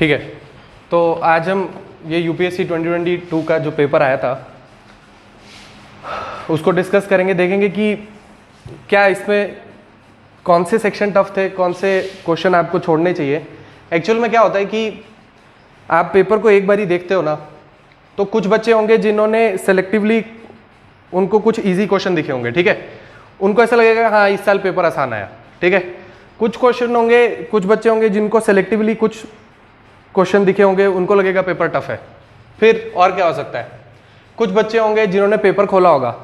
ठीक है, तो आज हम ये यूपीएससी 2022 का जो पेपर आया था उसको डिस्कस करेंगे, देखेंगे कि क्या इसमें कौन से सेक्शन टफ थे, कौन से क्वेश्चन आपको छोड़ने चाहिए। एक्चुअल में क्या होता है कि आप पेपर को एक बार ही देखते हो ना, तो कुछ बच्चे होंगे जिन्होंने सेलेक्टिवली उनको कुछ इजी क्वेश्चन दिखे होंगे, ठीक है, उनको ऐसा लगेगा हाँ इस साल पेपर आसान आया, ठीक है। कुछ क्वेश्चन होंगे, कुछ बच्चे होंगे जिनको सेलेक्टिवली कुछ क्वेश्चन दिखे होंगे, उनको लगेगा पेपर टफ है। फिर और क्या हो सकता है, कुछ बच्चे होंगे जिन्होंने पेपर खोला होगा,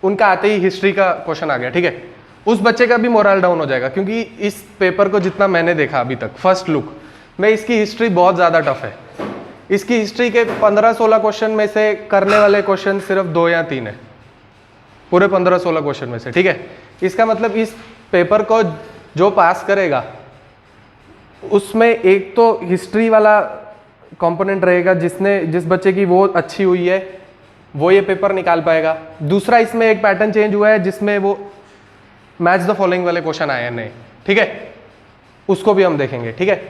उनका आते ही हिस्ट्री का क्वेश्चन आ गया, ठीक है, उस बच्चे का भी मोरल डाउन हो जाएगा, क्योंकि इस पेपर को जितना मैंने देखा अभी तक फर्स्ट लुक में, इसकी हिस्ट्री बहुत ज़्यादा टफ है। इसकी हिस्ट्री के 15-16 क्वेश्चन में से करने वाले क्वेश्चन सिर्फ 2 या 3 है, पूरे 15-16 क्वेश्चन में से, ठीक है। इसका मतलब इस पेपर को जो पास करेगा उसमें एक तो हिस्ट्री वाला कंपोनेंट रहेगा, जिस बच्चे की वो अच्छी हुई है वो ये पेपर निकाल पाएगा। दूसरा, इसमें एक पैटर्न चेंज हुआ है जिसमें वो मैच द फॉलोइंग वाले क्वेश्चन आए हैं नए, ठीक है, उसको भी हम देखेंगे, ठीक है।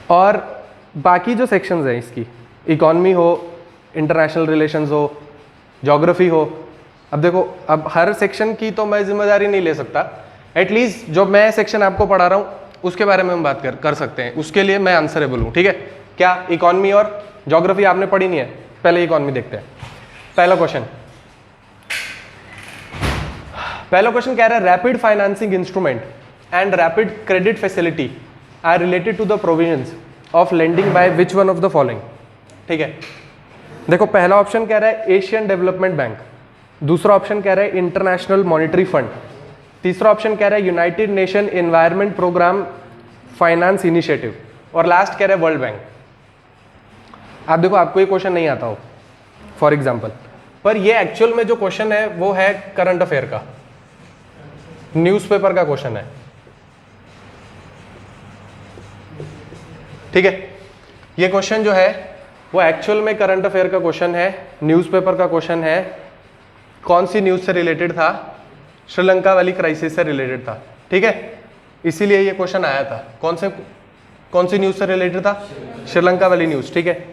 और बाकी जो सेक्शंस हैं इसकी, इकोनॉमी हो, इंटरनेशनल रिलेशंस हो, ज्योग्राफी हो, अब देखो, अब हर सेक्शन की तो मैं जिम्मेदारी नहीं ले सकता, एटलीस्ट जो मैं सेक्शन आपको पढ़ा रहा हूँ उसके बारे में हम बात कर सकते हैं, उसके लिए मैं आंसरेबल हूँ, ठीक है। क्या इकोनॉमी और ज्योग्राफी आपने पढ़ी नहीं है? पहले इकोनॉमी देखते हैं। पहला क्वेश्चन कह रहा है rapid financing instrument and rapid credit facility are related to the provisions of lending by which one of the following, ठीक है। देखो, पहला ऑप्शन कह रहा है एशियन डेवलपमेंट बैंक, दूसरा ऑप्शन कह रहा है इंटरनेशनल मॉनिटरी फंड, तीसरा ऑप्शन कह रहा है United Nation Environment Programme Finance Initiative, और लास्ट कह रहा है वर्ल्ड बैंक। आप देखो, आपको ये क्वेश्चन नहीं आता हो फॉर एग्जाम्पल, पर ये एक्चुअल में जो क्वेश्चन है वो है करंट अफेयर का, न्यूज़पेपर का क्वेश्चन है, ठीक है। ये क्वेश्चन जो है वो एक्चुअल में करंट अफेयर का क्वेश्चन है, न्यूज़पेपर का क्वेश्चन है। कौन सी न्यूज़ से रिलेटेड था? श्रीलंका वाली क्राइसिस से रिलेटेड था, ठीक है, इसीलिए ये क्वेश्चन आया था। कौन सी न्यूज़ से रिलेटेड था? श्रीलंका वाली न्यूज़, ठीक है।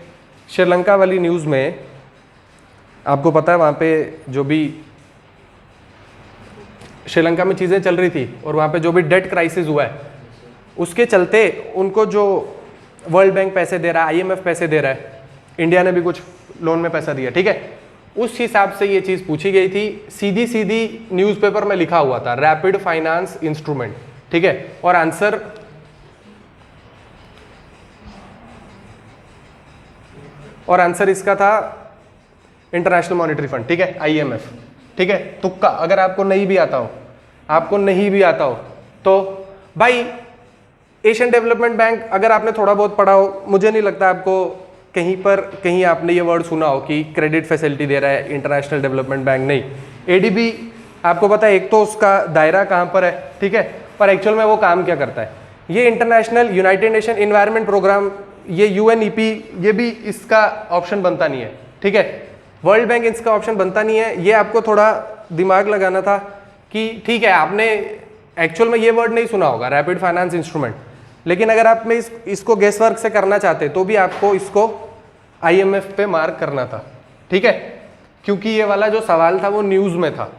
श्रीलंका वाली न्यूज़ में आपको पता है वहाँ पे जो भी श्रीलंका में चीज़ें चल रही थी और वहाँ पे जो भी डेट क्राइसिस हुआ है, उसके चलते उनको जो वर्ल्ड बैंक पैसे दे रहा है, IMF पैसे दे रहा है, इंडिया ने भी कुछ लोन में पैसा दिया, ठीक है, उस हिसाब से ये चीज़ पूछी गई थी। सीधी न्यूज़पेपर में लिखा हुआ था रैपिड फाइनेंस इंस्ट्रूमेंट, ठीक है, और आंसर इसका था इंटरनेशनल मॉनिटरी फंड, ठीक है, IMF, ठीक है। तुक्का, अगर आपको नहीं भी आता हो तो भाई एशियन डेवलपमेंट बैंक अगर आपने थोड़ा बहुत पढ़ा हो, मुझे नहीं लगता आपको कहीं आपने ये वर्ड सुना हो कि क्रेडिट फैसिलिटी दे रहा है इंटरनेशनल डेवलपमेंट बैंक। नहीं, ADB आपको पता है एक तो उसका दायरा कहाँ पर है, ठीक है, पर एक्चुअल में वो काम क्या करता है। ये International United Nation Environment Programme, ये UNEP, ये भी इसका ऑप्शन बनता नहीं है, ठीक है। वर्ल्ड बैंक इसका ऑप्शन बनता नहीं है। ये आपको थोड़ा दिमाग लगाना था कि ठीक है, आपने एक्चुअल में ये वर्ड नहीं सुना होगा रैपिड फाइनेंस इंस्ट्रूमेंट, लेकिन अगर आप में इसको गेस वर्क से करना चाहते तो भी आपको इसको IMF पे मार्क करना था, ठीक है, क्योंकि ये वाला जो सवाल था वो न्यूज़ में था,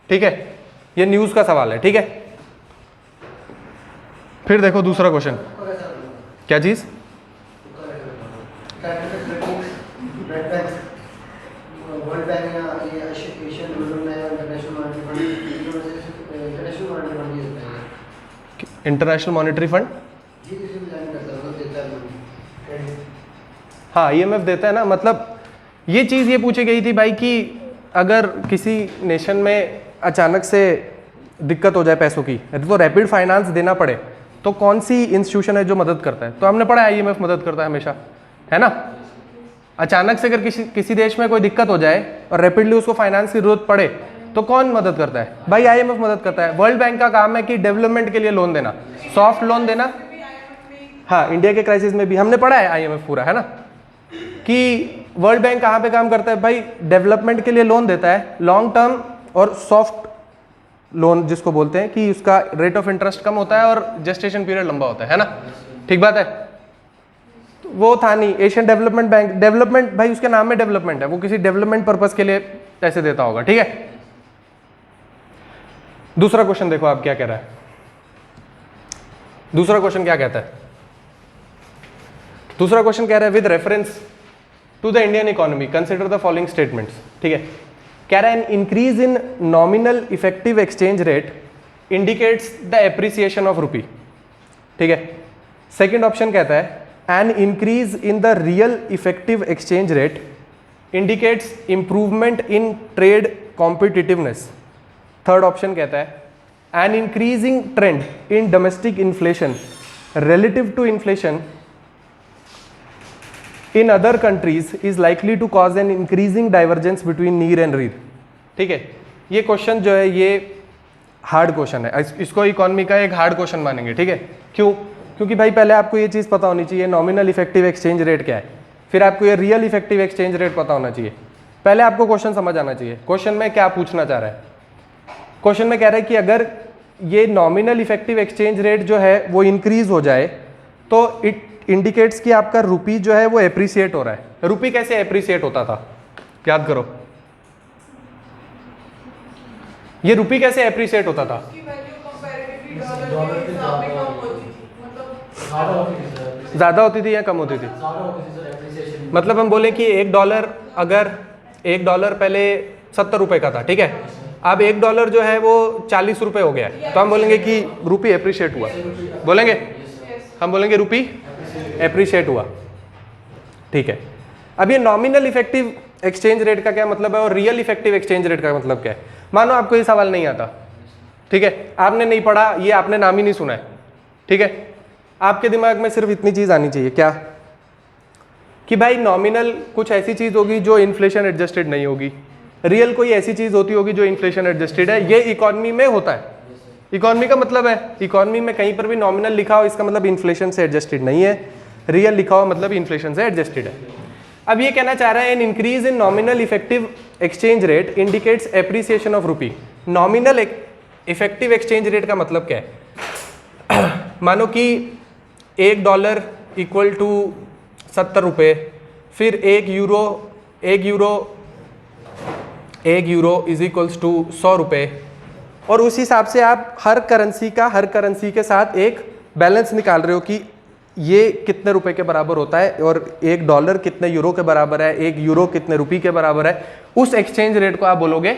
ठीक है, ये न्यूज़ का सवाल है, ठीक है। फिर देखो दूसरा क्वेश्चन, क्या चीज़? इंटरनेशनल मॉनिटरी फंड, हाँ, IMF देता है ना। मतलब ये चीज़ ये पूछी गई थी भाई कि अगर किसी नेशन में अचानक से दिक्कत हो जाए पैसों की, तो रैपिड फाइनेंस देना पड़े, तो कौन सी इंस्टीट्यूशन है जो मदद करता है? तो हमने पढ़ा है IMF मदद करता है हमेशा, है ना। अचानक से अगर किसी देश में कोई दिक्कत हो जाए और रैपिडली उसको फाइनेंस की जरूरत पड़े तो कौन मदद करता है? भाई IMF मदद करता है। वर्ल्ड बैंक का काम है कि डेवलपमेंट के लिए लोन देना, सॉफ्ट लोन देना। हाँ, इंडिया के क्राइसिस में भी हमने पढ़ा है IMF पूरा, है ना, कि वर्ल्ड बैंक कहाँ पे काम करता है भाई? डेवलपमेंट के लिए लोन देता है, लॉन्ग टर्म और सॉफ्ट लोन जिसको बोलते हैं कि उसका रेट ऑफ इंटरेस्ट कम होता है और जेस्टेशन पीरियड लंबा होता है ना, ठीक बात है। तो वो था नहीं, एशियन डेवलपमेंट बैंक, डेवलपमेंट भाई उसके नाम में डेवलपमेंट है, वो किसी डेवलपमेंट पर्पस के लिए पैसे देता होगा, ठीक है। दूसरा क्वेश्चन देखो आप क्या कह रहा है, दूसरा क्वेश्चन क्या कहता है, दूसरा क्वेश्चन कह रहा है with reference to the Indian economy consider the following statements, ठीक है। कह रहा है an increase in nominal effective exchange rate indicates the appreciation of rupee, ठीक है। सेकंड ऑप्शन कहता है an increase in the real effective exchange rate indicates improvement in trade competitiveness. Third option कहता है an increasing trend in domestic inflation relative to inflation in other countries is likely to cause an increasing divergence between near and rear, ठीक है। ये question जो है ये hard question है, इसको इकोनॉमी का एक हार्ड क्वेश्चन मानेंगे, ठीक है। क्यों? क्योंकि भाई पहले आपको ये चीज़ पता होनी चाहिए नॉमिनल इफेक्टिव एक्सचेंज रेट क्या है, फिर आपको ये रियल इफेक्टिव एक्सचेंज रेट पता होना चाहिए। पहले आपको क्वेश्चन समझ आना चाहिए, क्वेश्चन में क्या पूछना चाह रहा है। क्वेश्चन में कह रहा है कि अगर ये नॉमिनल इफेक्टिव एक्सचेंज रेट जो है वो इंक्रीज हो जाए तो इट इंडिकेट्स कि आपका रुपी जो है वो एप्रिसिएट हो रहा है। रुपी कैसे एप्रिसिएट होता था, याद करो, ये रुपी कैसे एप्रिसिएट होता था? ज्यादा होती थी या कम होती थी? मतलब हम बोले कि $1 अगर $1 पहले 70 रुपए का था, ठीक है, अब $1 जो है वो 40 रुपए हो गया, तो हम बोलेंगे कि रुपी एप्रिशिएट हुआ, बोलेंगे, हम बोलेंगे रुपी एप्रिशिएट हुआ, ठीक है। अब ये नॉमिनल इफेक्टिव एक्सचेंज रेट का क्या मतलब है और रियल इफेक्टिव एक्सचेंज रेट का मतलब क्या है? मानो आपको ये सवाल नहीं आता, ठीक है, आपने नहीं पढ़ा, ये आपने नाम ही नहीं सुना है, ठीक है, आपके दिमाग में सिर्फ इतनी चीज आनी चाहिए, क्या कि भाई नॉमिनल कुछ ऐसी चीज होगी जो इन्फ्लेशन एडजस्टेड नहीं होगी, रियल कोई ऐसी चीज होती होगी जो इन्फ्लेशन एडजस्टेड है। ये इकोनॉमी में होता है, इकोनॉमी का मतलब है, इकोनॉमी में कहीं पर भी नॉमिनल लिखा हो इसका मतलब इन्फ्लेशन से एडजस्टेड नहीं है, रियल लिखा हो मतलब इन्फ्लेशन से एडजस्टेड है। अब ये कहना चाह रहा है an increase in nominal effective exchange rate indicates appreciation of rupee. Nominal effective exchange rate का मतलब क्या है? मानो कि $1 इक्वल टू 70 रुपये, फिर एक यूरो इज इक्वल्स टू 100 रुपये, और उस हिसाब से आप हर करेंसी के साथ एक बैलेंस निकाल रहे हो कि ये कितने रुपए के बराबर होता है और $1 कितने यूरो के बराबर है, 1 यूरो कितने रुपये के बराबर है। उस एक्सचेंज रेट को आप बोलोगे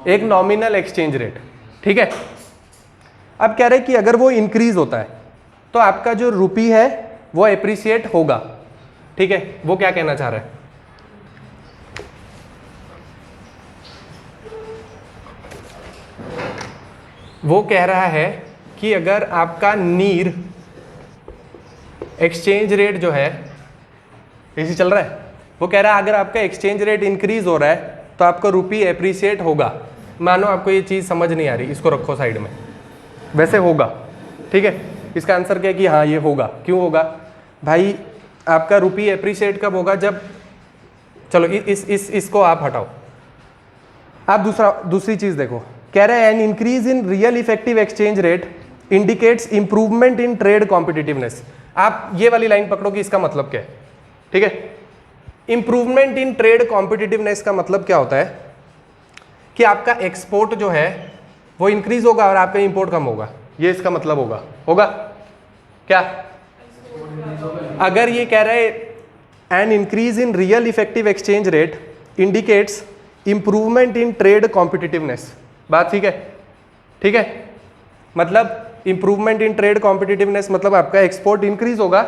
एक नॉमिनल एक्सचेंज रेट, ठीक है। अब कह रहे हैं कि अगर वो इंक्रीज होता है तो आपका जो रुपी है वो एप्रिसिएट होगा, ठीक है। वो क्या कहना चाह रहा है? वो कह रहा है कि अगर आपका नीर एक्सचेंज रेट जो है इसी चल रहा है, वो कह रहा है अगर आपका एक्सचेंज रेट इंक्रीज हो रहा है तो आपका रुपी एप्रिसिएट होगा। मानो आपको ये चीज़ समझ नहीं आ रही, इसको रखो साइड में, वैसे होगा, ठीक है। इसका आंसर क्या है कि हाँ ये होगा। क्यों होगा भाई? आपका रुपी एप्रिसिएट कब होगा? जब, चलो इसको आप हटाओ, आप दूसरी चीज़ देखो। कह रहा है an increase in real effective exchange rate indicates improvement in trade competitiveness. आप ये वाली लाइन पकड़ो कि इसका मतलब क्या है, ठीक है। इंप्रूवमेंट इन ट्रेड कॉम्पिटिटिवनेस का मतलब क्या होता है कि आपका एक्सपोर्ट जो है वो इंक्रीज होगा और आपका इंपोर्ट कम होगा, ये इसका मतलब होगा क्या? अगर ये कह रहा है an increase in real effective exchange rate indicates improvement in trade competitiveness, बात ठीक है, ठीक है। मतलब इंप्रूवमेंट इन ट्रेड कॉम्पिटिटिवनेस मतलब आपका एक्सपोर्ट इंक्रीज होगा,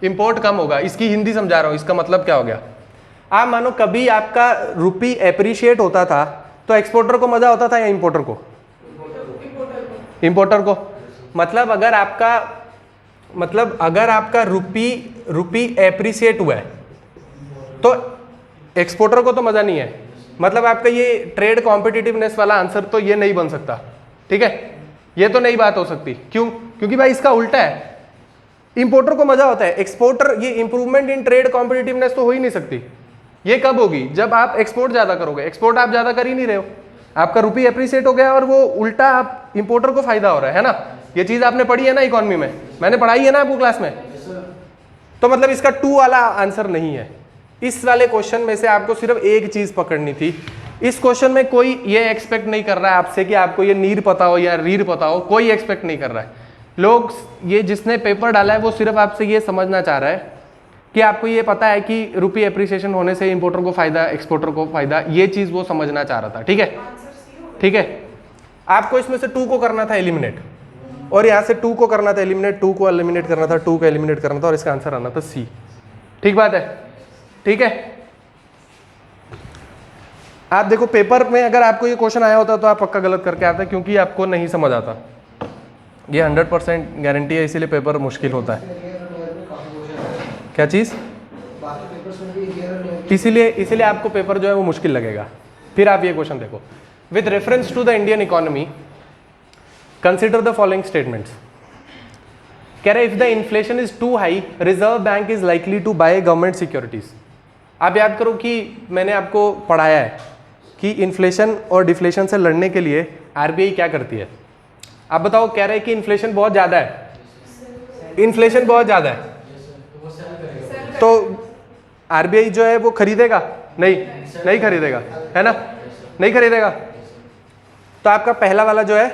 इंपोर्ट कम होगा। इसकी हिंदी समझा रहा हूं, इसका मतलब क्या हो गया? आप मानो कभी आपका रुपी एप्रिशिएट होता था तो एक्सपोर्टर को मजा होता था या इंपोर्टर को? इंपोर्टर को। मतलब अगर आपका रुपी एप्रिशिएट हुआ है तो एक्सपोर्टर को तो मजा नहीं है। मतलब आपका ये ट्रेड कॉम्पिटिटिवनेस वाला आंसर तो ये नहीं बन सकता, ठीक है, ये तो नई बात हो सकती। क्यों? क्योंकि भाई इसका उल्टा है, इंपोर्टर को मजा होता है, एक्सपोर्टर, ये इंप्रूवमेंट इन ट्रेड कॉम्पिटिटिवनेस तो हो ही नहीं सकती। ये कब होगी? जब आप एक्सपोर्ट ज्यादा करोगे। एक्सपोर्ट आप ज्यादा कर ही नहीं रहे हो, आपका रुपी एप्रिसिएट हो गया और वो उल्टा आप इंपोर्टर को फायदा हो रहा है ना। ये चीज आपने पढ़ी है ना इकोनॉमी में, मैंने पढ़ाई है ना आपको क्लास में। तो मतलब इसका 2 वाला आंसर नहीं है। इस वाले क्वेश्चन में से आपको सिर्फ एक चीज पकड़नी थी। इस क्वेश्चन में कोई ये एक्सपेक्ट नहीं कर रहा है आपसे कि आपको ये नीर पता हो या रीर पता हो, कोई एक्सपेक्ट नहीं कर रहा है। लोग ये जिसने पेपर डाला है वो सिर्फ आपसे ये समझना चाह रहा है कि आपको ये पता है कि रुपी एप्रिसिएशन होने से इंपोर्टर को फायदा, एक्सपोर्टर को फायदा, ये चीज वो समझना चाह रहा था। ठीक है, ठीक है। आपको इसमें से 2 को करना था एलिमिनेट, और यहाँ से 2 को करना था एलिमिनेट, 2 को एलिमिनेट करना था, 2 को एलिमिनेट करना था, और इसका आंसर आना था सी। ठीक बात है, ठीक है। आप देखो पेपर में अगर आपको ये क्वेश्चन आया होता तो आप पक्का गलत करके आते, क्योंकि आपको नहीं समझ आता। ये 100% गारंटी है, इसीलिए पेपर मुश्किल होता है। क्या चीज़? इसीलिए आपको पेपर जो है वो मुश्किल लगेगा। फिर आप ये क्वेश्चन देखो, with reference to the Indian economy consider the following statements. कह रहे if the inflation is too high Reserve Bank is likely to buy government securities. आप याद करो कि मैंने आपको पढ़ाया है कि इन्फ्लेशन और डिफ्लेशन से लड़ने के लिए आरबीआई क्या करती है। आप बताओ, कह रहे हैं कि इन्फ्लेशन बहुत ज़्यादा है, इन्फ्लेशन बहुत ज़्यादा है, तो आरबीआई जो है वो खरीदेगा? नहीं खरीदेगा, है ना, नहीं खरीदेगा। तो आपका पहला वाला जो है,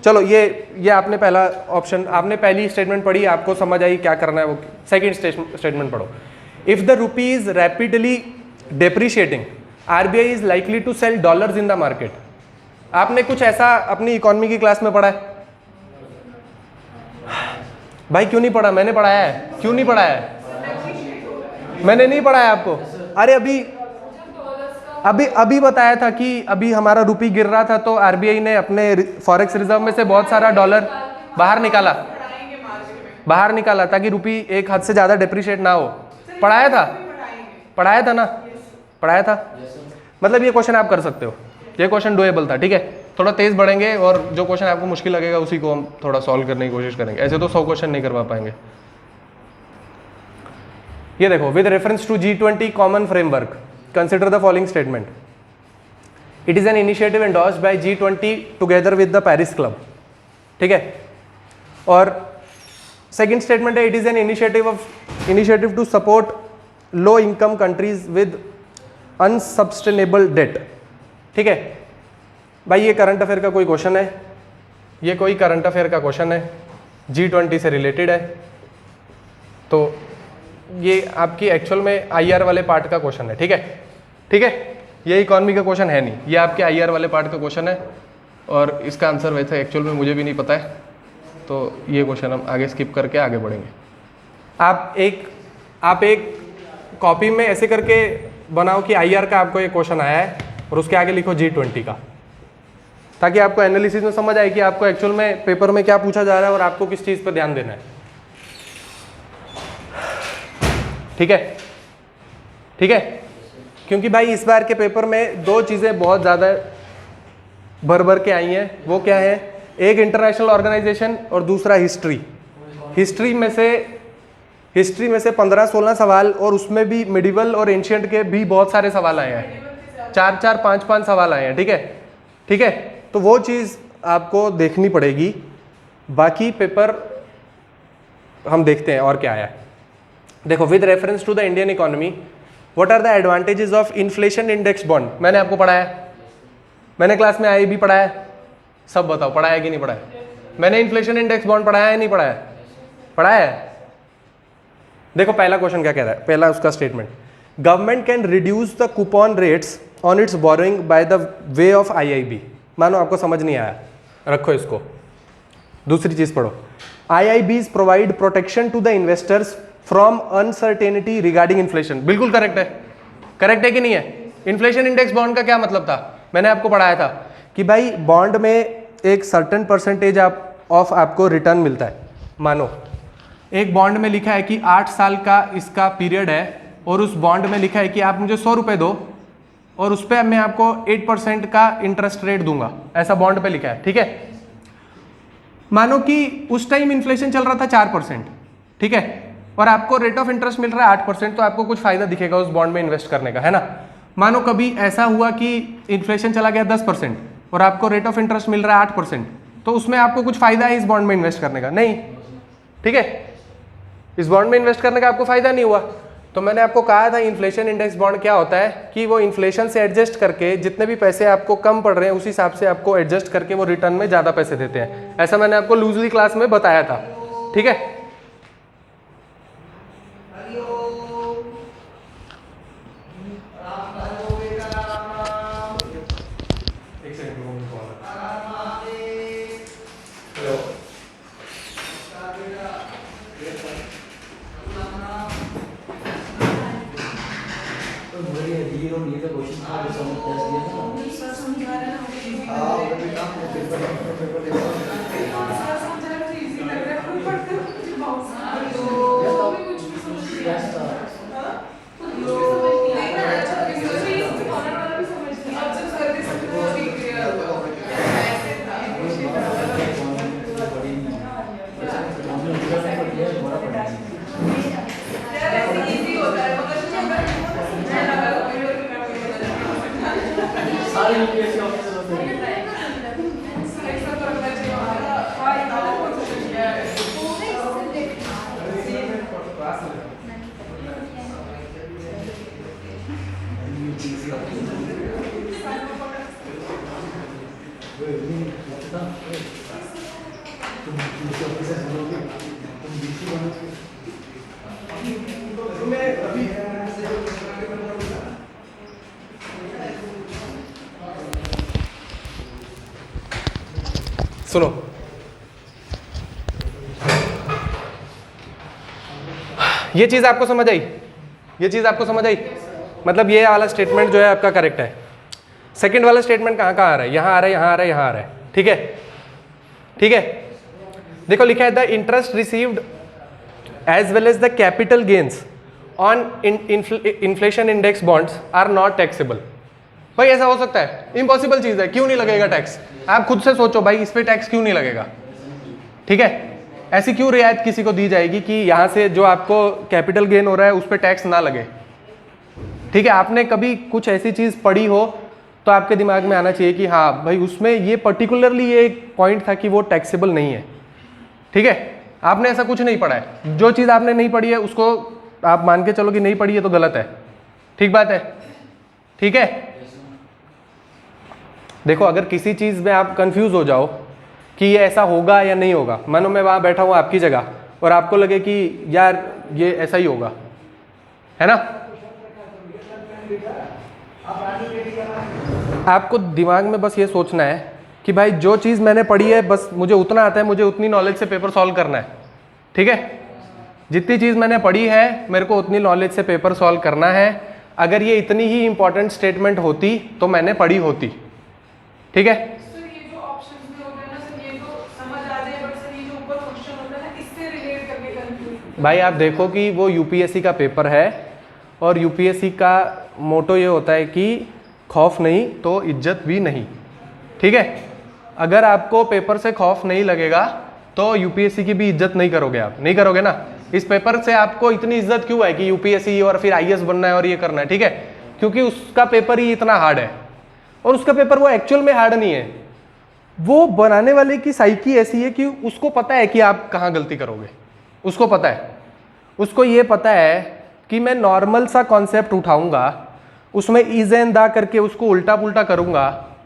चलो ये आपने पहला ऑप्शन, आपने पहली स्टेटमेंट पढ़ी, आपको समझ आई क्या करना है। वो सेकंड स्टेटमेंट पढ़ो। If the rupee is rapidly depreciating RBI is likely to sell dollars in the market. आपने कुछ ऐसा अपनी इकोनॉमी की क्लास में पढ़ा है? भाई क्यों नहीं पढ़ा? मैंने पढ़ाया है। क्यों नहीं पढ़ाया है? मैंने नहीं पढ़ाया आपको। अरे अभी बताया था कि अभी हमारा रुपी गिर रहा था तो आरबीआई ने अपने फॉरेक्स रिजर्व में से बहुत सारा डॉलर बाहर निकाला ताकि रुपी एक हद से ज़्यादा डिप्रिशिएट ना हो। पढ़ाया था ना, पढ़ाया था। मतलब ये क्वेश्चन आप कर सकते हो, ये क्वेश्चन डुएबल था। ठीक है, थोड़ा तेज बढ़ेंगे और जो क्वेश्चन आपको मुश्किल लगेगा उसी को हम थोड़ा सॉल्व करने की कोशिश करेंगे। ऐसे तो 100 क्वेश्चन नहीं करवा पाएंगे। ये देखो, with reference to G20 common framework consider the following statement. It is an initiative endorsed by G20 together with the Paris club. ठीक है, और सेकेंड स्टेटमेंट है it is an initiative to support low income countries with unsustainable debt. ठीक है भाई, ये current affair का कोई क्वेश्चन है, ये कोई करंट अफेयर का क्वेश्चन है, G20 से रिलेटेड है। तो ये आपकी एक्चुअल में IR वाले पार्ट का क्वेश्चन है। ठीक है, ठीक है, ये इकोनॉमी का क्वेश्चन है नहीं, ये आपके IR वाले पार्ट का क्वेश्चन है। और इसका आंसर वैसे एक्चुअल में मुझे भी नहीं पता है, तो ये क्वेश्चन हम आगे स्किप करके आगे बढ़ेंगे। आप एक कॉपी में ऐसे करके बनाओ कि IR का आपको एक क्वेश्चन आया है और उसके आगे लिखो G20 का, ताकि आपको एनालिसिस में समझ आए कि आपको एक्चुअल में पेपर में क्या पूछा जा रहा है और आपको किस चीज़ पर ध्यान देना है। ठीक है, ठीक है, क्योंकि भाई इस बार के पेपर में 2 चीज़ें बहुत ज़्यादा भर के आई हैं। वो क्या है? एक इंटरनेशनल ऑर्गेनाइजेशन और दूसरा हिस्ट्री। हिस्ट्री में से 15-16 सवाल, और उसमें भी मिडिवल और एंशियंट के भी बहुत सारे सवाल आए हैं, 4-4, 5-5 सवाल आए हैं। ठीक है, ठीक है, तो वो चीज़ आपको देखनी पड़ेगी। बाकी पेपर हम देखते हैं और क्या आया है। देखो, with reference to the Indian economy what are the advantages of inflation index bond. मैंने आपको पढ़ाया, मैंने क्लास में भी पढ़ाया। सब बताओ, पढ़ाया कि नहीं पढ़ाया? मैंने इन्फ्लेशन इंडेक्स बॉन्ड पढ़ाया है नहीं पढ़ाया? पढ़ाया है। देखो पहला क्वेश्चन क्या कह रहा है, पहला उसका statement, government can reduce the coupon rates on it's borrowing by the way of IIB। मानो आपको समझ नहीं आया, रखो इसको। दूसरी चीज पढ़ो, IIBs provide protection to the investors from uncertainty regarding inflation. बिल्कुल करेक्ट है कि नहीं है? इन्फ्लेशन इंडेक्स बॉन्ड का क्या मतलब था? मैंने आपको पढ़ाया था कि भाई बॉन्ड में एक सर्टेन परसेंटेज ऑफ आपको रिटर्न मिलता है। मानो एक बॉन्ड में लिखा है कि 8 साल का इसका पीरियड है, और उस बॉन्ड में लिखा है कि आप मुझे 100 रुपये दो और उस पर मैं आपको 8% का इंटरेस्ट रेट दूंगा, ऐसा बॉन्ड पे लिखा है। ठीक है, मानो कि उस टाइम इन्फ्लेशन चल रहा था 4%, ठीक है, और आपको रेट ऑफ इंटरेस्ट मिल रहा है 8%, तो आपको कुछ फायदा दिखेगा उस बॉन्ड में इन्वेस्ट करने का, है ना। मानो कभी ऐसा हुआ कि इन्फ्लेशन चला गया 10% और आपको रेट ऑफ इंटरेस्ट मिल रहा है 8%, तो उसमें आपको कुछ फायदा है इस बॉन्ड में इन्वेस्ट करने का? नहीं। ठीक है, इस बॉन्ड में इन्वेस्ट करने का आपको फायदा नहीं हुआ। तो मैंने आपको कहा था इन्फ्लेशन इंडेक्स बॉन्ड क्या होता है कि वो इन्फ्लेशन से एडजस्ट करके जितने भी पैसे आपको कम पड़ रहे हैं उसी हिसाब से आपको एडजस्ट करके वो रिटर्न में ज़्यादा पैसे देते हैं। ऐसा मैंने आपको लूजली क्लास में बताया था। ठीक है, सुनो, ये चीज आपको समझ आई? ये चीज आपको समझ आई? मतलब ये वाला स्टेटमेंट जो है आपका करेक्ट है। सेकंड वाला स्टेटमेंट कहाँ कहाँ आ रहा है? यहाँ आ रहा है, यहाँ आ रहा है, यहाँ आ रहा है। ठीक है, ठीक है, देखो लिखा है the interest received as well as the capital gains on inflation index bonds are not taxable. भाई ऐसा हो सकता है? इम्पॉसिबल चीज है, क्यों नहीं लगेगा टैक्स? आप खुद से सोचो भाई, इस पे टैक्स क्यों नहीं लगेगा? ठीक है, ऐसी क्यों रियायत किसी को दी जाएगी कि यहाँ से जो आपको कैपिटल गेन हो रहा है उस पर टैक्स ना लगे? ठीक है, आपने कभी कुछ ऐसी चीज पढ़ी हो तो आपके दिमाग में आना चाहिए कि हाँ भाई उसमें ये पर्टिकुलरली ये एक पॉइंट था कि वो टैक्सेबल नहीं है। ठीक है, आपने ऐसा कुछ नहीं पढ़ा है। जो चीज़ आपने नहीं पढ़ी है उसको आप मान के चलो कि नहीं पढ़ी है तो गलत है। ठीक बात है? ठीक है, देखो अगर किसी चीज़ में आप कंफ्यूज हो जाओ कि ये ऐसा होगा या नहीं होगा, मानो मैं वहाँ बैठा हूँ आपकी जगह और आपको लगे कि यार ये ऐसा ही होगा, है ना, आपको दिमाग में बस ये सोचना है कि भाई जो चीज़ मैंने पढ़ी है बस मुझे उतना आता है, मुझे उतनी नॉलेज से पेपर सॉल्व करना है। ठीक है, जितनी चीज़ मैंने पढ़ी है मेरे को उतनी नॉलेज से पेपर सॉल्व करना है। अगर ये इतनी ही इंपॉर्टेंट स्टेटमेंट होती तो मैंने पढ़ी होती। ठीक है, सर ये जो ऑप्शंस में होते हैं ना सर, ये तो समझ आ जाए, बट सर ये जो ऊपर क्वेश्चन होता है ना इससे रिलेट करके कंफ्यूज। भाई आप देखो कि वो यूपीएससी का पेपर है और यूपीएससी का मोटो ये होता है कि खौफ नहीं तो इज्जत भी नहीं। ठीक है, अगर आपको पेपर से खौफ नहीं लगेगा तो यूपीएससी की भी इज्जत नहीं करोगे, आप नहीं करोगे ना। इस पेपर से आपको इतनी इज्जत क्यों है कि यूपीएससी और फिर आईएएस बनना है और ये करना है? ठीक है, क्योंकि उसका पेपर ही इतना हार्ड है और उसका पेपर वो एक्चुअल में हार्ड नहीं है। वो बनाने वाले की साइकी ऐसी है कि उसको पता है कि आप कहाँ गलती करोगे, उसको पता है। उसको ये पता है कि मैं नॉर्मल सा कॉन्सेप्ट उठाऊंगा, उसमें इज एंड दा करके उसको उल्टा पुल्टा करूंगा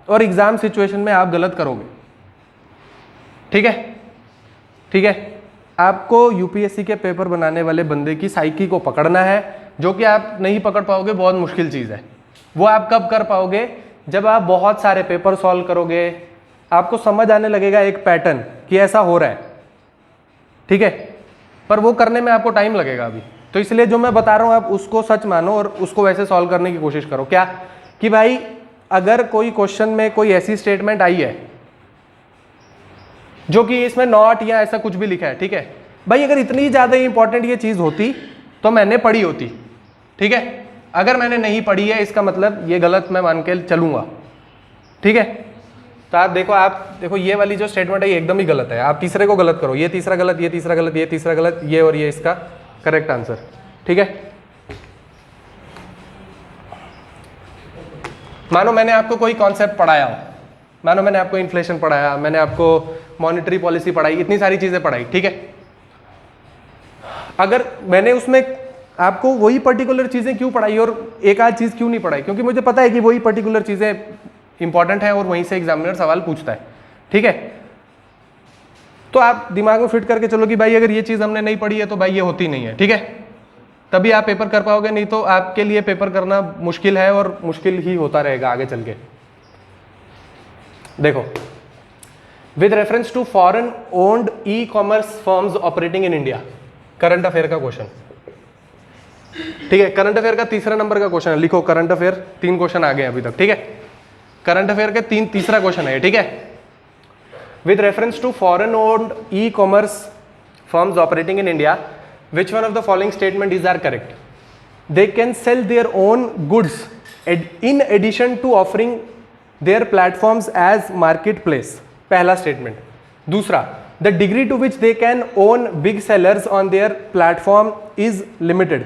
और एग्जाम सिचुएशन में आप गलत करोगे। ठीक है, ठीक है, आपको यूपीएससी के पेपर बनाने वाले बंदे की साइकी को पकड़ना है, जो कि आप नहीं पकड़ पाओगे, बहुत मुश्किल चीज़ है। वो आप कब कर पाओगे? जब आप बहुत सारे पेपर सॉल्व करोगे, आपको समझ आने लगेगा एक पैटर्न कि ऐसा हो रहा है। ठीक है, पर वो करने में आपको टाइम लगेगा अभी। तो इसलिए जो मैं बता रहा हूँ आप उसको सच मानो और उसको वैसे सॉल्व करने की कोशिश करो। क्या कि भाई अगर कोई क्वेश्चन में कोई ऐसी स्टेटमेंट आई है जो कि इसमें नॉट या ऐसा कुछ भी लिखा है, ठीक है भाई, अगर इतनी ज़्यादा इंपॉर्टेंट ये चीज़ होती तो मैंने पढ़ी होती। ठीक है, अगर मैंने नहीं पढ़ी है इसका मतलब ये गलत मैं मान के चलूँगा। ठीक है, तो आप देखो ये वाली जो स्टेटमेंट है ये एकदम ही गलत है। आप तीसरे को गलत करो, ये तीसरा गलत, ये तीसरा गलत, ये तीसरा गलत, ये और ये इसका करेक्ट आंसर। ठीक है, मानो मैंने आपको कोई कॉन्सेप्ट पढ़ाया हो, मानो मैंने आपको इन्फ्लेशन पढ़ाया, मैंने आपको मॉनेटरी पॉलिसी पढ़ाई, इतनी सारी चीज़ें पढ़ाई, ठीक है। अगर मैंने उसमें आपको वही पर्टिकुलर चीज़ें क्यों पढ़ाई और एक आध चीज़ क्यों नहीं पढ़ाई, क्योंकि मुझे पता है कि वही पर्टिकुलर चीज़ें इंपॉर्टेंट है और वहीं से एग्जामिनर सवाल पूछता है, ठीक है। तो आप दिमाग में फिट करके चलो कि भाई अगर ये चीज़ हमने नहीं पढ़ी है तो भाई ये होती नहीं है, ठीक है, तभी आप पेपर कर पाओगे, नहीं तो आपके लिए पेपर करना मुश्किल है और मुश्किल ही होता रहेगा आगे चल के। देखो, with reference to foreign owned e commerce firms operating in India, current affair का क्वेश्चन, ठीक है। करंट अफेयर का तीसरा नंबर का क्वेश्चन है, लिखो करंट अफेयर, 3 क्वेश्चन आ गए अभी तक, ठीक है। करंट अफेयर के तीसरा क्वेश्चन है, ठीक है। With reference to foreign owned e commerce firms operating in India, which one of the following statement is are correct? They can sell their own goods in addition to offering their platforms as marketplace, पहला statement. दूसरा, the degree to which they can own big sellers on their platform is limited।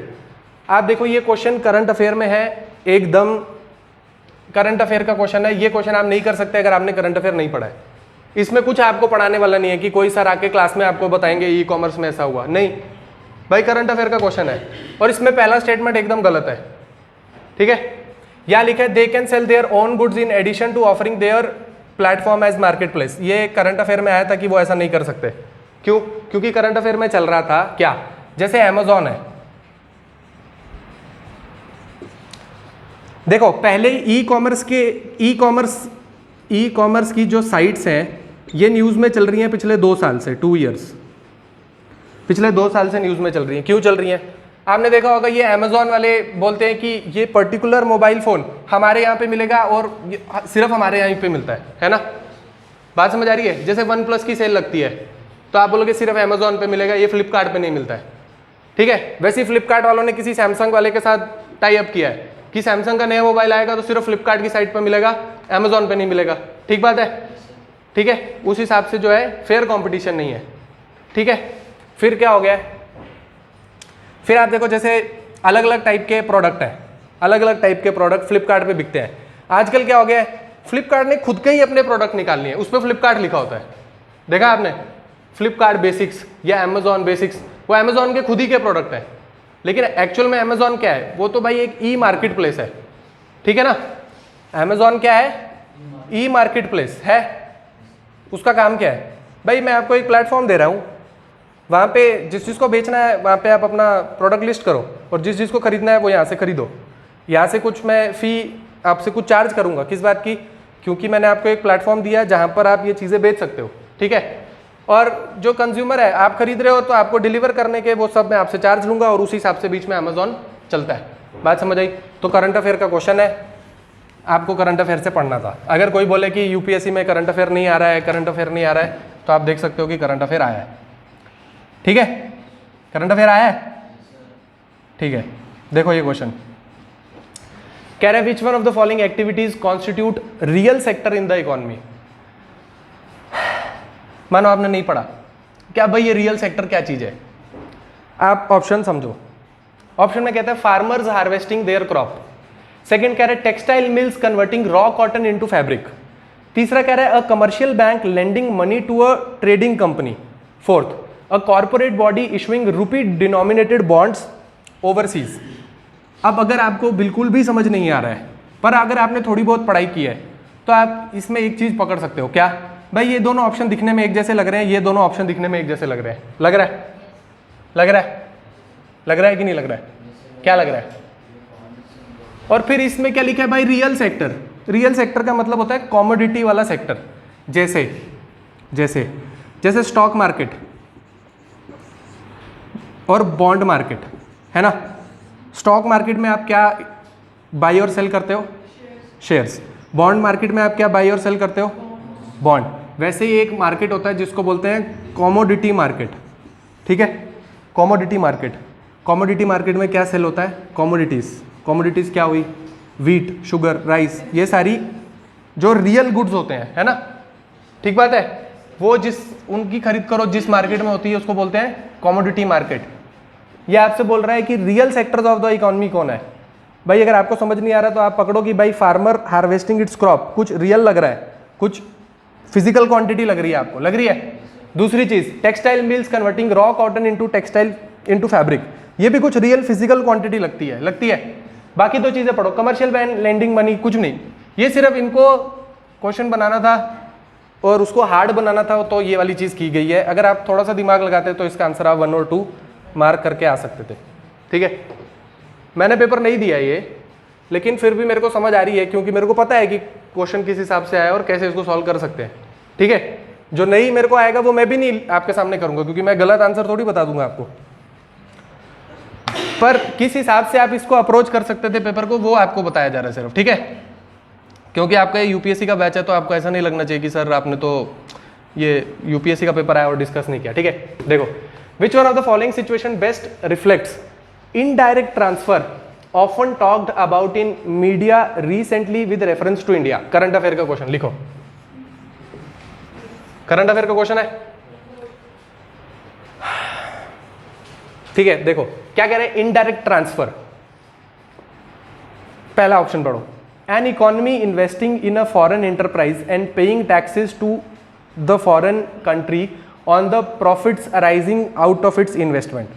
आप देखो ये question current affair में है, एकदम current affair का question है, ये क्वेश्चन आप नहीं कर सकते अगर आपने करंट अफेयर नहीं पढ़ा है। इसमें कुछ आपको पढ़ाने वाला नहीं है कि कोई सर आके क्लास में आपको बताएंगे ई कॉमर्स में ऐसा हुआ, नहीं भाई, करंट अफेयर का क्वेश्चन है और इसमें पहला स्टेटमेंट एकदम गलत है, ठीक है। यहां लिखा है they can sell their own goods in addition to offering their platform as market place, ये करंट अफेयर में आया था कि वो ऐसा नहीं कर सकते। क्यों? क्योंकि करंट अफेयर में चल रहा था क्या, जैसे अमेजॉन है, देखो पहले ई कॉमर्स की जो साइट्स हैं ये न्यूज़ में चल रही हैं पिछले 2 साल से, 2 ईयर्स, पिछले 2 साल से न्यूज़ में चल रही हैं। क्यों चल रही हैं? आपने देखा होगा ये अमेजॉन वाले बोलते हैं कि ये पर्टिकुलर मोबाइल फ़ोन हमारे यहाँ पे मिलेगा और सिर्फ हमारे यहाँ पे मिलता है ना। बात समझ आ रही है? जैसे OnePlus की सेल लगती है तो आप बोलोगे सिर्फ अमेजॉन पे मिलेगा, ये फ्लिपकार्ट पे नहीं मिलता है, ठीक है। वैसे ही फ्लिपकार्ट वालों ने किसी सैमसंग वाले के साथ टाई अप किया है कि सैमसंग का नया मोबाइल आएगा तो सिर्फ फ्लिपकार्ट की साइट पर मिलेगा, अमेजॉन पे नहीं मिलेगा, ठीक बात है, ठीक है। उस हिसाब से जो है फेयर कॉम्पिटिशन नहीं है, ठीक है। फिर क्या हो गया, फिर आप देखो जैसे अलग अलग टाइप के प्रोडक्ट हैं, अलग अलग टाइप के प्रोडक्ट फ्लिपकार्ट पे बिकते हैं। आजकल क्या हो गया है, फ्लिपकार्ट ने खुद के ही अपने प्रोडक्ट निकाल लिए, उस पर फ्लिपकार्ट लिखा होता है, देखा आपने, फ्लिपकार्ट बेसिक्स या अमेजॉन बेसिक्स, वो अमेजॉन के खुद ही के प्रोडक्ट हैं। लेकिन एक्चुअल में अमेजॉन क्या है, वो तो भाई एक ई मार्केट प्लेस है, ठीक है ना। अमेजॉन क्या है, ई मार्केट प्लेस है। उसका काम क्या है भाई, मैं आपको एक प्लेटफॉर्म दे रहा हूँ, वहाँ पे जिस चीज़ को बेचना है वहाँ पे आप अपना प्रोडक्ट लिस्ट करो और जिस चीज़ को खरीदना है वो यहाँ से खरीदो। यहाँ से कुछ मैं फ़ी आपसे कुछ चार्ज करूँगा, किस बात की, क्योंकि मैंने आपको एक प्लेटफॉर्म दिया है जहाँ पर आप ये चीज़ें बेच सकते हो, ठीक है। और जो कंज्यूमर है, आप खरीद रहे हो तो आपको डिलीवर करने के वो सब मैं आपसे चार्ज लूँगा और उसी हिसाब से बीच में अमेजॉन चलता है। बात समझ आई? तो करंट अफेयर का क्वेश्चन है, आपको करंट अफेयर से पढ़ना था। अगर कोई बोले कि यूपीएससी में करंट अफेयर नहीं आ रहा है, करंट अफेयर नहीं आ रहा है, तो आप देख सकते हो कि करंट अफेयर आया है, ठीक है। करंट अफेयर आया है, ठीक है। देखो ये क्वेश्चन कह रहे हैं विच one of the following activities constitute real sector in the economy. मानो आपने नहीं पढ़ा, क्या भाई ये रियल सेक्टर क्या चीज है, आप ऑप्शन समझो। ऑप्शन में कहता है farmers harvesting their crop, second कह रहा है textile mills converting raw cotton into fabric, तीसरा कह रहा है a commercial bank lending money to a trading company, fourth a corporate body issuing rupee denominated bonds overseas. अब अगर आपको बिल्कुल भी समझ नहीं आ रहा है पर अगर आपने थोड़ी बहुत पढ़ाई की है तो आप इसमें एक चीज पकड़ सकते हो, क्या भाई ये दोनों ऑप्शन दिखने में एक जैसे लग रहे हैं, ये दोनों ऑप्शन दिखने में एक जैसे लग रहे हैं, लग रहा है, लग रहा है, लग रहा है कि नहीं लग रहा है, क्या लग रहा है। और फिर इसमें क्या लिखा है भाई, रियल सेक्टर। रियल सेक्टर का मतलब होता है कॉमोडिटी वाला सेक्टर, जैसे जैसे जैसे स्टॉक मार्केट और बॉन्ड मार्केट है ना। स्टॉक मार्केट में आप क्या बाई और सेल करते हो, शेयर्स। बॉन्ड मार्केट में आप क्या बाई और सेल करते हो, बॉन्ड। वैसे ही एक मार्केट होता है जिसको बोलते हैं कॉमोडिटी मार्केट, ठीक है। कॉमोडिटी मार्केट, कॉमोडिटी मार्केट में क्या सेल होता है, कॉमोडिटीज़। कॉमोडिटीज़ क्या हुई, वीट, शुगर, राइस, ये सारी जो रियल गुड्स होते हैं, है ना, ठीक बात है। वो जिस उनकी खरीद करो जिस मार्केट में होती है उसको बोलते हैं कॉमोडिटी मार्केट। ये आपसे बोल रहा है कि real sectors of the economy कौन है, भाई अगर आपको समझ नहीं आ रहा तो आप पकड़ो कि भाई फार्मर हार्वेस्टिंग इट्स क्रॉप, कुछ रियल लग रहा है, कुछ फिजिकल क्वांटिटी लग रही है आपको, लग रही है। दूसरी चीज, textile mills converting raw cotton into textile into fabric, ये भी कुछ रियल फिजिकल क्वांटिटी लगती है। बाकी दो चीजें पढ़ो, कमर्शियल लैंडिंग मनी, कुछ नहीं, ये सिर्फ इनको क्वेश्चन बनाना था और उसको हार्ड बनाना था, तो ये वाली चीज की गई है। अगर आप थोड़ा सा दिमाग लगाते तो इसका आंसर आप 1 और 2 मार्क करके आ सकते थे, ठीक है। मैंने पेपर नहीं दिया ये, लेकिन फिर भी मेरे को समझ आ रही है, क्योंकि मेरे को पता है कि क्वेश्चन किस हिसाब से आया और कैसे इसको सॉल्व कर सकते हैं, ठीक है। जो नहीं मेरे को आएगा वो मैं भी नहीं आपके सामने करूंगा, क्योंकि मैं गलत आंसर थोड़ी बता दूंगा आपको, पर किस हिसाब से आप इसको अप्रोच कर सकते थे पेपर को, वो आपको बताया जा रहा है सिर्फ, ठीक है। क्योंकि आपका यूपीएससी का बैच है, तो आपको ऐसा नहीं लगना चाहिए कि सर आपने तो ये यूपीएससी का पेपर आया और डिस्कस नहीं किया, ठीक है। देखो, which one of the following situation best reflects indirect transfer often talked about in media recently with reference to India. Current affair का क्वेश्चन लिखो, करंट अफेयर का क्वेश्चन है, ठीक है। देखो क्या कह रहे हैं, इनडायरेक्ट ट्रांसफर, पहला ऑप्शन पढ़ो, an economy investing in a foreign enterprise and paying taxes to the foreign country on the profits arising out of its investment.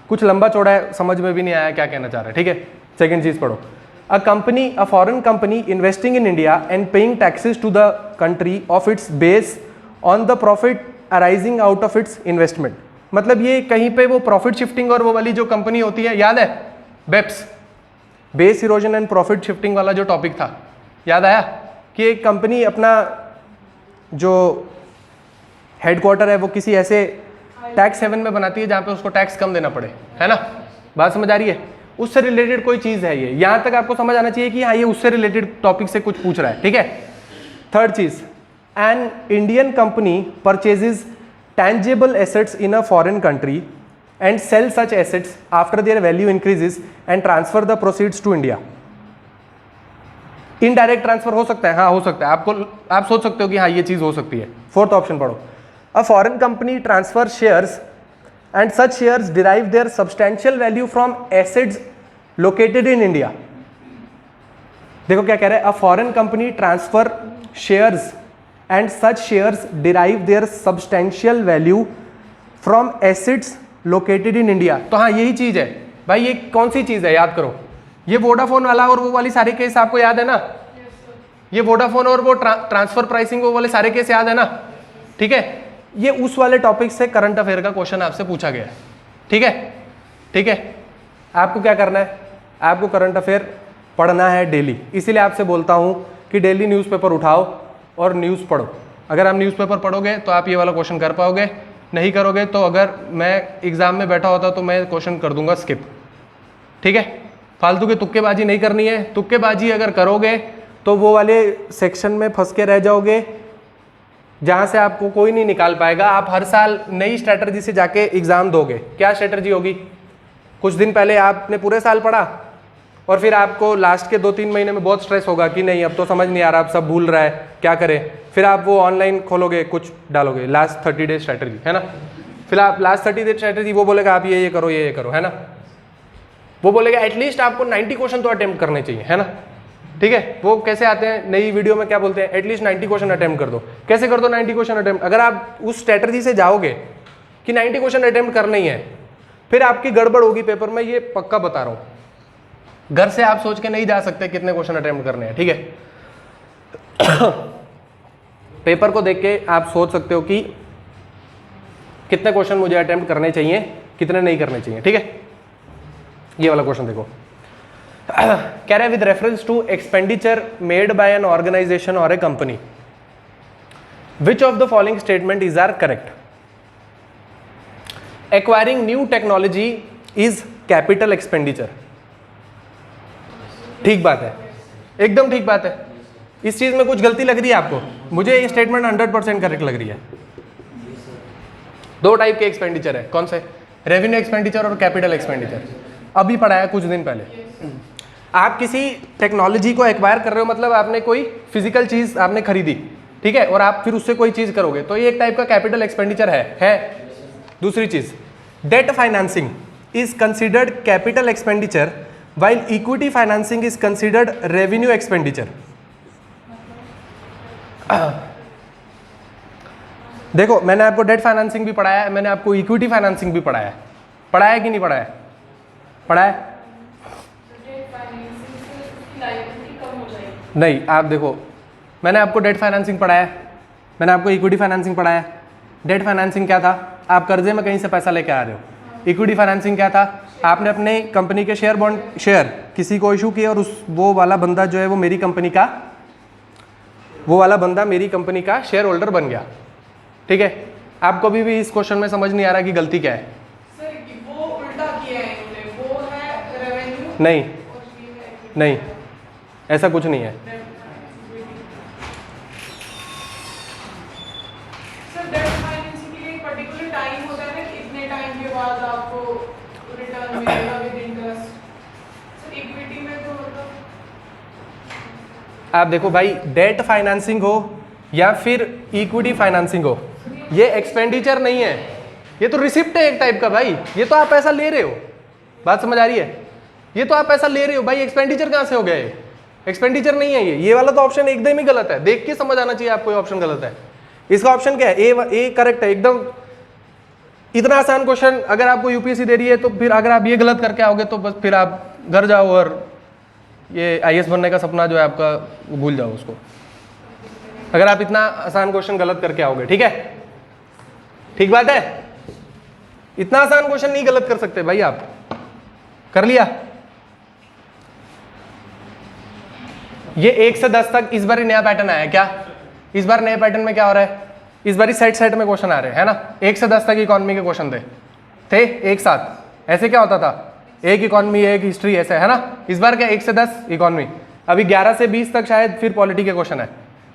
कुछ लंबा चौड़ा है, समझ में भी नहीं आया क्या कहना चाह रहा है, ठीक है। सेकंड चीज पढ़ो, a foreign company investing in India and paying taxes to the country of its base on the profit arising out of its investment. मतलब ये कहीं पे वो प्रॉफिट शिफ्टिंग और वो वाली जो कंपनी होती है, याद है BEPS, base erosion and profit shifting वाला जो टॉपिक था, याद आया कि एक कंपनी अपना जो हेडक्वार्टर है वो किसी ऐसे टैक्स हेवन में बनाती है जहाँ पे उसको टैक्स कम देना पड़े, है ना, बात समझ आ रही है। उससे रिलेटेड कोई चीज़ है ये, यहाँ तक आपको समझ आना चाहिए कि हाँ ये उससे रिलेटेड टॉपिक से कुछ पूछ रहा है, ठीक है। थर्ड चीज, an Indian company purchases tangible assets in a foreign country and sell such assets after their value increases and transfer the proceeds to India। Indirect transfer हो सकता है, हाँ हो सकता है, आप सोच सकते हो कि हाँ ये चीज हो सकती है। फोर्थ ऑप्शन पढ़ो, a foreign company transfer shares and such shares derive their substantial value from assets located in India. देखो क्या कह रहा है, अ foreign company transfer shares and such shares derive their substantial value from assets located in India। तो हाँ यही चीज है भाई, ये कौन सी चीज है याद करो, ये वोडाफोन वाला और वो वाली सारे केस आपको याद है ना, ये वोडाफोन और वो ट्रांसफर प्राइसिंग वो वाले सारे केस याद है ना, ठीक है। ये उस वाले टॉपिक से करंट अफेयर का क्वेश्चन आपसे पूछा गया है, ठीक है, ठीक है। आपको क्या करना है, आपको करंट अफेयर पढ़ना है डेली, इसीलिए आपसे बोलता हूँ कि डेली न्यूज़पेपर उठाओ और न्यूज़ पढ़ो। अगर आप न्यूज़पेपर पढ़ोगे तो आप ये वाला क्वेश्चन कर पाओगे, नहीं करोगे तो अगर मैं एग्जाम में बैठा होता तो मैं क्वेश्चन कर दूंगा स्किप, ठीक है। फालतू की तुक्केबाजी नहीं करनी है, तुक्केबाजी अगर करोगे तो वो वाले सेक्शन में फंस के रह जाओगे जहाँ से आपको कोई नहीं निकाल पाएगा। आप हर साल नई स्ट्रैटेजी से जाके एग्ज़ाम दोगे, क्या स्ट्रैटेजी होगी, कुछ दिन पहले आपने पूरे साल पढ़ा और फिर आपको लास्ट के 2-3 महीने में बहुत स्ट्रेस होगा कि नहीं अब तो समझ नहीं आ रहा, अब सब भूल रहा है, क्या करें। फिर आप वो ऑनलाइन खोलोगे, कुछ डालोगे लास्ट 30 डेज स्ट्रैटेजी, है ना। फिर आप लास्ट 30 डेज स्ट्रैटेजी वो बोलेगा आप ये करो, ये करो, है ना। वो बोलेगा एटलीस्ट आपको 90 क्वेश्चन तो अटेम्प्ट करने चाहिए, है ना, ठीक है। वो कैसे आते हैं नई वीडियो में, क्या बोलते हैं, एटलीस्ट 90 क्वेश्चन अटेम्प्ट कर दो। कैसे कर दो 90 क्वेश्चन अटेम्प्ट, अगर आप उस स्ट्रैटेजी से जाओगे कि 90 क्वेश्चन अटेम्प्ट करना ही है, फिर आपकी गड़बड़ होगी पेपर में, ये पक्का बता रहा हूँ। घर से आप सोच के नहीं जा सकते कितने क्वेश्चन अटेम्प्ट करने हैं, ठीक है। पेपर को देख के आप सोच सकते हो कि कितने क्वेश्चन मुझे अटेम्प्ट करने चाहिए, कितने नहीं करने चाहिए, ठीक है। ये वाला क्वेश्चन देखो, कह रहा है with reference to expenditure made by an organisation और a company, which of the following statement is are correct. Acquiring new technology is capital expenditure. ठीक बात है, एकदम ठीक बात है। इस चीज में कुछ गलती लग रही है आपको, मुझे ये स्टेटमेंट 100% करेक्ट लग रही है। दो टाइप के एक्सपेंडिचर है, कौन से, रेवेन्यू एक्सपेंडिचर और कैपिटल एक्सपेंडिचर। अभी पढ़ाया कुछ दिन पहले। आप किसी टेक्नोलॉजी को एक्वायर कर रहे हो, मतलब आपने कोई फिजिकल चीज आपने खरीदी, ठीक है, और आप फिर उससे कोई चीज करोगे, तो ये एक टाइप का कैपिटल एक्सपेंडिचर है। दूसरी चीज, debt financing is considered capital expenditure while equity financing is considered revenue expenditure. देखो मैंने आपको डेट फाइनेंसिंग भी पढ़ाया है, मैंने आपको इक्विटी फाइनेंसिंग भी पढ़ाया है, पढ़ाया है कि नहीं पढ़ाया है? पढ़ाया है? नहीं, आप देखो मैंने आपको डेट फाइनेंसिंग पढ़ाया है, मैंने आपको इक्विटी फाइनेंसिंग पढ़ाया है। डेट फाइनेंसिंग क्या था? आप कर्जे में कहीं से पैसा लेके आ रहे हो। इक्विटी फाइनेंसिंग क्या था? आपने अपने कंपनी के शेयर किसी को इशू किए और वो वाला बंदा जो है वो मेरी कंपनी का शेयर होल्डर बन गया। ठीक है, आपको भी इस क्वेश्चन में समझ नहीं आ रहा कि गलती क्या है? सर वो उल्टा किया है इन्होंने, वो है रेवेन्यू नहीं और ये है equity। नहीं, ऐसा कुछ नहीं है। सर डेट फाइनेंसिंग के लिए एक पर्टिकुलर टाइम होता है ना कि इतने टाइम के बाद आपको रिटर्न मिलेगा विद इंटरेस्ट। सर इक्विटी में तो मतलब आप देखो भाई, डेट फाइनेंसिंग हो या फिर इक्विटी फाइनेंसिंग हो, ये एक्सपेंडिचर नहीं है, ये तो रिसिप्ट है एक टाइप का भाई। ये तो आप पैसा ले रहे हो, बात समझ आ रही है? ये तो आप पैसा ले रहे हो भाई, एक्सपेंडिचर कहाँ से हो गया? ये एक्सपेंडिचर नहीं है। ये वाला तो ऑप्शन एकदम ही गलत है, देख के समझ आना चाहिए आपको ये ऑप्शन गलत है। इसका ऑप्शन क्या है? ए करेक्ट है एकदम। इतना आसान क्वेश्चन अगर आपको यूपीएससी दे रही है तो फिर अगर आप ये गलत करके आओगे तो बस फिर आप घर जाओ और ये आईएएस बनने का सपना जो है आपका वो भूल जाओ उसको, अगर आप इतना आसान क्वेश्चन गलत करके आओगे। ठीक है, ठीक बात है? इतना आसान क्वेश्चन नहीं गलत कर सकते भाई आप। कर लिया? ये 1 से 10 तक इस बार ही नया पैटर्न आया क्या? इस बार नए पैटर्न में क्या हो रहा है? इस बार ही सेट में क्वेश्चन आ रहे हैं, है ना? 1 से 10 तक इकोनॉमी के क्वेश्चन थे एक साथ। ऐसे क्या होता था? एक इकोनॉमी एक हिस्ट्री, ऐसे, है ना? इस बार क्या 1 से 10 इकोनॉमी, अभी 11 से 20 तक शायद फिर पॉलिटी के क्वेश्चन है,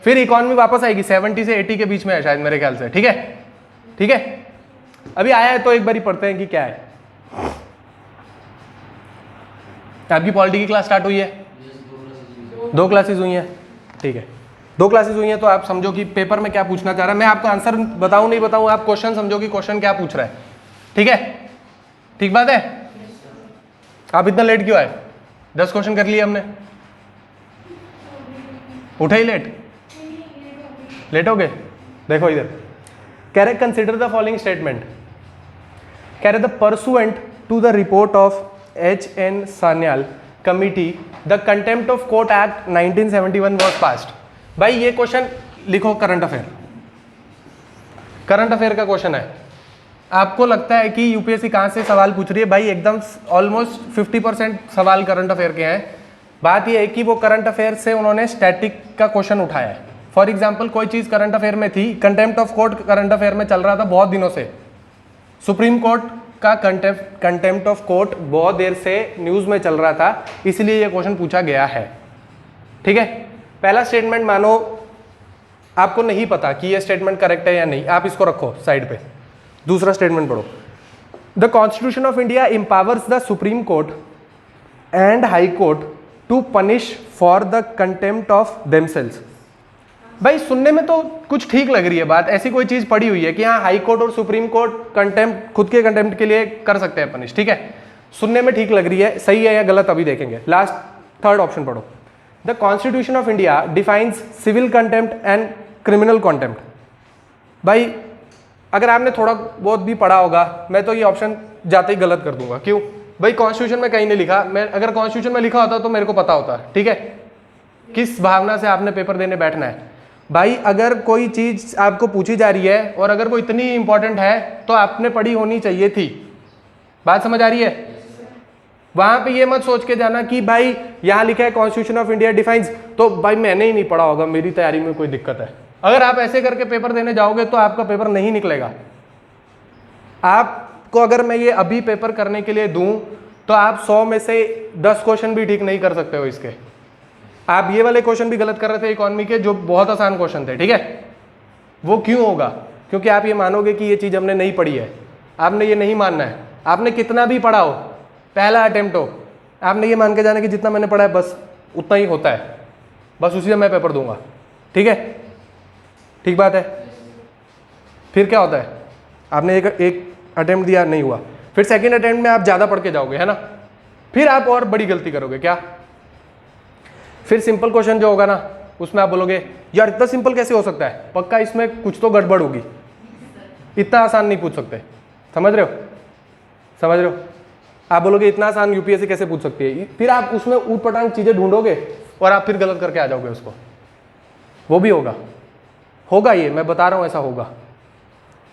फिर इकोनॉमी वापस आएगी 70 से 80 के बीच में है शायद मेरे ख्याल से। ठीक है, ठीक है, अभी आया है तो एक बार ही पढ़ते हैं कि क्या है। आपकी पॉलिटी की क्लास स्टार्ट हुई है? 2 क्लासेस हुई हैं। ठीक है, 2 क्लासेस हुई हैं तो आप समझो कि पेपर में क्या पूछना चाह रहा है। मैं आपको आंसर बताऊं नहीं बताऊं, आप क्वेश्चन समझो कि क्वेश्चन क्या पूछ रहा है। ठीक है, ठीक बात है? आप इतना लेट क्यों आए? 10 क्वेश्चन कर लिए हमने, उठे ही लेट हो गए। देखो इधर कह रहे कंसिडर द फॉलोइंग स्टेटमेंट, कह रहे the pursuant to the report of H.N. Sanyal committee the contempt of court act 1971 was passed. भाई ये क्वेश्चन लिखो, करंट अफेयर का क्वेश्चन है। आपको लगता है कि यूपीएससी कहाँ से सवाल पूछ रही है? भाई एकदम ऑलमोस्ट 50% सवाल करंट अफेयर के हैं। बात ये है कि वो करंट अफेयर से उन्होंने स्टैटिक का क्वेश्चन उठाया है। फॉर एग्जाम्पल कोई चीज़ करंट अफेयर में थी, contempt of court current affair में चल रहा था बहुत दिनों से, सुप्रीम कोर्ट का कंटेम्प्ट ऑफ कोर्ट बहुत देर से न्यूज़ में चल रहा था, इसलिए ये क्वेश्चन पूछा गया है। ठीक है, पहला स्टेटमेंट मानो आपको नहीं पता कि ये स्टेटमेंट करेक्ट है या नहीं, आप इसको रखो साइड पे। दूसरा स्टेटमेंट पढ़ो, the constitution of India empowers the supreme court and high court to punish for the contempt of themselves. भाई सुनने में तो कुछ ठीक लग रही है बात, ऐसी कोई चीज पड़ी हुई है कि हाँ हाई कोर्ट और सुप्रीम कोर्ट कंटेम्प्ट, खुद के कंटेम्प्ट के लिए कर सकते हैं पनिश। ठीक है, सुनने में ठीक लग रही है, सही है या गलत अभी देखेंगे। लास्ट थर्ड ऑप्शन पढ़ो, the constitution of India defines civil contempt and criminal contempt. भाई अगर आपने थोड़ा बहुत भी पढ़ा होगा, मैं तो ये ऑप्शन जाते ही गलत कर दूंगा। क्यों भाई? कॉन्स्टिट्यूशन में कहीं नहीं लिखा, मैं अगर कॉन्स्टिट्यूशन में लिखा होता तो मेरे को पता होता। ठीक है, किस भावना से आपने पेपर देने बैठना है। भाई अगर कोई चीज आपको पूछी जा रही है और अगर वो इतनी इंपॉर्टेंट है तो आपने पढ़ी होनी चाहिए थी। बात समझ आ रही है? वहां पे ये मत सोच के जाना कि भाई यहाँ लिखा है कॉन्स्टिट्यूशन ऑफ इंडिया डिफाइंस, तो भाई मैंने ही नहीं पढ़ा होगा, मेरी तैयारी में कोई दिक्कत है। अगर आप ऐसे करके पेपर देने जाओगे तो आपका पेपर नहीं निकलेगा। आपको अगर मैं ये अभी पेपर करने के लिए दूं तो आप 100 में से 10 क्वेश्चन भी ठीक नहीं कर सकते हो इसके। आप ये वाले क्वेश्चन भी गलत कर रहे थे इकोनॉमी के, जो बहुत आसान क्वेश्चन थे। ठीक है, वो क्यों होगा? क्योंकि आप ये मानोगे कि ये चीज़ हमने नहीं पढ़ी है। आपने ये नहीं मानना है, आपने कितना भी पढ़ा हो, पहला अटेम्प्ट हो, आपने ये मान के जाना कि जितना मैंने पढ़ा है बस उतना ही होता है, बस उसी से मैं पेपर दूंगा। ठीक है, ठीक बात है? फिर क्या होता है? आपने एक अटेम्प्ट दिया, नहीं हुआ, फिर सेकंड अटेम्प्ट में आप ज़्यादा पढ़ के जाओगे, है ना? फिर आप और बड़ी गलती करोगे। क्या? फिर सिंपल क्वेश्चन जो होगा ना उसमें आप बोलोगे यार इतना सिंपल कैसे हो सकता है, पक्का इसमें कुछ तो गड़बड़ होगी, इतना आसान नहीं पूछ सकते। समझ रहे हो? समझ रहे हो? आप बोलोगे इतना आसान यूपीएससी कैसे पूछ सकती है, फिर आप उसमें ऊट पटांग चीजें ढूंढोगे और आप फिर गलत करके आ जाओगे उसको। वो भी होगा, होगा, ये मैं बता रहा हूं, ऐसा होगा।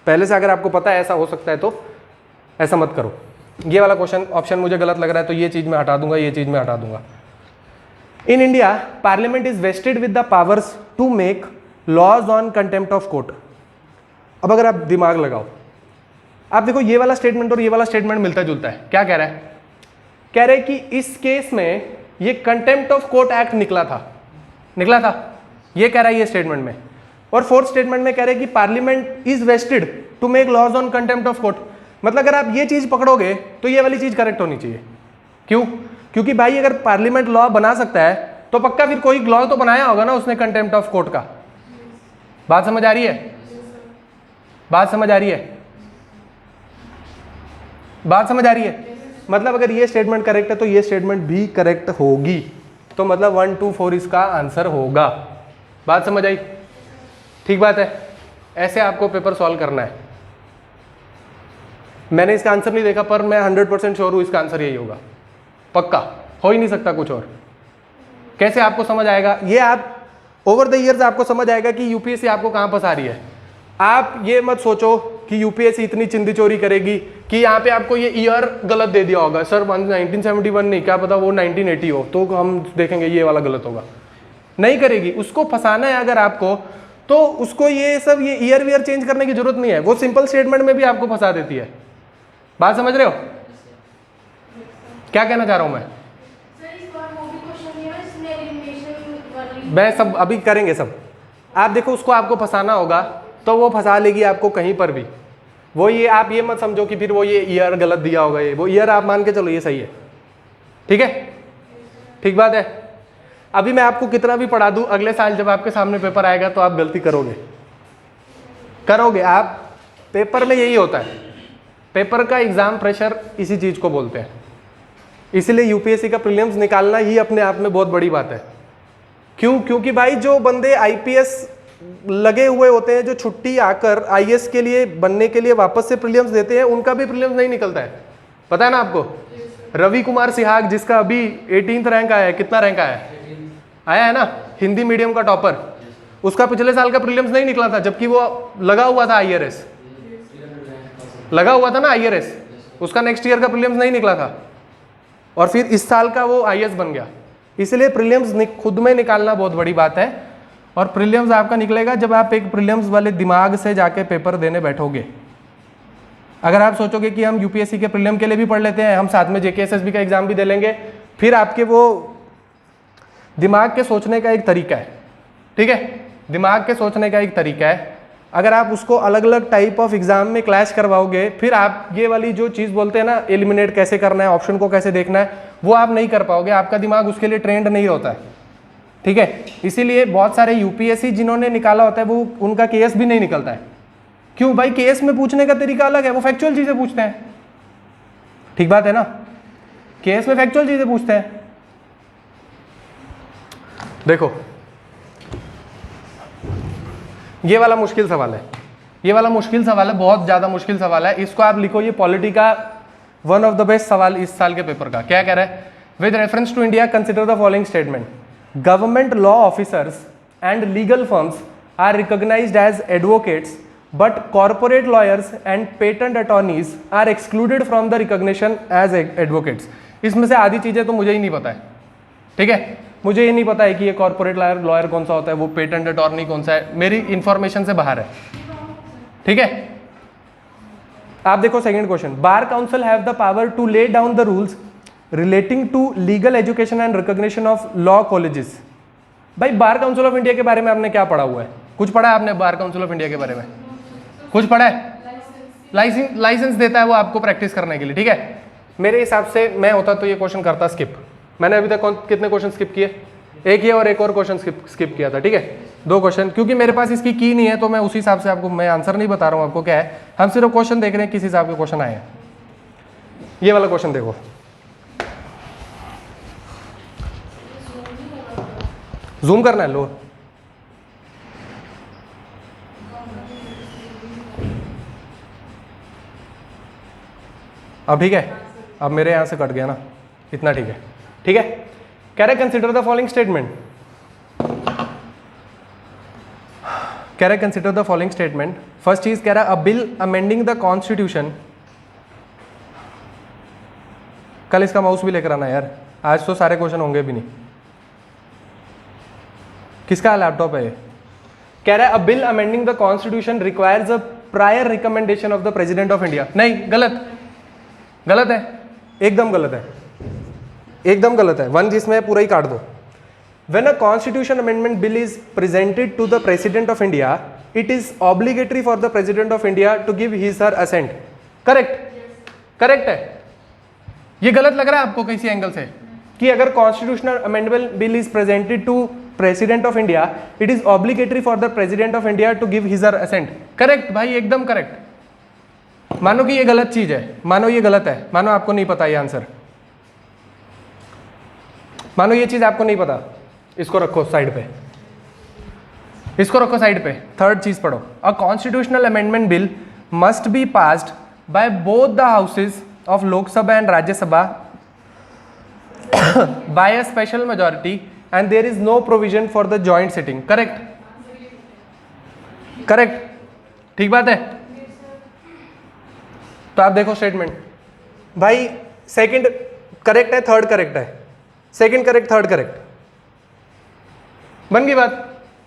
पहले से अगर आपको पता है ऐसा हो सकता है तो ऐसा मत करो। ये वाला क्वेश्चन ऑप्शन मुझे गलत लग रहा है तो ये चीज मैं हटा दूंगा, ये चीज मैं हटा दूंगा। In India parliament is vested with the powers to make laws on contempt of court. अब अगर आप दिमाग लगाओ, आप देखो ये वाला स्टेटमेंट और ये वाला स्टेटमेंट मिलता जुलता है। क्या कह रहा है? कह रहे कि इस केस में ये कंटेम्प्ट ऑफ कोर्ट एक्ट निकला था, ये कह रहा है ये स्टेटमेंट में। और फोर्थ स्टेटमेंट में कह रहे कि parliament is vested to make laws on contempt of court. मतलब अगर आप ये चीज पकड़ोगे तो ये वाली चीज करेक्ट होनी चाहिए। क्यों? क्योंकि भाई अगर पार्लियामेंट लॉ बना सकता है तो पक्का फिर कोई लॉ तो बनाया होगा ना उसने कंटेम्प्ट ऑफ कोर्ट का। बात समझ आ रही है? बात समझ आ रही है? बात समझ आ रही है? मतलब अगर ये स्टेटमेंट करेक्ट है तो ये स्टेटमेंट भी करेक्ट होगी, तो मतलब 1 2 4 इसका आंसर होगा। बात समझ आई? ठीक बात है। ऐसे आपको पेपर सॉल्व करना है। मैंने इसका आंसर नहीं देखा पर मैं 100% श्योर हूं इसका आंसर यही होगा, पक्का, हो ही नहीं सकता कुछ और। कैसे आपको समझ आएगा? ये आप ओवर द ईयर्स आपको समझ आएगा कि यूपीएससी आपको कहां फंसा रही है। आप ये मत सोचो कि यूपीएससी इतनी चिंदी चोरी करेगी कि यहाँ पे आपको ये ईयर गलत दे दिया होगा, सर 1971 नहीं, क्या पता वो 1980 हो, तो हम देखेंगे ये वाला गलत होगा। नहीं करेगी। उसको फंसाना है अगर आपको, तो उसको ये सब ये ईयर वियर चेंज करने की जरूरत नहीं है, वो सिंपल स्टेटमेंट में भी आपको फंसा देती है। बात समझ रहे हो? क्या कहना चाह रहा हूं मैं सब अभी करेंगे सब। आप देखो उसको आपको फंसाना होगा तो वो फंसा लेगी आपको कहीं पर भी। वो ये आप ये मत समझो कि फिर वो ये ईयर गलत दिया होगा, ये वो ईयर आप मान के चलो ये सही है। ठीक है? ठीक बात है। अभी मैं आपको कितना भी पढ़ा दूं, अगले साल जब आपके सामने पेपर आएगा तो आप गलती करोगे आप। पेपर में यही होता है, पेपर का एग्जाम प्रेशर इसी चीज को बोलते हैं। इसीलिए यूपीएससी का प्रीलिम्स निकालना ही अपने आप में बहुत बड़ी बात है। क्यों? क्योंकि भाई जो बंदे आईपीएस लगे हुए होते हैं, जो छुट्टी आकर आईएएस के लिए बनने के लिए वापस से प्रीलिम्स देते हैं, उनका भी प्रीलिम्स नहीं निकलता है। पता है ना आपको? रवि कुमार सिहाग जिसका अभी 18th रैंक आया है, कितना रैंक आया है ना, हिंदी मीडियम का टॉपर, उसका पिछले साल का प्रीलिम्स नहीं निकला था, जबकि वो लगा हुआ था आईआरएस, लगा हुआ था ना आईआरएस, उसका नेक्स्ट ईयर का प्रीलिम्स नहीं निकला था और फिर इस साल का वो आईएएस बन गया। इसलिए प्रीलिम्स खुद में निकालना बहुत बड़ी बात है। और प्रीलिम्स आपका निकलेगा जब आप एक प्रीलिम्स वाले दिमाग से जाके पेपर देने बैठोगे। अगर आप सोचोगे कि हम यूपीएससी के प्रीलिम के लिए भी पढ़ लेते हैं, हम साथ में जेकेएसएसबी का एग्जाम भी दे लेंगे, फिर आपके वो दिमाग के सोचने का एक तरीका है। ठीक है? दिमाग के सोचने का एक तरीका है। अगर आप उसको अलग अलग टाइप ऑफ एग्जाम में क्लैश करवाओगे, फिर आप ये वाली जो चीज़ बोलते हैं ना, एलिमिनेट कैसे करना है, ऑप्शन को कैसे देखना है, वो आप नहीं कर पाओगे। आपका दिमाग उसके लिए ट्रेंड नहीं होता है। ठीक है? इसीलिए बहुत सारे यूपीएससी जिन्होंने निकाला होता है वो उनका केएस भी नहीं निकलता है। क्यों भाई? केएस में पूछने का तरीका अलग है, वो फैक्चुअल चीजें पूछते हैं। ठीक बात है ना? केएस में फैक्चुअल चीजें पूछते हैं। देखो ये वाला मुश्किल सवाल है, ये वाला मुश्किल सवाल है, बहुत ज्यादा मुश्किल सवाल है। इसको आप लिखो, ये पॉलिटी का वन ऑफ द बेस्ट सवाल इस साल के पेपर का। क्या कह रहा है? With reference to India consider the following statement, government law officers and legal firms are recognized as advocates, but corporate lawyers and patent attorneys are excluded from the recognition as advocates। इसमें से आधी चीजें तो मुझे ही नहीं पता है। ठीक है? मुझे ये नहीं पता है कि ये कॉर्पोरेट लॉयर कौन सा होता है, वो पेटेंट अटॉर्नी कौन सा है, मेरी इंफॉर्मेशन से बाहर है। ठीक है? आप देखो second question, bar council have the power to lay down the rules relating to legal education and recognition of law colleges. भाई बार काउंसिल ऑफ इंडिया के बारे में आपने क्या पढ़ा हुआ है? कुछ पढ़ा है आपने बार काउंसिल ऑफ इंडिया के बारे में? कुछ पढ़ा है? लाइसेंस देता है वो आपको प्रैक्टिस करने के लिए। ठीक है? मेरे हिसाब से मैं होता तो ये क्वेश्चन करता स्किप। मैंने अभी तक कितने क्वेश्चन स्किप किए? एक ही और एक और क्वेश्चन स्किप किया था। ठीक है? 2 क्वेश्चन, क्योंकि मेरे पास इसकी की नहीं है तो मैं उसी हिसाब से आपको, मैं आंसर नहीं बता रहा हूँ आपको क्या है, हम सिर्फ क्वेश्चन देख रहे हैं किस हिसाब के क्वेश्चन आए हैं। ये वाला क्वेश्चन देखो, जूम करना है, लो अब ठीक है, अब मेरे यहाँ से कट गया ना, इतना ठीक है, ठीक है। कह रहे कंसिडर द फॉलोइंग स्टेटमेंट, कह रहे consider the following statement. First चीज कह रहा है अ बिल अमेंडिंग द कॉन्स्टिट्यूशन, कल इसका माउस भी लेकर आना यार, आज तो सारे क्वेश्चन होंगे भी नहीं। किसका लैपटॉप है ये? कह रहा है अ bill amending the constitution requires a prior recommendation of the president of India. नहीं, गलत, गलत है, एकदम गलत है, एकदम गलत है। वन जिसमें पूरा ही काट दो। When a constitution amendment bill is presented to the President of India, it is obligatory for the President of India to give his or assent. Correct? Correct है। ये गलत लग रहा है आपको किसी एंगल से कि अगर constitutional amendment bill is presented to President of India, it is obligatory for the President of India to give his or assent. Correct भाई, एकदम करेक्ट। मानो कि ये गलत चीज है, मानो ये गलत है, मानो आपको नहीं पता ये आंसर, मानो ये चीज आपको नहीं पता, इसको रखो साइड पे, इसको रखो साइड पे। थर्ड चीज पढ़ो, a constitutional amendment bill must be passed by both the houses of Lok Sabha and Rajya Sabha by a special majority and there is no provision for the joint sitting. Correct, correct, ठीक बात है। तो आप देखो स्टेटमेंट भाई, सेकंड करेक्ट है, third correct है, second correct, third correct, बन गई बात,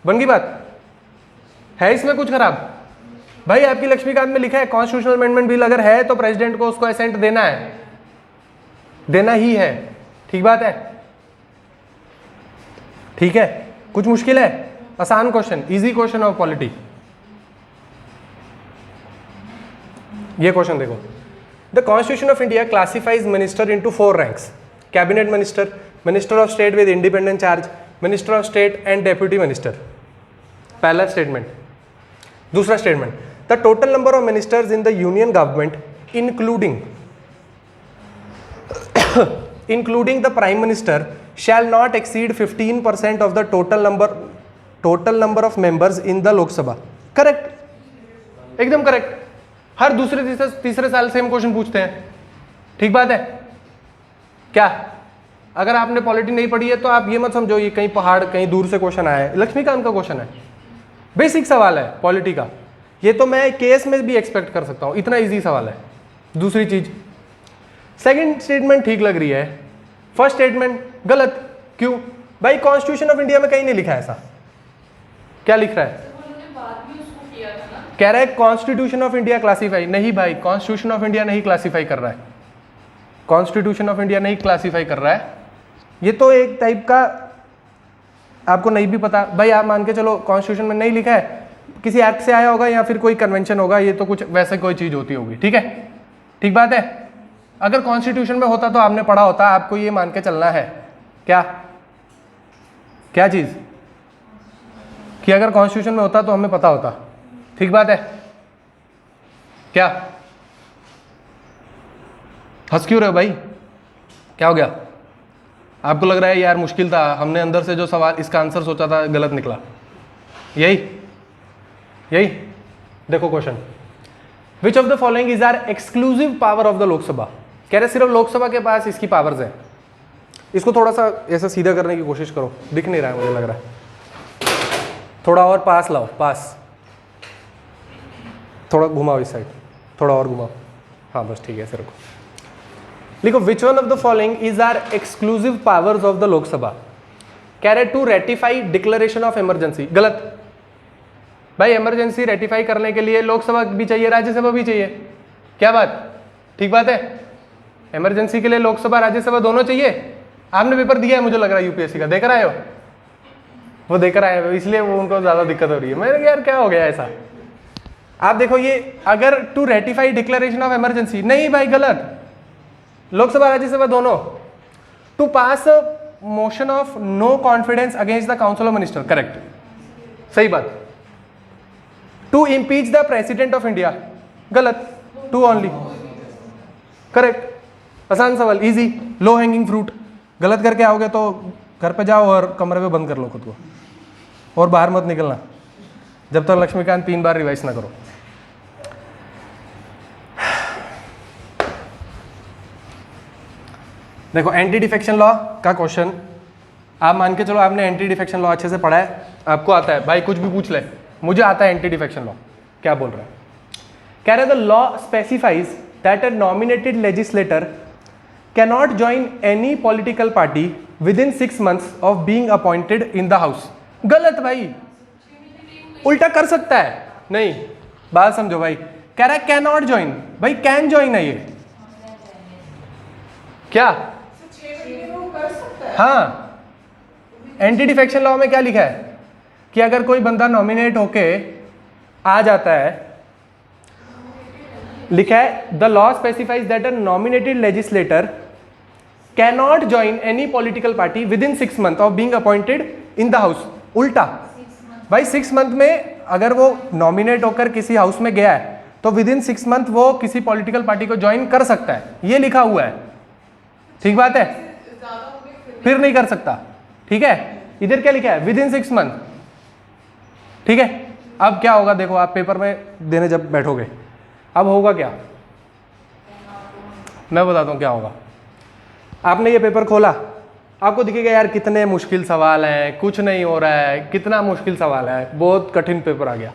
बन गई बात। है इसमें कुछ खराब? भाई आपकी लक्ष्मीकांत में लिखा है कॉन्स्टिट्यूशनल अमेंडमेंट बिल अगर है तो प्रेसिडेंट को उसको असेंट देना है, देना ही है, ठीक बात है, ठीक है। कुछ मुश्किल है? आसान question, easy question of polity. ये क्वेश्चन देखो, the constitution of India classifies minister into 4 ranks, cabinet minister, minister of state with independent charge, minister of state and deputy minister. पहला स्टेटमेंट। दूसरा statement, the total number of ministers in the union government including the prime minister shall not exceed 15% of the total number of members in the Lok Sabha. Correct, एकदम correct. हर दूसरे तीसरे साल same question पूछते हैं, ठीक बात है क्या? अगर आपने पॉलिटी नहीं पढ़ी है तो आप ये मत समझो ये कहीं पहाड़ कहीं दूर से क्वेश्चन आया है। लक्ष्मीकांत का क्वेश्चन है, बेसिक सवाल है पॉलिटी का, ये तो मैं केस में भी एक्सपेक्ट कर सकता हूं, इतना इजी सवाल है। दूसरी चीज, सेकंड स्टेटमेंट ठीक लग रही है, फर्स्ट स्टेटमेंट गलत। क्यों भाई? कॉन्स्टिट्यूशन ऑफ इंडिया में कहीं नहीं लिखा है ऐसा। क्या लिख रहा है? कह रहा है कॉन्स्टिट्यूशन ऑफ इंडिया क्लासीफाई। नहीं भाई, कॉन्स्टिट्यूशन ऑफ इंडिया नहीं क्लासीफाई कर रहा है, कॉन्स्टिट्यूशन ऑफ इंडिया नहीं क्लासीफाई कर रहा है। ये तो एक टाइप का, आपको नहीं भी पता भाई, आप मान के चलो कॉन्स्टिट्यूशन में नहीं लिखा है, किसी एक्ट से आया होगा या फिर कोई कन्वेंशन होगा, ये तो कुछ वैसे कोई चीज होती होगी, ठीक है, ठीक बात है। अगर कॉन्स्टिट्यूशन में होता तो आपने पढ़ा होता, आपको ये मान के चलना है क्या, क्या चीज कि अगर कॉन्स्टिट्यूशन में होता तो हमें पता होता, ठीक बात है क्या? हंस क्यों रहे हो भाई? क्या हो गया? आपको लग रहा है यार मुश्किल था, हमने अंदर से जो सवाल इसका आंसर सोचा था गलत निकला, यही देखो question, which of the following is are exclusive power of the Lok Sabha. कह रहे सिर्फ लोकसभा के पास इसकी पावर्स है। इसको थोड़ा सा ऐसा सीधा करने की कोशिश करो, दिख नहीं रहा है मुझे लग रहा है, थोड़ा और पास लाओ, पास थोड़ा घुमाओ इस साइड, थोड़ा और घुमाओ, हाँ बस ठीक है, ऐसे रखो। लिखो which one of the following is are exclusive powers of the Lok Sabha. कह रहे to ratify declaration of emergency. गलत भाई, इमरजेंसी रेटिफाई करने के लिए लोकसभा भी चाहिए, राज्यसभा भी चाहिए, क्या बात, ठीक बात है। इमरजेंसी के लिए लोकसभा राज्यसभा दोनों चाहिए। आपने पेपर दिया है मुझे लग रहा है यूपीएससी का, देकर आए हो? वो देकर आए हो, इसलिए वो उनको ज्यादा दिक्कत हो रही है। मैंने यार क्या हो गया ऐसा? आप देखो ये अगर to ratify declaration of emergency, नहीं भाई गलत, लोकसभा राज्यसभा दोनों। To pass motion of no confidence against the council of minister, correct, सही बात। To impeach the president of India, गलत, टू ओनली, करेक्ट। आसान सवाल, इजी, लो हैंगिंग फ्रूट। गलत करके आओगे तो घर पे जाओ और कमरे में बंद कर लो खुद को और बाहर मत निकलना जब तक लक्ष्मीकांत 3 बार रिवाइज ना करो। देखो एंटी डिफेक्शन लॉ का क्वेश्चन, आप मान के चलो आपने एंटी डिफेक्शन लॉ अच्छे से पढ़ा है, आपको आता है, भाई कुछ भी पूछ ले, मुझे आता है एंटी डिफेक्शन लॉ। क्या बोल रहा है? कह रहा है the law specifies that a nominated legislator cannot join any political party with in 6 months of being appointed in the house. गलत भाई, उल्टा कर सकता है, नहीं बात समझो भाई। कह रहा है कैनॉट ज्वाइन, भाई कैन ज्वाइन है ये, क्या? हाँ, एंटी डिफेक्शन लॉ में क्या लिखा है कि अगर कोई बंदा नॉमिनेट होके आ जाता है, लिखा है the law specifies that a nominated legislator can not join any political party with in 6 months of being appointed in the house. उल्टा भाई 6 months में अगर वो नॉमिनेट होकर किसी हाउस में गया है तो विद इन 6 months वो किसी पॉलिटिकल पार्टी को ज्वाइन कर सकता है, ये लिखा हुआ है। ठीक बात है, फिर नहीं कर सकता। ठीक है, इधर क्या लिखा है? With in 6 months। ठीक है, अब क्या होगा देखो, आप पेपर में देने जब बैठोगे अब होगा क्या, मैं बताता हूं क्या होगा। आपने ये पेपर खोला, आपको दिखेगा यार कितने मुश्किल सवाल हैं, कुछ नहीं हो रहा है, कितना मुश्किल सवाल है, बहुत कठिन पेपर आ गया।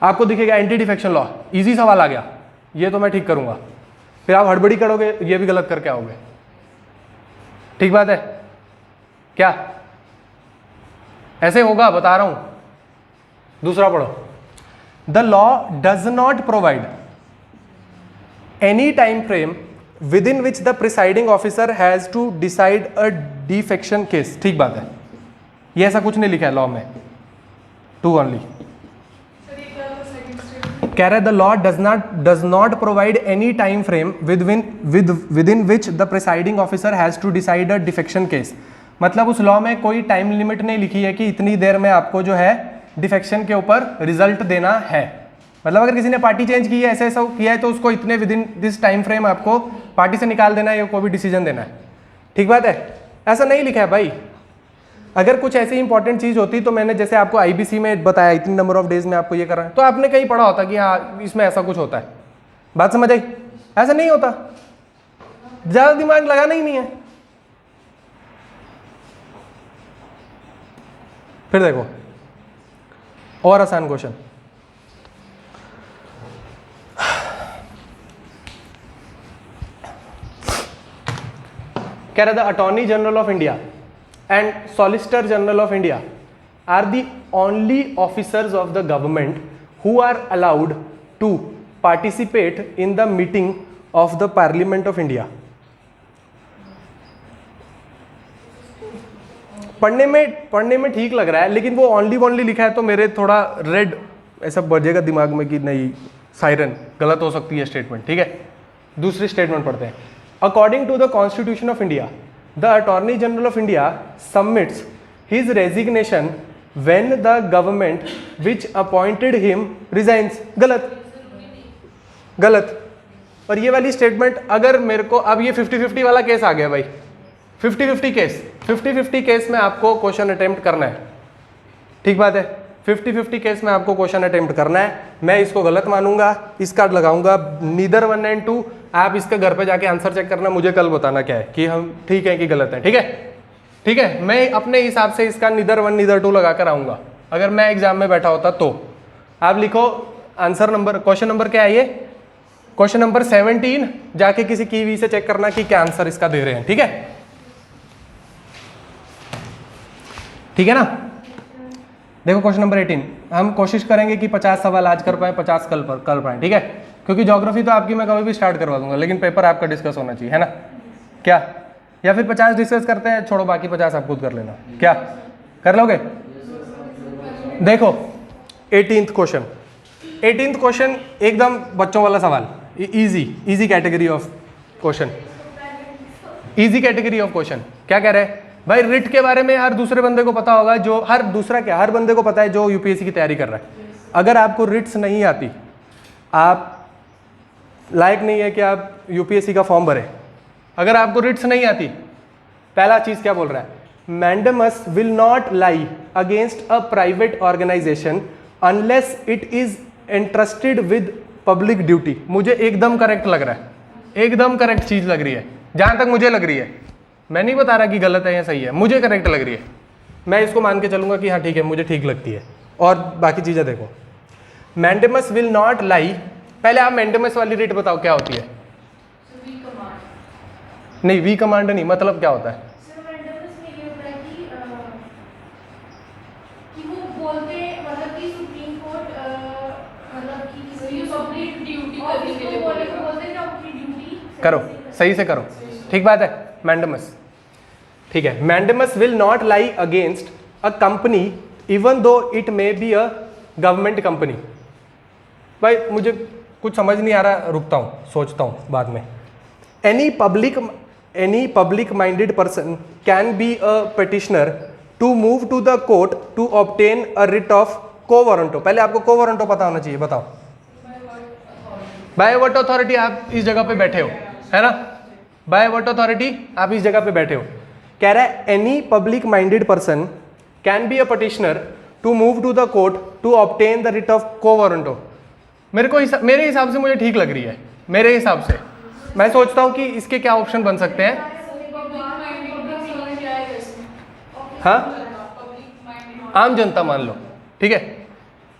आपको दिखेगा एंटी डिफेक्शन लॉ, इजी सवाल आ गया, ये तो मैं ठीक करूंगा, फिर आप हड़बड़ी करोगे, ये भी गलत करके आओगे। ठीक बात है क्या? ऐसे होगा, बता रहा हूं। दूसरा पढ़ो, the law does not provide any time frame within which the presiding officer has to decide a defection case. ठीक बात है, ये ऐसा कुछ नहीं लिखा है लॉ में, टू ओनली। कह रहा है the law does not provide any time frame within which the presiding officer has to decide a defection case. मतलब उस लॉ में कोई टाइम लिमिट नहीं लिखी है कि इतनी देर में आपको जो है डिफेक्शन के ऊपर रिजल्ट देना है। मतलब अगर किसी ने पार्टी चेंज की है, ऐसा ऐसा किया है, तो उसको इतने with in this time frame आपको पार्टी से निकाल देना है या कोई भी डिसीजन देना है। ठीक बात है, ऐसा नहीं लिखा है भाई। अगर कुछ ऐसी इंपॉर्टेंट चीज होती तो मैंने जैसे आपको आईबीसी में बताया इतनी नंबर ऑफ डेज में आपको ये करना है, तो आपने कहीं पढ़ा होता कि हाँ इसमें ऐसा कुछ होता है। बात समझ आई? ऐसा नहीं होता, ज्यादा दिमाग लगाना ही नहीं है। फिर देखो और आसान क्वेश्चन, कह रहा था attorney general of India and solicitor general of India are the only officers of the government who are allowed to participate in the meeting of the parliament of India. पढ़ने में ठीक लग रहा है, लेकिन वो ओनली लिखा है तो मेरे थोड़ा रेड ऐसा बजेगा दिमाग में कि नहीं साइरन गलत हो सकती है स्टेटमेंट। ठीक है, दूसरी स्टेटमेंट पढ़ते हैं। According to the constitution of India the attorney general of India submits his resignation when the government which appointed him resigns. गलत। और ये वाली स्टेटमेंट अगर मेरे को, अब ये 50-50 वाला केस आ गया भाई, 50-50 केस में आपको क्वेश्चन अटेम्प्ट करना है। ठीक बात है, 50-50 केस में आपको क्वेश्चन अटेम्प्ट करना है। मैं इसको गलत मानूंगा, इसका लगाऊंगा नीदर 1 and 2। आप इसके घर पे जाके आंसर चेक करना, मुझे कल बताना क्या है कि हम ठीक है कि गलत है। ठीक है, मैं अपने हिसाब से इसका नीदर 1 नीदर 2 लगा कर आऊंगा। अगर मैं एग्जाम में बैठा होता तो आप लिखो आंसर नंबर, क्वेश्चन नंबर क्या है ये, क्वेश्चन नंबर 17। जाके किसी कीवी से चेक करना कि क्या आंसर इसका दे रहे हैं। ठीक है ना। देखो क्वेश्चन नंबर 18, हम कोशिश करेंगे कि 50 सवाल आज कर पाए, 50 कल पाए। ठीक है, क्योंकि ज्योग्राफी तो आपकी मैं कभी भी स्टार्ट करवा दूंगा, लेकिन पेपर आपका डिस्कस होना चाहिए, है ना क्या? या फिर 50 डिस्कस करते हैं, छोड़ो बाकी 50 आप खुद कर लेना। क्या कर लोगे? देखो 18th क्वेश्चन एकदम बच्चों वाला सवाल, easy category of question, easy category of question. क्या कह रहे हैं भाई, रिट के बारे में हर दूसरे बंदे को पता होगा, जो हर बंदे को पता है जो यूपीएससी की तैयारी कर रहा है। अगर आपको रिट्स नहीं आती, आप लायक नहीं है कि आप यूपीएससी का फॉर्म भरें। अगर आपको रिट्स नहीं आती, पहला चीज क्या बोल रहा है, mandamus will not lie against a private organisation unless it is entrusted with public duty. मुझे एकदम करेक्ट लग रहा है, एकदम करेक्ट चीज लग रही है जहां तक मुझे लग रही है। मैं नहीं बता रहा कि गलत है या सही है, मुझे करेक्ट लग रही है। मैं इसको मान के चलूंगा कि हाँ ठीक है, मुझे ठीक लगती है। और बाकी चीजें देखो, मैंडेमस विल नॉट लाई, पहले आप मैंडेमस वाली रीट बताओ क्या होती है। नहीं, वी कमांड नहीं, मतलब क्या होता है? करो, सही से करो, ठीक बात है। मैंडेमस, ठीक है। Mandamus will not lie against a company even though it may be a government company. भाई मुझे कुछ समझ नहीं आ रहा, रुकता हूँ, सोचता हूँ बाद में। Any public minded person can be a petitioner to move to the court to obtain a writ of quo warranto. पहले आपको को वारंटो पता होना चाहिए, बताओ। बाय व्हाट अथॉरिटी आप इस जगह पे बैठे हो, है ना? बाय व्हाट अथॉरिटी आप इस जगह पे बैठे हो। कह रहा है any public minded person can be a petitioner to move to the court to obtain the writ of quo warranto. मेरे हिसाब से मुझे ठीक लग रही है, मेरे हिसाब से। मैं सोचता हूँ कि इसके क्या ऑप्शन बन सकते हैं। हाँ, आम जनता मान लो, ठीक है।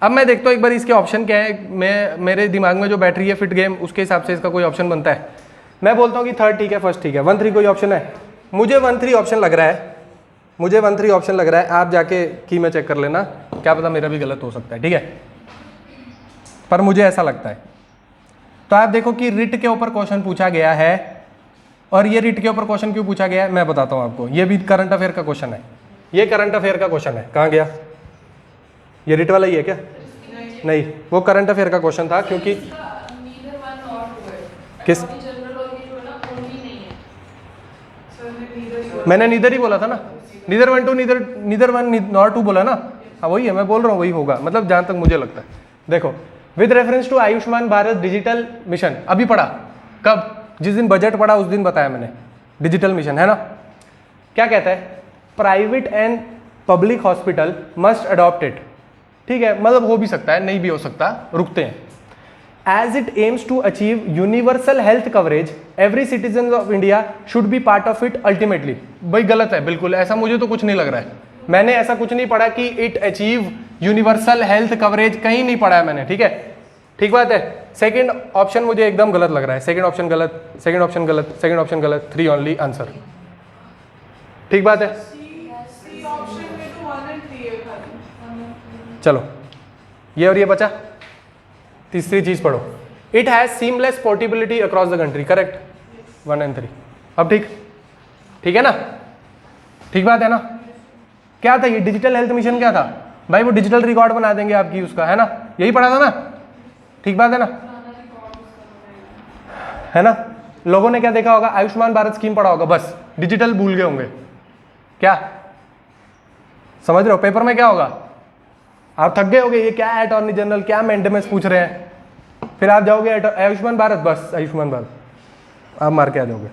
अब मैं देखता हूँ एक बार इसके ऑप्शन क्या है। मेरे दिमाग में जो बैठ रही है फिट गेम, उसके हिसाब से इसका कोई ऑप्शन बनता है। मैं बोलता हूँ कि थर्ड ठीक है, फर्स्ट ठीक है। 1-3 कोई ऑप्शन है? मुझे 1-3 ऑप्शन लग रहा है, मुझे 1-3 ऑप्शन लग रहा है। आप जाके की में चेक कर लेना, क्या पता मेरा भी गलत हो सकता है, ठीक है, पर मुझे ऐसा लगता है। तो आप देखो कि रिट के ऊपर क्वेश्चन पूछा गया है, और ये रिट के ऊपर क्वेश्चन क्यों पूछा गया है मैं बताता हूँ आपको। ये भी करंट अफेयर का क्वेश्चन है, ये करंट अफेयर का क्वेश्चन है। कहाँ गया ये? रिट वाला ही है क्या? नहीं, वो करंट अफेयर का क्वेश्चन था, क्योंकि किस, मैंने नीदर ही बोला था ना, नीदर 1 2 नीदर 1 नॉट 2 बोला ना। हाँ वही है, मैं बोल रहा हूँ वही होगा, मतलब जहां तक मुझे लगता है। देखो, with reference to Ayushman Bharat digital mission, अभी पढ़ा, कब? जिस दिन बजट पढ़ा उस दिन बताया मैंने, डिजिटल मिशन, है ना? क्या कहता है? Private and public hospital must adopt it. ठीक है, मतलब हो भी सकता है, नहीं भी हो सकता, रुकते हैं। As it aims to achieve universal health coverage every citizen of India should be part of it ultimately. भाई गलत है बिल्कुल, ऐसा मुझे तो कुछ नहीं लग रहा है। मैंने ऐसा कुछ नहीं पढ़ा कि it achieve universal health coverage, कहीं नहीं पढ़ा है मैंने, ठीक है, ठीक बात है। सेकंड ऑप्शन मुझे एकदम गलत लग रहा है, सेकंड ऑप्शन गलत, सेकंड ऑप्शन गलत, सेकंड ऑप्शन गलत, 3 ओनली आंसर, ठीक बात है। चलो ये और ये बचा, तीसरी चीज पढ़ो। It has seamless portability across the country, correct, 1 और 3। अब ठीक, ठीक है ना, ठीक बात है ना। क्या था ये डिजिटल हेल्थ मिशन? क्या था भाई? वो डिजिटल रिकॉर्ड बना देंगे आपकी, उसका, है ना, यही पढ़ा था ना, ठीक बात है ना, है ना। लोगों ने क्या देखा होगा? आयुष्मान भारत स्कीम पढ़ा होगा, बस डिजिटल भूल गए होंगे। क्या समझ रहे हो? पेपर में क्या होगा? आप थक गए होगे, ये क्या है अटॉर्नी जनरल, क्या मेंटेनेंस पूछ रहे हैं, फिर आप जाओगे आयुष्मान भारत, बस आयुष्मान भारत आप मार के आ जाओगे।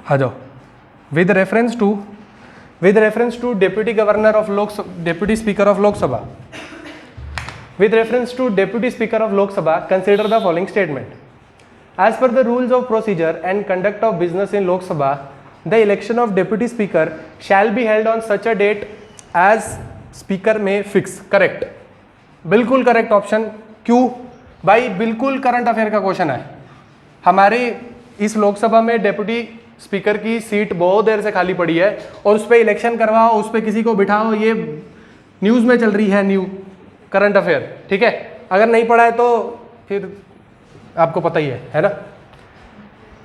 आ जाओ। With reference to deputy governor of deputy speaker of Lok Sabha, with reference to deputy speaker of Lok Sabha, consider the following statement. As per the rules of procedure and conduct of business in Lok Sabha, the election of deputy speaker shall be held on such a date as speaker may fix. Correct, बिल्कुल correct option. क्यों भाई? बिल्कुल current affair का question है। हमारे इस लोकसभा में deputy speaker की सीट बहुत देर से खाली पड़ी है, और उस पर इलेक्शन करवाओ, उस पर किसी को बिठाओ, ये न्यूज़ में चल रही है, न्यू करंट अफेयर, ठीक है। अगर नहीं पढ़ा है तो फिर आपको पता ही है ना।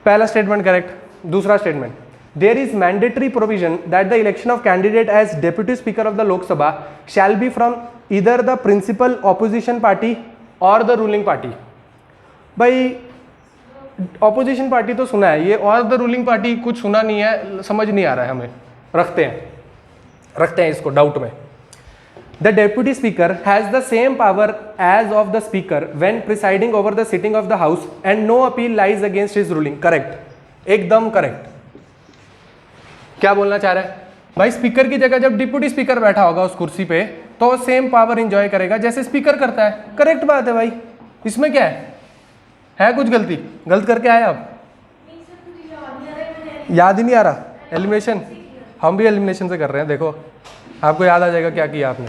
पहला स्टेटमेंट करेक्ट। दूसरा statement, there is mandatory provision that the election of candidate as deputy speaker of the Lok Sabha shall be from either the principal opposition party और द रूलिंग पार्टी। भाई ऑपोजिशन पार्टी तो सुना है, ये और द रूलिंग पार्टी कुछ सुना नहीं है, समझ नहीं आ रहा है हमें, रखते हैं इसको डाउट में। The deputy speaker has the same power as of the speaker when presiding over the sitting of the house and no appeal lies against his ruling. Correct, एकदम करेक्ट। क्या बोलना चाह रहा है भाई, स्पीकर की जगह जब डिप्यूटी स्पीकर बैठा होगा उस कुर्सी पे तो सेम पावर एंजॉय करेगा जैसे स्पीकर करता है। करेक्ट बात है भाई, इसमें क्या है कुछ गलती? गलत करके आए आप? याद ही नहीं आ रहा? एलिमिनेशन, हम भी एलिमिनेशन से कर रहे हैं, देखो आपको याद आ जाएगा क्या किया आपने।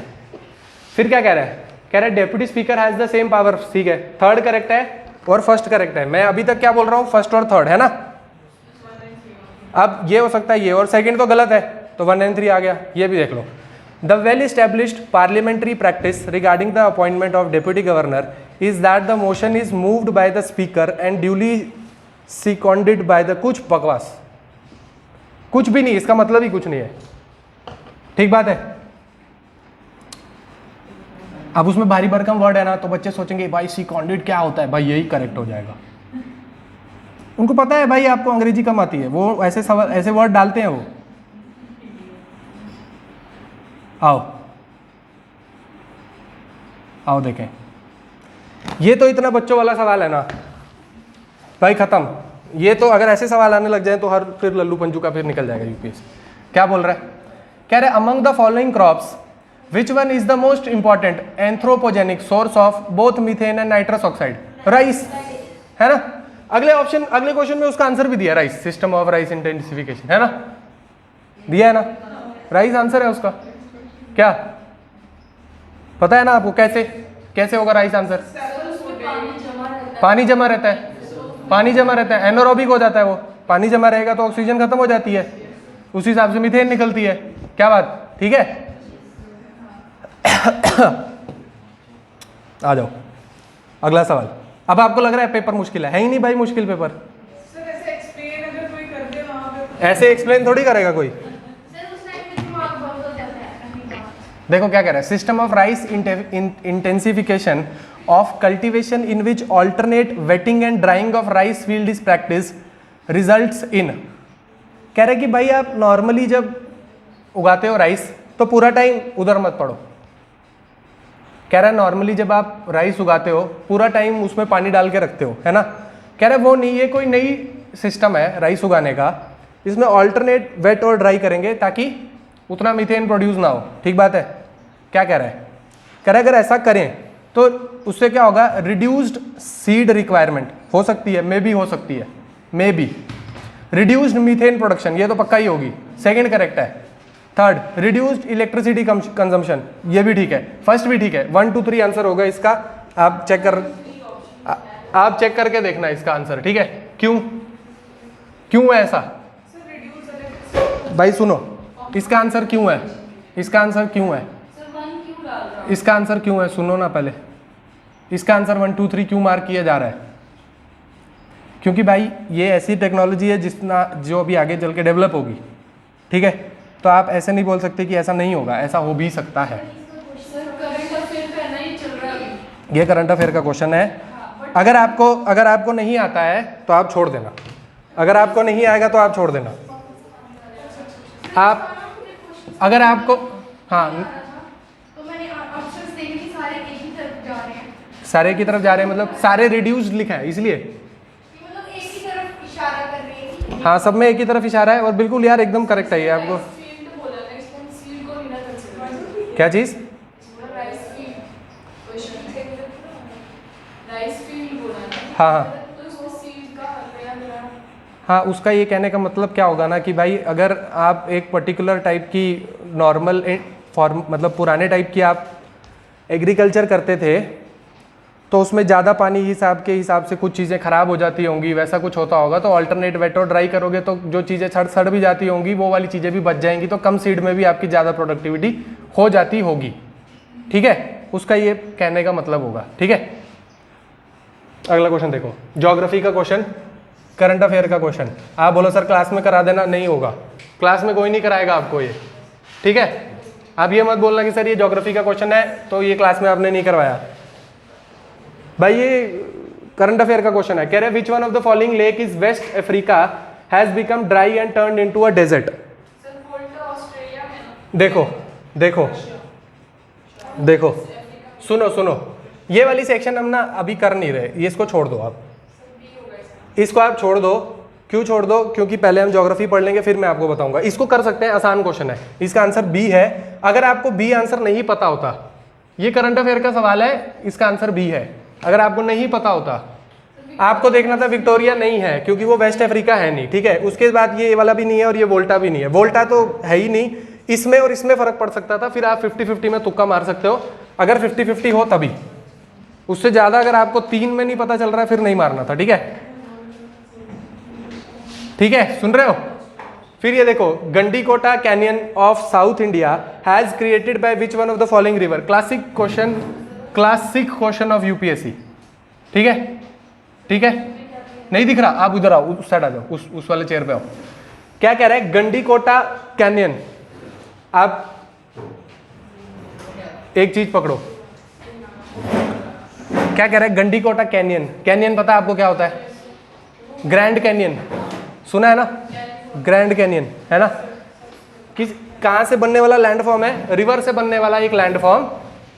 फिर क्या कह रहा है? कह रहा है deputy speaker has the same power. ठीक है, थर्ड करेक्ट है और फर्स्ट करेक्ट है। मैं अभी तक क्या बोल रहा हूँ, फर्स्ट और थर्ड है ना। अब ये हो सकता है ये, और सेकंड तो गलत है, तो 1 and 3 आ गया। ये भी देख लो। The well established parliamentary practice regarding the appointment of deputy governor is that the motion is moved by the speaker and duly seconded by the. कुछ बकवास, कुछ भी नहीं, इसका मतलब ही कुछ नहीं है। ठीक बात है। अब उसमें भारी भरकम वर्ड है ना, तो बच्चे सोचेंगे भाई सिकॉन्डेड क्या होता है, भाई यही करेक्ट हो जाएगा। उनको पता है भाई आपको अंग्रेजी कम आती है, वो ऐसे सवाल ऐसे वर्ड डालते हैं वो। आओ आओ देखें, ये तो इतना बच्चों वाला सवाल है ना भाई, खत्म। ये तो अगर ऐसे सवाल आने लग जाए तो हर फिर लल्लू पंजू का फिर निकल जाएगा यूपीएससी। क्या बोल रहा है? कह रहे among the following crops which one is the most important anthropogenic source of both methane and nitrous oxide? Rice है ना। अगले ऑप्शन, अगले क्वेश्चन में उसका आंसर भी दिया, rice, system of rice intensification, है ना, दिया है ना। राइस आंसर है उसका। क्या पता है ना आपको कैसे कैसे होगा राइस आंसर? पानी जमा रहता है, पानी जमा रहता है, एनारोबिक हो जाता है वो। पानी जमा रहेगा तो ऑक्सीजन खत्म हो जाती है, उस हिसाब से मीथेन निकलती है। क्या बात, ठीक है। आ जाओ अगला सवाल। अब आपको लग रहा है पेपर मुश्किल है ही नहीं भाई, मुश्किल पेपर। सर ऐसे एक्सप्लेन अगर कोई कर दे वहां पे, ऐसे एक्सप्लेन थोड़ी करेगा कोई। देखो क्या कह रहा है, system of rice intensification of cultivation in which alternate wetting and drying of rice field is practice results in. कह रहा है कि भाई आप नॉर्मली जब उगाते हो राइस तो पूरा टाइम उधर मत पड़ो। कह रहा है नॉर्मली जब आप राइस उगाते हो पूरा टाइम उसमें पानी डाल के रखते हो, है ना। कह रहा है वो नहीं, ये कोई नई सिस्टम है राइस उगाने का, इसमें ऑल्टरनेट वेट और ड्राई करेंगे ताकि उतना मीथेन प्रोड्यूस ना हो। ठीक बात है। क्या कह रहा है? कह रहा है अगर ऐसा करें तो उससे क्या होगा, रिड्यूस्ड सीड रिक्वायरमेंट हो सकती है, मे बी हो सकती है, may be reduced methane production, ये तो पक्का ही होगी, सेकंड करेक्ट है। थर्ड, रिड्यूस्ड इलेक्ट्रिसिटी कंजम्पशन, ये भी ठीक है, फर्स्ट भी ठीक है। 1 2 3 आंसर होगा इसका। आप चेक करके देखना इसका आंसर, ठीक है। क्यों क्यों है ऐसा भाई? सुनो, इसका आंसर क्यों है, इसका आंसर क्यों है, इसका आंसर क्यों है, सुनो ना पहले। इसका आंसर 1 2 3 क्यों मार्क किया जा रहा है? क्योंकि भाई ये ऐसी टेक्नोलॉजी है जितना जो अभी आगे चल के डेवलप होगी, ठीक है। तो आप ऐसे नहीं बोल सकते कि ऐसा नहीं होगा, ऐसा हो भी सकता है। ये करंट अफेयर का क्वेश्चन है। अगर आपको नहीं आता है तो आप छोड़ देना, अगर आपको नहीं आएगा तो आप छोड़ देना। आप अगर आपको, हाँ तो मैंने ऑप्शंस देखे कि सारे एक ही तरफ जा रहे हैं, सारे की तरफ जा रहे हैं, मतलब सारे रिड्यूस्ड लिखा है इसलिए, मतलब एक ही तरफ इशारा कर रहे हैं। हाँ सब में एक ही तरफ इशारा है। और बिल्कुल यार एकदम करेक्ट है ये आपको। क्या चीज़? हाँ हाँ हाँ, उसका ये कहने का मतलब क्या होगा ना कि भाई अगर आप एक पर्टिकुलर टाइप की नॉर्मल फॉर्म, मतलब पुराने टाइप की आप एग्रीकल्चर करते थे तो उसमें ज़्यादा पानी के हिसाब से कुछ चीज़ें ख़राब हो जाती होंगी, वैसा कुछ होता होगा। तो अल्टरनेट वेट और ड्राई करोगे तो जो चीज़ें सड़ भी जाती होंगी वो वाली चीज़ें भी बच जाएंगी, तो कम सीड में भी आपकी ज़्यादा प्रोडक्टिविटी हो जाती होगी, ठीक है। उसका ये कहने का मतलब होगा, ठीक है। अगला क्वेश्चन देखो, ज्योग्राफी का क्वेश्चन, करंट अफेयर का क्वेश्चन। आप बोलो सर क्लास में करा देना, नहीं होगा, क्लास में कोई नहीं कराएगा आपको ये, ठीक है। आप ये मत बोलना कि सर ये ज्योग्राफी का क्वेश्चन है तो ये क्लास में आपने नहीं करवाया। भाई ये करंट अफेयर का क्वेश्चन है। कह रहे which one of the following lake is West Africa has become dry and turned into a desert. देखो देखो देखो सुनो सुनो, ये वाली सेक्शन हम ना अभी कर नहीं रहे, ये इसको छोड़ दो आप, इसको आप छोड़ दो। क्यों छोड़ दो? क्योंकि पहले हम ज्योग्राफी पढ़ लेंगे, फिर मैं आपको बताऊंगा। इसको कर सकते हैं, आसान क्वेश्चन है, इसका आंसर बी है। अगर आपको बी आंसर नहीं पता होता, ये करंट अफेयर का सवाल है, इसका आंसर बी है। अगर आपको नहीं पता होता, आपको देखना था विक्टोरिया नहीं है क्योंकि वो वेस्ट अफ्रीका है नहीं, ठीक है। उसके बाद ये वाला भी नहीं है और ये वोल्टा भी नहीं है, वोल्टा तो है ही नहीं। इसमें और इसमें फर्क पड़ सकता था, फिर आप 50-50 में तुक्का मार सकते हो, अगर 50-50 हो तभी। उससे ज्यादा अगर आपको 3 में नहीं पता चल रहा है फिर नहीं मारना था, ठीक है। ठीक है, सुन रहे हो? फिर ये देखो, Gandikota canyon of south India has created by which one of the following river. Classic question of UPSC, ठीक है, ठीक है। नहीं दिख रहा? आप उधर आओ, उस साइड आ जाओ, उस वाले चेयर पे आओ। क्या कह रहा है? गंडीकोटा कैनियन। आप एक चीज पकड़ो, क्या कह रहा है? गंडीकोटा कैनियन। कैनियन पता है आपको क्या होता है? ग्रैंड कैनियन सुना है ना? ग्रैंड कैनियन है ना? किस कहाँ से बनने वाला लैंडफॉर्म है? रिवर से बनने वाला एक लैंडफॉर्म,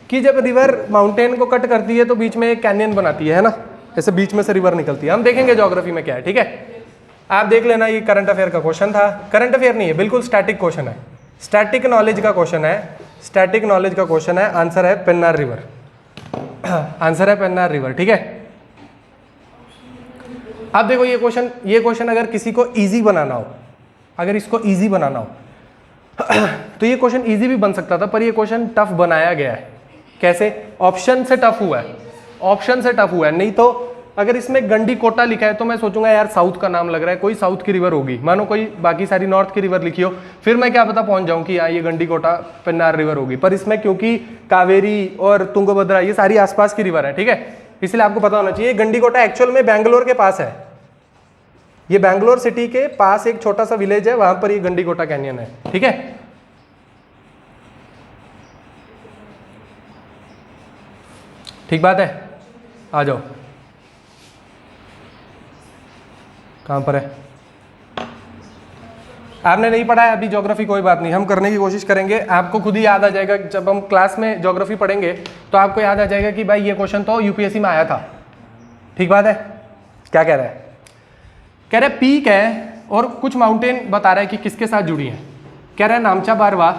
कि जब रिवर माउंटेन को कट करती है तो बीच में एक कैनियन बनाती है ना, ऐसे बीच में से रिवर निकलती है। हम देखेंगे ज्योग्राफी में क्या है, ठीक है। आप देख लेना, ये करंट अफेयर का क्वेश्चन था। करंट अफेयर नहीं है, बिल्कुल स्टैटिक क्वेश्चन है, स्टैटिक नॉलेज का क्वेश्चन है, स्टैटिक नॉलेज का क्वेश्चन है। आंसर है पेन्नार रिवर, आंसर है पेन्नार रिवर, ठीक है। अब देखो ये क्वेश्चन अगर किसी को इजी बनाना हो, अगर इसको इजी बनाना हो तो ये क्वेश्चन इजी भी बन सकता था, पर ये क्वेश्चन टफ बनाया गया है। कैसे? ऑप्शन से टफ हुआ है, ऑप्शन से टफ हुआ है। नहीं तो अगर इसमें गंडीकोटा लिखा है तो मैं सोचूंगा यार साउथ का नाम लग रहा है, कोई साउथ की रिवर होगी, मानो कोई बाकी सारी नॉर्थ की रिवर लिखी हो, फिर मैं क्या पता पहुंच जाऊं कि हाँ ये गंडीकोटा पेन्नार रिवर होगी। पर इसमें क्योंकि कावेरी और तुंगभद्रा ये सारी आसपास की रिवर है, ठीक है, इसलिए आपको पता होना चाहिए। गंडीकोटा एक्चुअल में बैंगलोर के पास है, ये बैंगलोर सिटी के पास एक छोटा सा विलेज है, वहां पर ये गंडीकोटा कैनियन है, ठीक है। ठीक बात है, आ जाओ। कहां पर है? आपने नहीं पढ़ा है अभी ज्योग्राफी, कोई बात नहीं, हम करने की कोशिश करेंगे। आपको खुद ही याद आ जाएगा, जब हम क्लास में ज्योग्राफी पढ़ेंगे तो आपको याद आ जाएगा कि भाई ये क्वेश्चन तो यूपीएससी में आया था। ठीक बात है। क्या कह रहा है? कह रहा है पीक है और कुछ माउंटेन बता रहा है कि किसके साथ जुड़ी है। कह रहा है नामचा बारवा,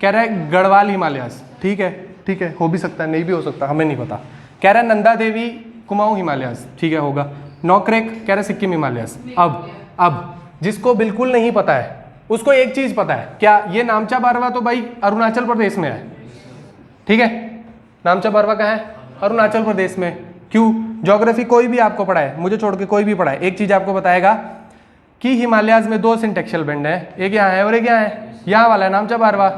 कह रहा है गढ़वाल हिमालयस, ठीक है, ठीक है, हो भी सकता है, नहीं भी हो सकता, हमें नहीं पता। कह रहा है नंदा देवी कुमाऊं हिमालयस, ठीक है, होगा। नौक्रेक कह रहा है सिक्किम हिमालयस। अब जिसको बिल्कुल नहीं पता है उसको एक चीज पता है, क्या? ये नामचा बारवा तो भाई अरुणाचल प्रदेश में है, ठीक है। नामचा बारवा कहाँ है? अरुणाचल प्रदेश में। क्यों? ज्योग्राफी कोई भी आपको पढ़ाए, मुझे छोड़ के कोई भी पढ़ाए, एक चीज आपको बताएगा कि हिमालयाज में 2 सिंटेक्शियल बेंड है, एक यहाँ है और एक यहाँ है। यहाँ वाला है नामचा बारवा,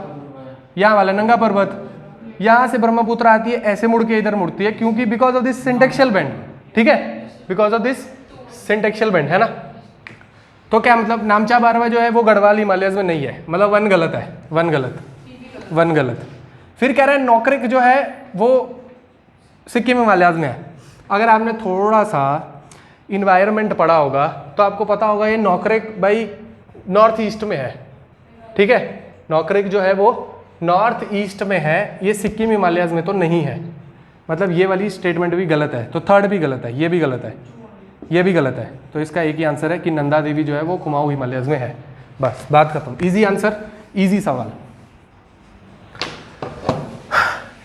यहाँ वाला नंगा पर्वत। यहाँ से ब्रह्मपुत्र आती है, ऐसे मुड़ के इधर मुड़ती है, क्योंकि बिकॉज ऑफ दिस सिंटेक्शियल बेंड, ठीक है, बिकॉज ऑफ दिस सिंटेक्शियल बेंड, है ना। तो क्या मतलब नामचा बारवा जो है वो गढ़वाल हिमालयस में नहीं है, मतलब वन गलत है, वन गलत। फिर कह रहे हैं नौक्रेक जो है वो सिक्किम हिमालयस में है। अगर आपने थोड़ा सा इन्वायरमेंट पढ़ा होगा तो आपको पता होगा ये नौक्रेक भाई नॉर्थ ईस्ट में है, ठीक है। नौक्रेक जो है वो नॉर्थ ईस्ट में है, ये सिक्किम हिमालयस में तो नहीं है। मतलब ये वाली स्टेटमेंट भी गलत है, तो थर्ड भी गलत है, ये भी गलत है, ये भी गलत है। तो इसका एक ही आंसर है कि नंदा देवी जो है वो कुमाऊं हिमालयस में है। बस बात खत्म। इजी आंसर, इजी सवाल,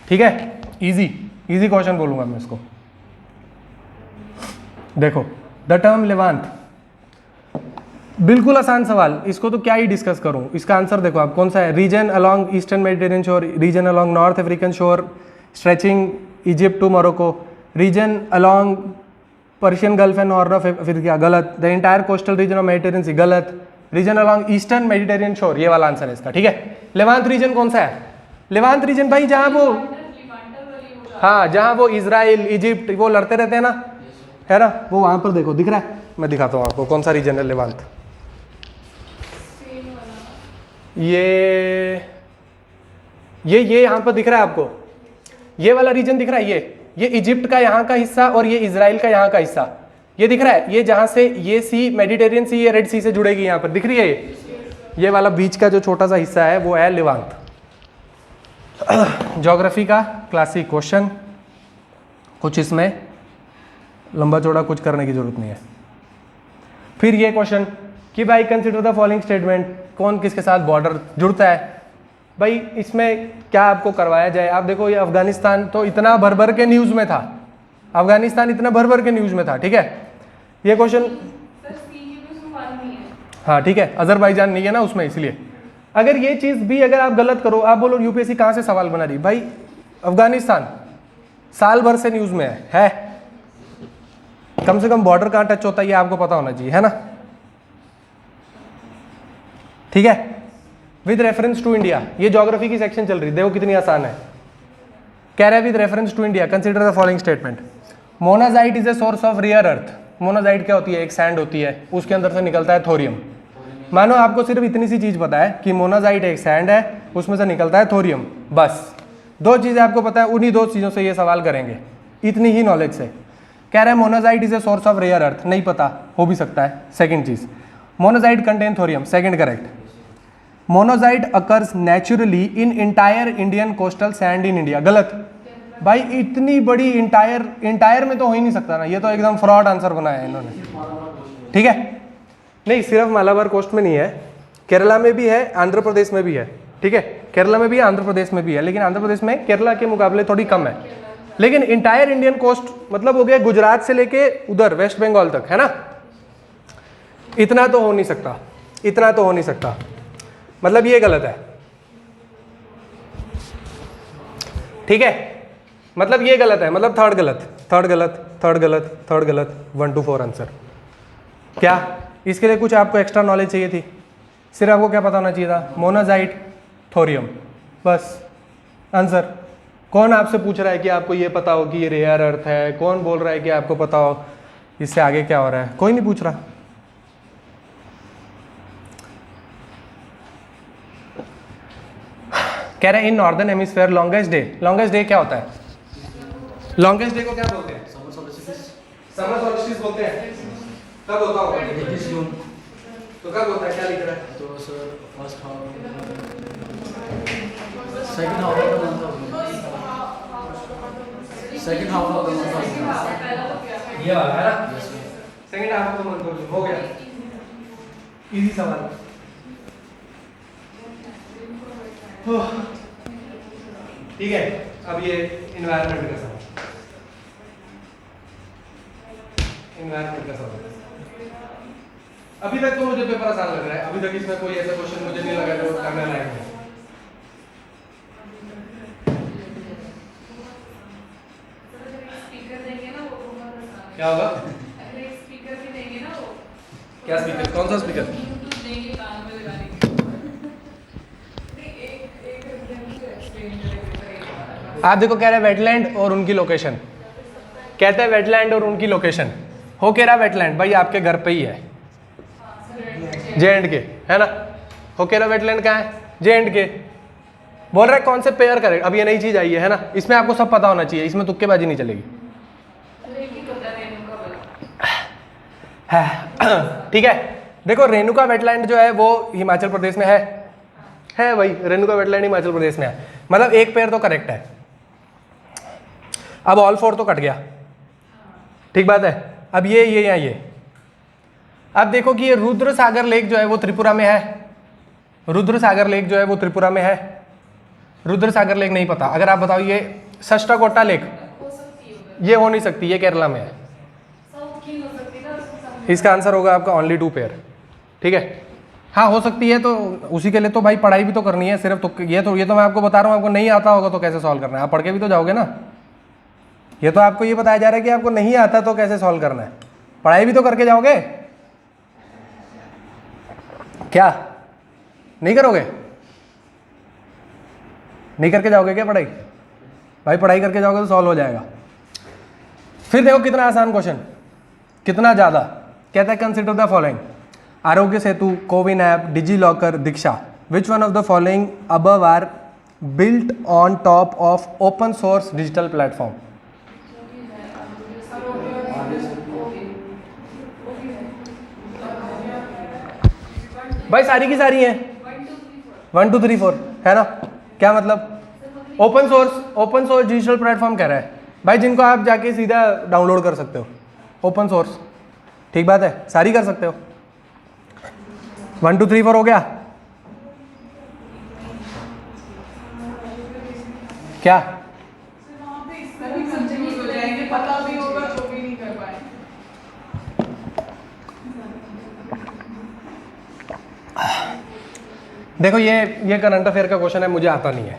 ठीक है। इजी क्वेश्चन बोलूंगा मैं इसको। देखो द टर्म लेवांत, बिल्कुल आसान सवाल, इसको तो क्या ही डिस्कस करूं। इसका आंसर देखो आप कौन सा है? Region along eastern Mediterranean shore, region along North African shore stretching Egypt to Morocco, region along Persian Gulf and Horn of Africa, गलत। The entire coastal region of Mediterranean Sea, गलत। Region along eastern Mediterranean शोर, ये वाला answer है इसका, ठीक है। Levant reason कौन सा है? लेवांत रीजन भाई जहां वो, हाँ, जहां वो इजराइल इजिप्ट वो लड़ते रहते हैं ना, है ना, वो वहां पर देखो दिख रहा है। मैं दिखाता हूँ आपको कौन सा रीजन है लेवांत। ये यहाँ पर दिख रहा है आपको, ये वाला रीजन दिख रहा है, ये इजिप्ट का यहाँ का हिस्सा और ये इजराइल का यहाँ का हिस्सा, ये दिख रहा है। ये जहाँ से ये सी मेडिटेरियन सी, ये रेड सी से जुड़ेगी, यहाँ पर दिख रही है ये वाला बीच का जो छोटा सा हिस्सा है वो है लेवांत, ज्योग्राफी का क्लासिक क्वेश्चन, कुछ इसमें लंबा चौड़ा कुछ करने की जरूरत नहीं है। फिर ये क्वेश्चन कि भाई कंसिडर द फॉलोइंग स्टेटमेंट, कौन किसके साथ बॉर्डर जुड़ता है। भाई इसमें क्या आपको करवाया जाए। आप देखो ये अफगानिस्तान तो इतना भर भर के न्यूज़ में था, अफगानिस्तान इतना भर भर के न्यूज़ में था, ठीक है। ये क्वेश्चन सर सी में उसमें वन नहीं है। हाँ ठीक है, अजरबैजान नहीं है ना उसमें, इसलिए अगर ये चीज़ भी अगर आप गलत करो, आप बोलो यूपीएससी कहाँ से सवाल बना रही, भाई अफगानिस्तान साल भर से न्यूज़ में है। कम से कम बॉर्डर कहाँ टच होता है ये आपको पता होना चाहिए, है ना, ठीक है। विद रेफरेंस टू इंडिया, ये ज्योग्राफी की सेक्शन चल रही, देखो कितनी आसान है। कह रहा है with reference to India consider the following statement. Monazite is a source of rare earth. Monazite क्या होती है, एक सैंड होती है, उसके अंदर से निकलता है थोरियम। मानो आपको सिर्फ इतनी सी चीज पता है कि मोनाजाइट एक सैंड है, उसमें से निकलता है थोरियम, बस दो चीजें आपको पता है, उन्हीं दो चीजों से ये सवाल करेंगे, इतनी ही नॉलेज से। कह रहा है monazite is a source of rare earth, नहीं पता, हो भी सकता है। सेकंड चीज, monazite contain thorium, second correct. Monazite occurs naturally in entire Indian coastal sand in India, गलत। भाई इतनी बड़ी इंटायर में तो हो ही नहीं सकता ना, ये तो एकदम फ्रॉड आंसर बनाया है इन्होंने, ठीक है। नहीं सिर्फ मालाबार कोस्ट में नहीं है, केरला में भी है, आंध्र प्रदेश में भी है, ठीक है। केरला में भी है, आंध्र प्रदेश में भी है, लेकिन आंध्र प्रदेश में केरला के मुकाबले थोड़ी कम है। लेकिन इंटायर इंडियन कोस्ट मतलब हो गया गुजरात से लेके उधर वेस्ट बंगाल तक, है ना। इतना तो हो नहीं सकता, इतना तो हो नहीं सकता, मतलब ये गलत है, ठीक है। मतलब ये गलत है, मतलब थर्ड गलत, थर्ड गलत, थर्ड गलत, थर्ड गलत, 1 to 4 आंसर। क्या इसके लिए कुछ आपको एक्स्ट्रा नॉलेज चाहिए थी, सिर्फ आपको क्या पता होना चाहिए था, मोनाजाइट थोरियम, बस आंसर। कौन आपसे पूछ रहा है कि आपको ये पता हो कि ये रेयर अर्थ है, कौन बोल रहा है कि आपको पता हो इससे आगे क्या हो रहा है, कोई नहीं पूछ रहा। कह रहे हैं in northern hemisphere longest day क्या होता है, लॉन्गेस्ट डे को क्या बोलते हैं, समर सॉल्स्टिस बोलते हैं। कब होता होगा, 21 जून। तो कब होता है, क्या लिख रहा है, तो sir first half, second half of the month, second half of the month, ये वाला है ना, सेकंड हाफ को मंथ हो गया, इजी सवाल। ठीक है, अब ये इन्वायरमेंट का सवाल, इन्वायरमेंट का सवाल। अभी तक तो मुझे पेपर आसान लग रहा है, अभी तक इसमें कोई ऐसा क्वेश्चन मुझे नहीं लगा जो करने लायक है। क्या होगा, स्पीकर भी देंगे ना वो, क्या स्पीकर, कौन सा स्पीकर, देंगे कान में लगाने के। एक एक्सप्लेन करेंगे। आप देखो कह रहे हैं वेटलैंड और उनकी लोकेशन, कहते हैं वेटलैंड और उनकी लोकेशन, हो कह रहा वेटलैंड भाई आपके घर पे ही है, J&K है ना, हो कह रहा वेटलैंड कहाँ है, J&K। बोल रहा है कौन से पेयर करेक्ट, अब ये नई चीज आई है ना, इसमें आपको सब पता होना चाहिए, इसमें तुक्केबाजी नहीं चलेगी, ठीक है। देखो रेणुका वेटलैंड जो है वो हिमाचल प्रदेश में है भाई, रेणुका वेटलैंड हिमाचल प्रदेश में है, मतलब एक पेयर तो करेक्ट है। अब ऑल 4 तो कट गया, ठीक बात है। अब ये अब देखो कि ये रुद्र सागर लेक जो है वो त्रिपुरा में है, रुद्र सागर लेक जो है वो त्रिपुरा में है, रुद्र सागर लेक नहीं पता, अगर आप बताओ ये सष्टाकोटा लेक, ये हो नहीं सकती, ये केरला में है। इसका आंसर होगा आपका ओनली 2 पेयर, ठीक है। हाँ हो सकती है, तो उसी के लिए तो भाई पढ़ाई भी तो करनी है, सिर्फ तो ये तो मैं आपको बता रहा हूँ, आपको नहीं आता होगा तो कैसे सॉल्व करना है, आप पढ़ के भी तो जाओगे ना। ये तो आपको ये बताया जा रहा है कि आपको नहीं आता तो कैसे सॉल्व करना है, पढ़ाई भी तो करके जाओगे, क्या नहीं करोगे, नहीं करके जाओगे क्या पढ़ाई, भाई पढ़ाई करके जाओगे तो सॉल्व हो जाएगा। फिर देखो कितना आसान क्वेश्चन, कितना ज़्यादा। कहता है consider the following, Aarogya Setu, CoWIN app, DigiLocker, Diksha, which one of the following above are built on top of open source digital platform. भाई सारी की सारी हैं, 1 2 3 4 है ना, क्या मतलब ओपन सोर्स डिजिटल प्लेटफॉर्म कह रहा है भाई, जिनको आप जाके सीधा डाउनलोड कर सकते हो, ओपन सोर्स। ठीक बात है, सारी कर सकते हो। 1 2 3 4 हो गया क्या? वहाँ पे इसमें भी कंफ्यूज हो जाएंगे, पता भी होगा तो भी नहीं कर पाए। देखो ये करंट अफेयर का क्वेश्चन है, मुझे आता नहीं है,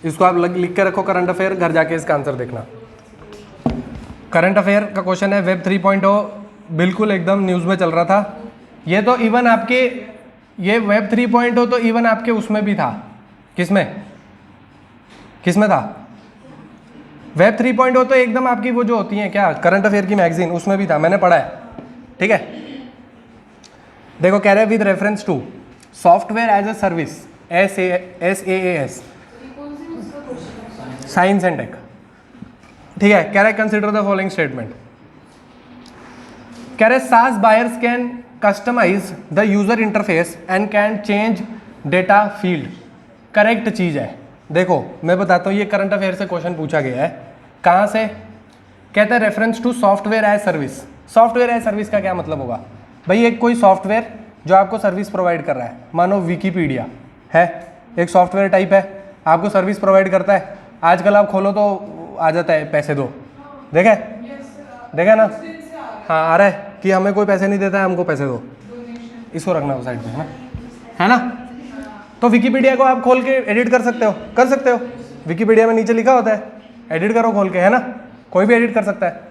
इसको आप लिख के रखो करंट अफेयर, घर जाके इसका आंसर देखना। करंट अफेयर का क्वेश्चन है, वेब 3.0 बिल्कुल एकदम न्यूज़ में चल रहा था। ये तो इवन आपके ये वेब 3.0 तो इवन आपके उसमें भी था, किसमें था? वेब 3.0 तो एकदम आपकी वो जो होती हैं क्या करंट अफेयर की मैगजीन, उसमें भी था, मैंने पढ़ा है। ठीक है, देखो कह रहे हैं with reference to software as a service, SaaS, science and tech. ठीक है, कह रहे हैं कंसिडर द फॉलोइंग स्टेटमेंट। कह रहे SaaS buyers can customize the user interface and can change data field. Correct चीज है। देखो मैं बताता हूँ, ये करंट अफेयर से क्वेश्चन पूछा गया है। कहाँ से? कहता है reference to software as service. Software as service का क्या मतलब होगा भाई? एक कोई सॉफ्टवेयर जो आपको सर्विस प्रोवाइड कर रहा है, मानो विकीपीडिया है, एक सॉफ्टवेयर टाइप है, आपको सर्विस प्रोवाइड करता है। आजकल आप खोलो तो आ जाता है पैसे दो, देखा ना? हाँ आ रहा है कि हमें कोई पैसे नहीं देता है, हमको पैसे दो। इसको रखना हो साइड में, है ना? तो विकीपीडिया को आप खोल के एडिट कर सकते हो, विकीपीडिया में नीचे लिखा होता है, एडिट करो खोल के, है ना? कोई भी एडिट कर सकता है।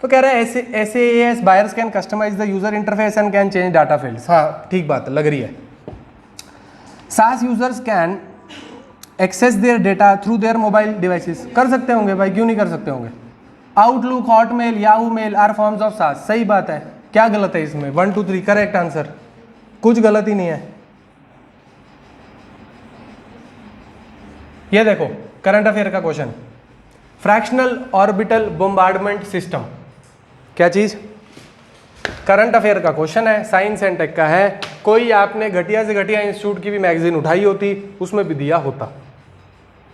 तो कह रहा है SaaS buyers can customize the user interface and can change data fields. हाँ ठीक बात लग रही है। SaaS users can access their data through their mobile devices. कर सकते होंगे भाई, क्यों नहीं कर सकते होंगे? Outlook, Hotmail, Yahoo mail are forms of SaaS। सही बात है, क्या गलत है इसमें? 1 2 3 करेक्ट आंसर, कुछ गलत ही नहीं है। ये देखो करंट अफेयर का question, fractional orbital bombardment system. क्या चीज? करंट अफेयर का क्वेश्चन है, साइंस एंड टेक का है। कोई आपने घटिया से घटिया इंस्टीट्यूट की भी मैगजीन उठाई होती, उसमें भी दिया होता।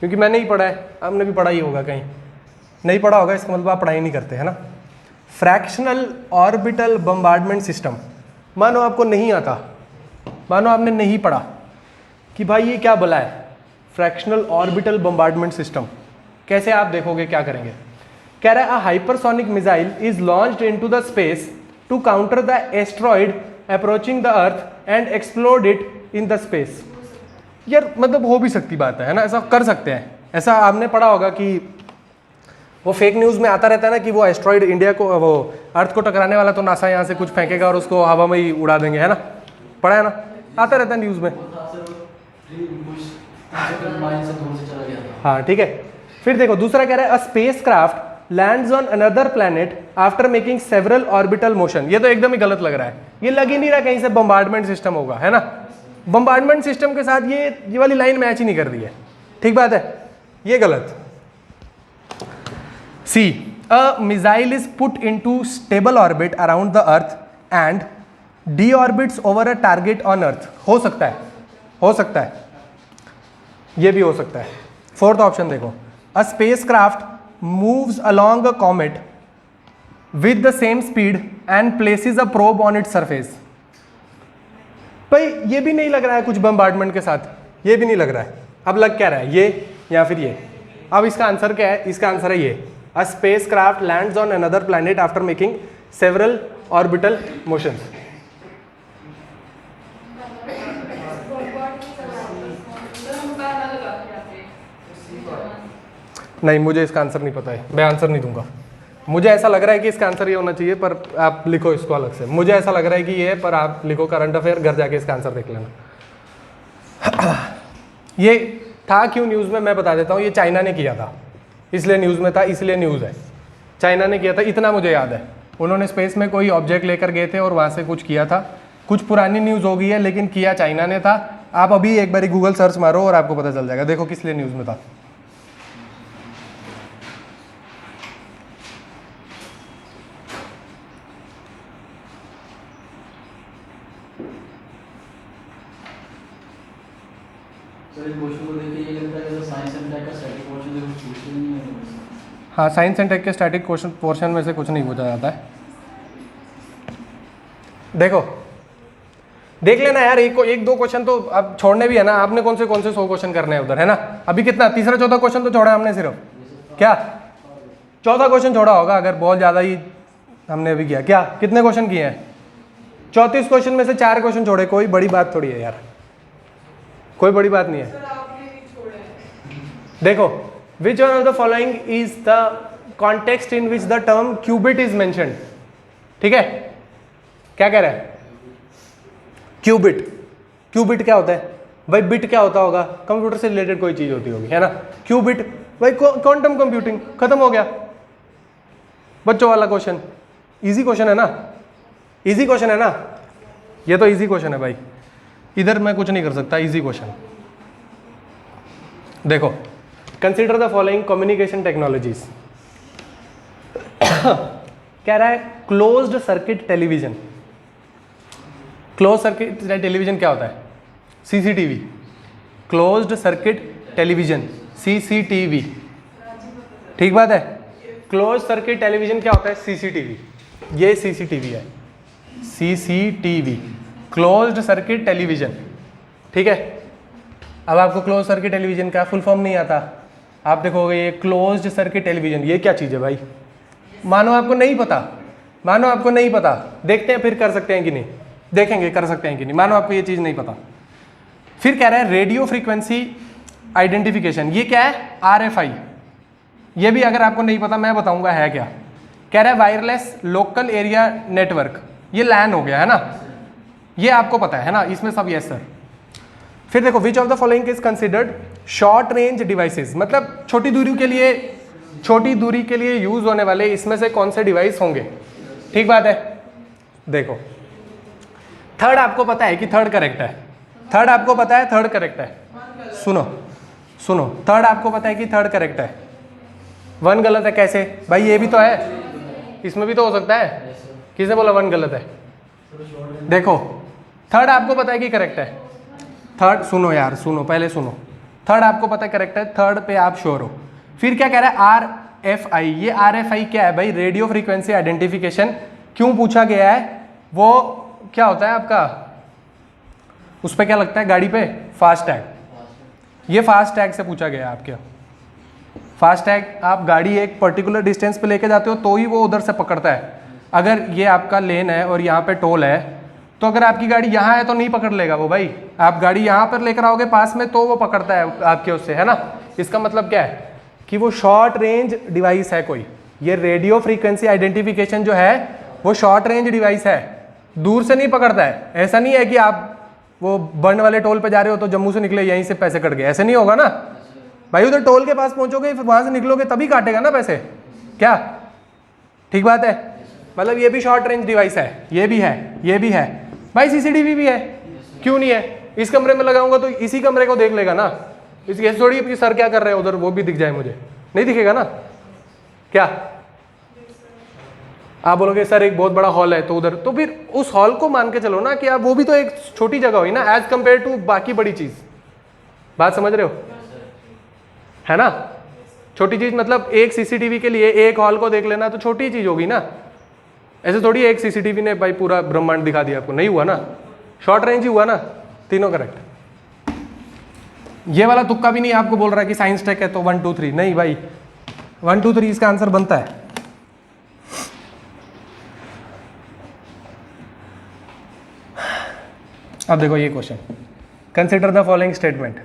क्योंकि मैंने ही पढ़ा है, आपने भी पढ़ा ही होगा, कहीं नहीं पढ़ा होगा इसका मतलब आप पढ़ाई नहीं करते, है ना? फ्रैक्शनल ऑर्बिटल बम्बार्डमेंट सिस्टम, मानो आपको नहीं आता, मानो आपने नहीं पढ़ा कि भाई ये क्या भला है फ्रैक्शनल ऑर्बिटल बम्बार्डमेंट सिस्टम, कैसे आप देखोगे, क्या करेंगे? कह रहा है a hypersonic missile is launched into the space to counter the asteroid approaching the earth and explode it in the space. यार मतलब हो भी सकती बात है ना, ऐसा कर सकते हैं। ऐसा आपने पढ़ा होगा कि वो फेक न्यूज़ में आता रहता है ना कि वो एस्ट्रॉइड इंडिया को, वो अर्थ को टकराने वाला, तो नासा यहाँ से कुछ फेंकेगा और उसको हवा में ही उड़ा देंगे, है ना? पढ़ा है ना, आता रहता है न्यूज़ में। हाँ ठीक है। फिर देखो दूसरा कह रहा है a spacecraft lands on another planet after making several orbital motion. ये तो एकदम ही गलत लग रहा है, ये लग ही नहीं रहा कहीं से बम्बार्डमेंट सिस्टम होगा, है ना? बम्बार्डमेंट सिस्टम के साथ ये वाली लाइन मैच ही नहीं कर रही है। ठीक बात है, ये गलत। C a missile is put into stable orbit around the earth and deorbits over a target on earth. हो सकता है, हो सकता है, ये भी हो सकता है। फोर्थ ऑप्शन देखो, a spacecraft moves along a comet with the same speed and places a probe on its surface. भाई ये भी नहीं लग रहा है कुछ बम्बार्डमेंट के साथ, ये भी नहीं लग रहा है। अब लग क्या रहा है, ये या फिर ये? अब इसका आंसर क्या है? इसका आंसर है ये, a spacecraft lands on another planet after making several orbital motions. नहीं, मुझे इसका आंसर नहीं पता है, मैं आंसर नहीं दूंगा। मुझे ऐसा लग रहा है कि इसका आंसर ये होना चाहिए, पर आप लिखो इसको अलग से। मुझे ऐसा लग रहा है कि ये है, पर आप लिखो करंट अफेयर, घर जाके इसका आंसर देख लेना। ये था क्यों न्यूज़ में, मैं बता देता हूँ। ये चाइना ने किया था, इसलिए न्यूज़ में था, इसलिए न्यूज़ है। चाइना ने किया था, इतना मुझे याद है। उन्होंने स्पेस में कोई ऑब्जेक्ट लेकर गए थे और वहाँ से कुछ किया था। कुछ पुरानी न्यूज़ हो गई है, लेकिन किया चाइना ने था। आप अभी एक बारी गूगल सर्च मारो और आपको पता चल जाएगा। देखो किस लिए न्यूज़ में था। सर क्वेश्चन को देखिए ये लगता है साइंस एंड टेक का स्टैटिक पोर्शन से कुछ पूछते नहीं है। हाँ, साइंस एंड टेक के स्टैटिक पोर्शन में से कुछ नहीं पूछा जाता है। देखो देख लेना यार, एक दो क्वेश्चन तो अब छोड़ने भी है ना। आपने कौन से 100 क्वेश्चन करने हैं उधर, है ना। अभी कितना तीसरा चौथा क्वेश्चन तो छोड़ा है हमने सिर्फ, क्या चौथा क्वेश्चन छोड़ा होगा अगर बहुत ज़्यादा ही हमने अभी किया। क्या कितने क्वेश्चन किए हैं? 34 क्वेश्चन में से 4 क्वेश्चन छोड़े, कोई बड़ी बात थोड़ी है यार, कोई बड़ी बात नहीं है। सर आपने नहीं छोड़े हैं। देखो, which one of the following is the context in which the term qubit is mentioned. ठीक है, क्या कह रहा है? क्यूबिट, क्यूबिट क्या होता है भाई? बिट क्या होता होगा? कंप्यूटर से रिलेटेड कोई चीज होती होगी, है ना। क्यूबिट भाई क्वांटम कंप्यूटिंग, खत्म हो गया बच्चों वाला क्वेश्चन। इजी क्वेश्चन है ना, इजी क्वेश्चन है ना, ये तो इजी क्वेश्चन है भाई, इधर मैं कुछ नहीं कर सकता, इजी क्वेश्चन। देखो, consider the following communication technologies. कह रहा है closed circuit television. Close circuit television क्या होता है? CCTV, closed circuit television, CCTV, ठीक बात है। क्लोज सर्किट टेलीविजन क्या होता है? सीसीटीवी, ये सीसीटीवी है, सीसीटीवी क्लोज्ड सर्किट टेलीविजन, ठीक है। अब आपको क्लोज सर्किट टेलीविजन का फुल फॉर्म नहीं आता, आप देखोगे ये क्लोज्ड सर्किट टेलीविजन, ये क्या चीज़ है भाई? मानो आपको नहीं पता, मानो आपको नहीं पता, देखते हैं फिर कर सकते हैं कि नहीं, देखेंगे कर सकते हैं कि नहीं। मानो आपको ये चीज़ नहीं पता। फिर कह रहा है रेडियो फ्रीक्वेंसी आइडेंटिफिकेशन, ये क्या है? RFI। ये भी अगर आपको नहीं पता मैं बताऊंगा है क्या। कह रहा है वायरलेस लोकल एरिया नेटवर्क, ये लैन हो गया है ना, ये आपको पता है ना, इसमें सब यस सर। फिर देखो, विच of the following is considered short range devices, मतलब छोटी दूरी के लिए यूज होने वाले इसमें से कौन से डिवाइस होंगे? ठीक बात है। देखो, थर्ड आपको पता है कि थर्ड करेक्ट है, थर्ड आपको पता है थर्ड करेक्ट है। सुनो, थर्ड आपको पता है कि थर्ड करेक्ट है, वन गलत है। कैसे भाई? ये भी तो है, इसमें भी तो हो सकता है। किसने बोला वन गलत है? देखो, थर्ड आपको पता है कि करेक्ट है, थर्ड सुनो यार, सुनो पहले सुनो, थर्ड आपको पता है करेक्ट है, थर्ड पे आप श्योर हो। फिर क्या कह रहा है? RFI, ये RFI क्या है भाई? Radio frequency identification. क्यों पूछा गया है? वो क्या होता है आपका, उस पर क्या लगता है गाड़ी पे? Fast tag. ये फास्ट टैग से पूछा गया है आपके। फास्ट टैग, आप गाड़ी एक पर्टिकुलर डिस्टेंस पे लेके जाते हो तो ही वो उधर से पकड़ता है। अगर ये आपका लेन है और यहाँ पे टोल है, तो अगर आपकी गाड़ी यहाँ है तो नहीं पकड़ लेगा वो भाई। आप गाड़ी यहाँ पर लेकर आओगे पास में तो वो पकड़ता है आपके उससे, है ना। इसका मतलब क्या है कि वो शॉर्ट रेंज डिवाइस है कोई। ये रेडियो फ्रीक्वेंसी आइडेंटिफिकेशन जो है वो शॉर्ट रेंज डिवाइस है, दूर से नहीं पकड़ता है। ऐसा नहीं है कि आप वो बर्न वाले टोल पे जा रहे हो तो जम्मू से निकले यहीं से पैसे कट गए, ऐसे नहीं होगा ना भाई। उधर टोल के पास पहुंचोगे फिर वहां से निकलोगे तभी काटेगा ना पैसे, क्या? ठीक बात है। मतलब ये भी शॉर्ट रेंज डिवाइस है, ये भी है, ये भी है भाई। CCTV भी है, क्यों नहीं है? इस कमरे में लगाऊंगा तो इसी कमरे को देख लेगा ना, इसकी थोड़ी कि सर क्या कर रहे हैं उधर वो भी दिख जाए, मुझे नहीं दिखेगा ना। क्या आप बोलोगे सर एक बहुत बड़ा हॉल है तो उधर, तो फिर उस हॉल को मान के चलो ना कि आप, वो भी तो एक छोटी जगह हुई ना एज कंपेयर टू बाकी बड़ी चीज। बात समझ रहे हो, है ना। छोटी चीज मतलब एक CCTV के लिए एक हॉल को देख लेना तो छोटी चीज होगी ना। ऐसे थोड़ी एक CCTV ने भाई पूरा ब्रह्मांड दिखा दिया आपको, नहीं हुआ ना, शॉर्ट रेंज ही हुआ ना। तीनों करेक्ट। ये वाला तुक्का भी नहीं आपको बोल रहा है कि साइंस टेक है तो 1 2 3, नहीं भाई 1 2 3 इसका आंसर बनता है। अब देखो ये question, consider the following statement.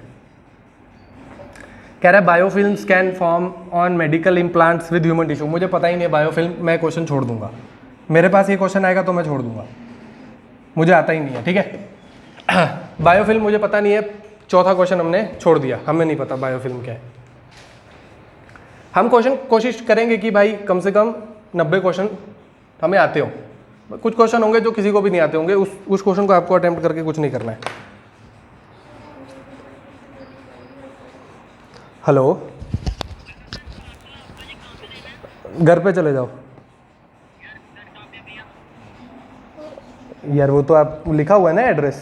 कह रहा है biofilms can form on medical implants with human tissue. मुझे पता ही नहीं है बायोफिल्म, मैं क्वेश्चन छोड़ दूंगा। मेरे पास ये क्वेश्चन आएगा तो मैं छोड़ दूंगा, मुझे आता ही नहीं है, ठीक है। बायोफिल्म मुझे पता नहीं है, चौथा क्वेश्चन हमने छोड़ दिया, हमें नहीं पता बायोफिल्म क्या है। हम कोशिश करेंगे कि भाई कम से कम 90 क्वेश्चन हमें आते हो। कुछ क्वेश्चन होंगे जो किसी को भी नहीं आते होंगे, उस क्वेश्चन को आपको अटेम्प्ट करके कुछ नहीं करना है। हेलो, घर पे चले जाओ यार, वो तो आप लिखा हुआ है ना एड्रेस।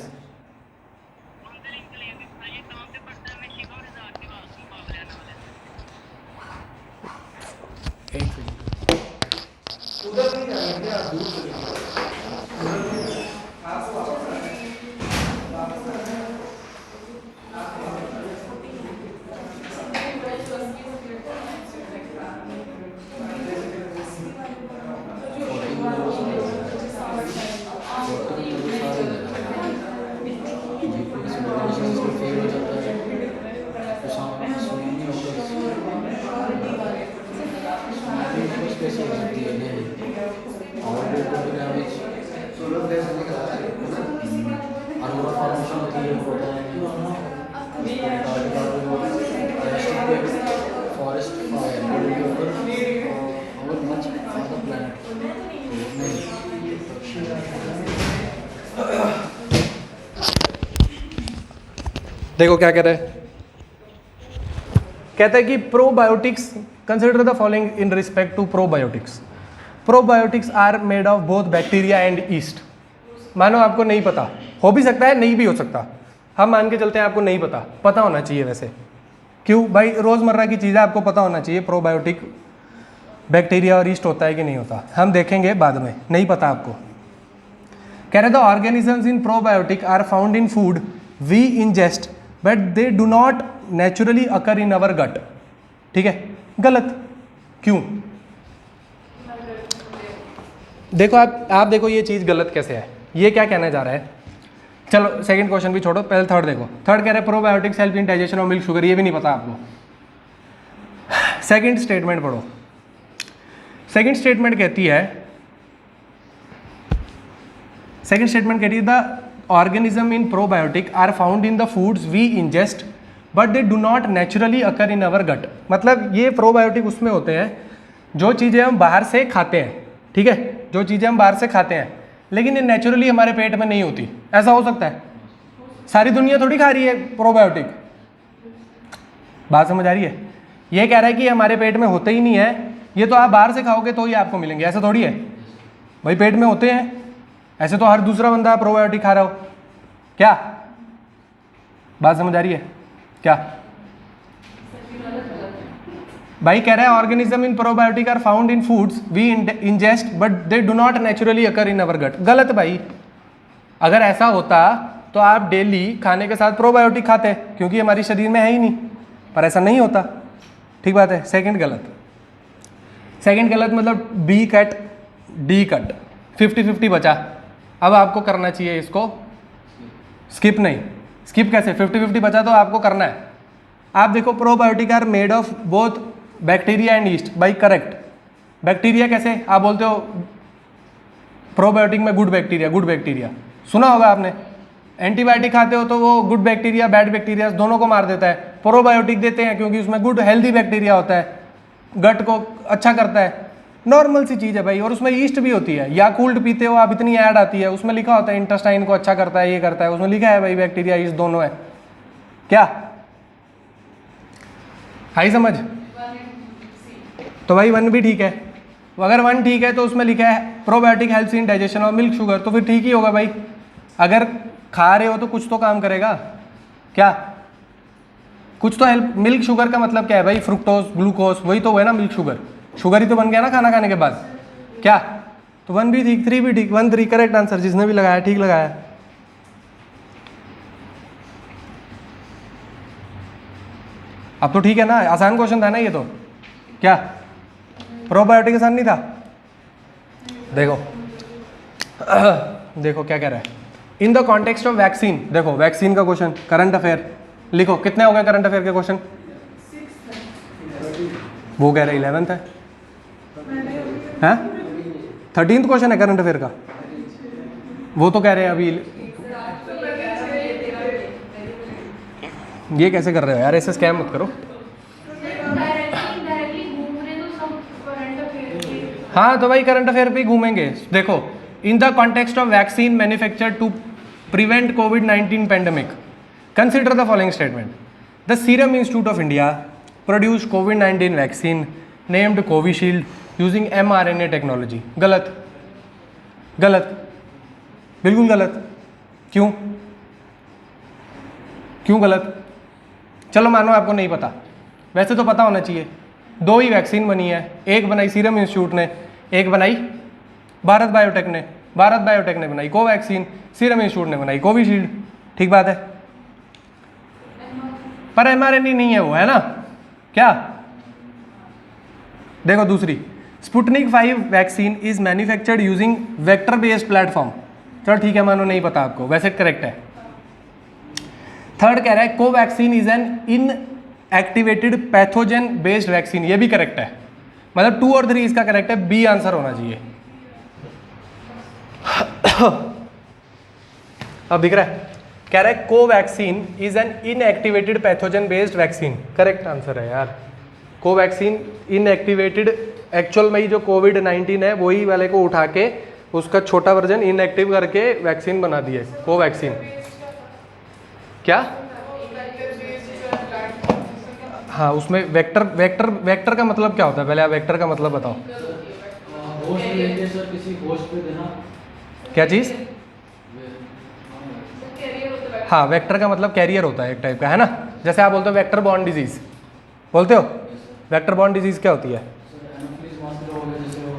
एक सेकंड, उधर नहीं जाएंगे आप, दूर चलेंगे। फॉरेस्ट फायर और मच ऑफ द प्लैनेट। देखो क्या कह रहा है, कहता है कि probiotics, consider the following in respect to probiotics. Probiotics are made of both bacteria and yeast. मानो आपको नहीं पता, हो भी सकता है नहीं भी हो सकता, हम मान के चलते हैं आपको नहीं पता, पता होना चाहिए वैसे। क्यों भाई, रोज़मर्रा की चीज़ें आपको पता होना चाहिए, प्रोबायोटिक बैक्टीरिया और ईस्ट होता है कि नहीं होता, हम देखेंगे बाद में, नहीं पता आपको। कह रहे the organisms in probiotic are found in food we ingest but they do not naturally occur in our gut. ठीक है, गलत। क्यों? देखो आप देखो ये चीज़ गलत कैसे है, ये क्या कहना जा रहा है। चलो सेकंड क्वेश्चन भी छोड़ो, पहले थर्ड देखो। थर्ड कह रहे probiotics help in digestion of milk sugar, ये भी नहीं पता आपको। सेकंड स्टेटमेंट पढ़ो। सेकंड स्टेटमेंट कहती है, सेकंड स्टेटमेंट कहती है the organism in probiotic are found in the foods we ingest but they do not naturally occur in our gut. मतलब ये प्रोबायोटिक उसमें होते हैं जो चीज़ें हम बाहर से खाते हैं, ठीक है, जो चीज़ें हम बाहर से खाते हैं, लेकिन ये नेचुरली हमारे पेट में नहीं होती। ऐसा हो सकता है? सारी दुनिया थोड़ी खा रही है प्रोबायोटिक, बात समझ आ रही है? ये कह रहा है कि हमारे पेट में होते ही नहीं है, ये तो आप बाहर से खाओगे तो ही आपको मिलेंगे, ऐसा थोड़ी है भाई, पेट में होते हैं। ऐसे तो हर दूसरा बंदा प्रोबायोटिक खा रहा हो क्या? बात समझ आ रही है क्या भाई? कह रहा है organism in probiotic are found in foods we ingest but they do not naturally occur in our gut. गलत भाई, अगर ऐसा होता तो आप डेली खाने के साथ प्रोबायोटिक खाते, क्योंकि हमारे शरीर में है ही नहीं, पर ऐसा नहीं होता। ठीक बात है। सेकंड गलत, सेकंड गलत मतलब बी कट डी कट, 50-50 बचा। अब आपको करना चाहिए इसको स्किप, नहीं स्किप कैसे, 50-50 बचा तो आपको करना है। आप देखो probiotic are made of both bacteria and yeast, बाई करेक्ट। बैक्टीरिया कैसे, आप बोलते हो प्रोबायोटिक में गुड बैक्टीरिया सुना होगा आपने। एंटीबायोटिक खाते हो तो वो गुड बैक्टीरिया बैड बैक्टीरिया दोनों को मार देता है। प्रोबायोटिक देते हैं क्योंकि उसमें गुड हेल्दी बैक्टीरिया होता है, गट को अच्छा करता है। नॉर्मल सी चीज़ है भाई। और उसमें ईस्ट भी होती है। याकूल्ट पीते हो आप, इतनी ऐड आती है, उसमें लिखा होता है इंटेस्टाइन को अच्छा करता है, ये करता है, उसमें लिखा है भाई बैक्टीरिया ईस्ट दोनों है। क्या आई समझ? तो भाई 1 भी ठीक है। अगर 1 ठीक है तो उसमें लिखा है probiotic helps in digestion of milk sugar, तो फिर ठीक ही होगा भाई। अगर खा रहे हो तो कुछ तो काम करेगा क्या, कुछ तो हेल्प। मिल्क शुगर का मतलब क्या है भाई? फ्रुक्टोज ग्लूकोज, वही तो है ना मिल्क शुगर। शुगर ही तो बन गया ना खाना खाने के बाद। क्या तो 1 भी ठीक, 3 भी ठीक, 1 3 करेक्ट आंसर। जिसने भी लगाया ठीक लगाया। अब तो ठीक है ना, आसान क्वेश्चन था ना ये तो। क्या प्रोबायोटिक आसान नहीं था? देखो देखो क्या कह रहा है। इन द कॉन्टेक्स्ट ऑफ वैक्सीन, देखो वैक्सीन का क्वेश्चन, करंट अफेयर लिखो। कितने हो गए करंट अफेयर के क्वेश्चन? वो कह रहे 11th है, हैं 13th क्वेश्चन है करंट अफेयर का। वो तो कह रहे हैं अभी। ये कैसे कर रहे हो यार, ऐसे स्कैम मत करो। हाँ तो भाई करंट अफेयर पे ही घूमेंगे। देखो in the context of vaccine manufactured to prevent कोविड-19 pandemic, consider the following statement. The Serum Institute of India produced कोविड-19 vaccine named Covishield using mRNA technology. गलत, गलत, बिल्कुल गलत। क्यों, क्यों गलत? चलो मानो आपको नहीं पता, वैसे तो पता होना चाहिए। 2 ही वैक्सीन बनी है, एक बनाई सीरम इंस्टीट्यूट ने, एक बनाई भारत बायोटेक ने। भारत बायोटेक ने बनाई कोवैक्सीन, सीरम इंस्टीट्यूट ने बनाई कोविशील्ड। ठीक बात है, पर mRNA नहीं है वो, है ना? क्या? देखो दूसरी, Sputnik 5 vaccine is manufactured using vector based platform. चलो ठीक है, मानो नहीं पता आपको, वैसे करेक्ट है। थर्ड कह रहा है Covaxin is an inactivated pathogen based vaccine, ये भी करेक्ट है। मतलब 2 और 3 इसका करेक्ट है, बी आंसर होना चाहिए। अब दिख रहा है, कह रहा है Covaxin is an inactivated pathogen based vaccine, correct answer है यार। कोवैक्सीन इनएक्टिवेटेड, एक्चुअल में ही जो कोविड-19 है वही वाले को उठा के उसका छोटा वर्जन इनएक्टिव करके वैक्सीन बना दी है कोवैक्सीन। क्या? हाँ, उसमें वेक्टर का मतलब क्या होता है? पहले आप वेक्टर का मतलब बताओ। होस्ट लेके सर किसी होस्ट पे देना। क्या चीज़? हाँ, वेक्टर का मतलब कैरियर होता है एक टाइप का, है ना? जैसे आप बोलते हो वेक्टर बॉर्न डिजीज, बोलते हो वेक्टर बॉर्न डिजीज क्या होती है?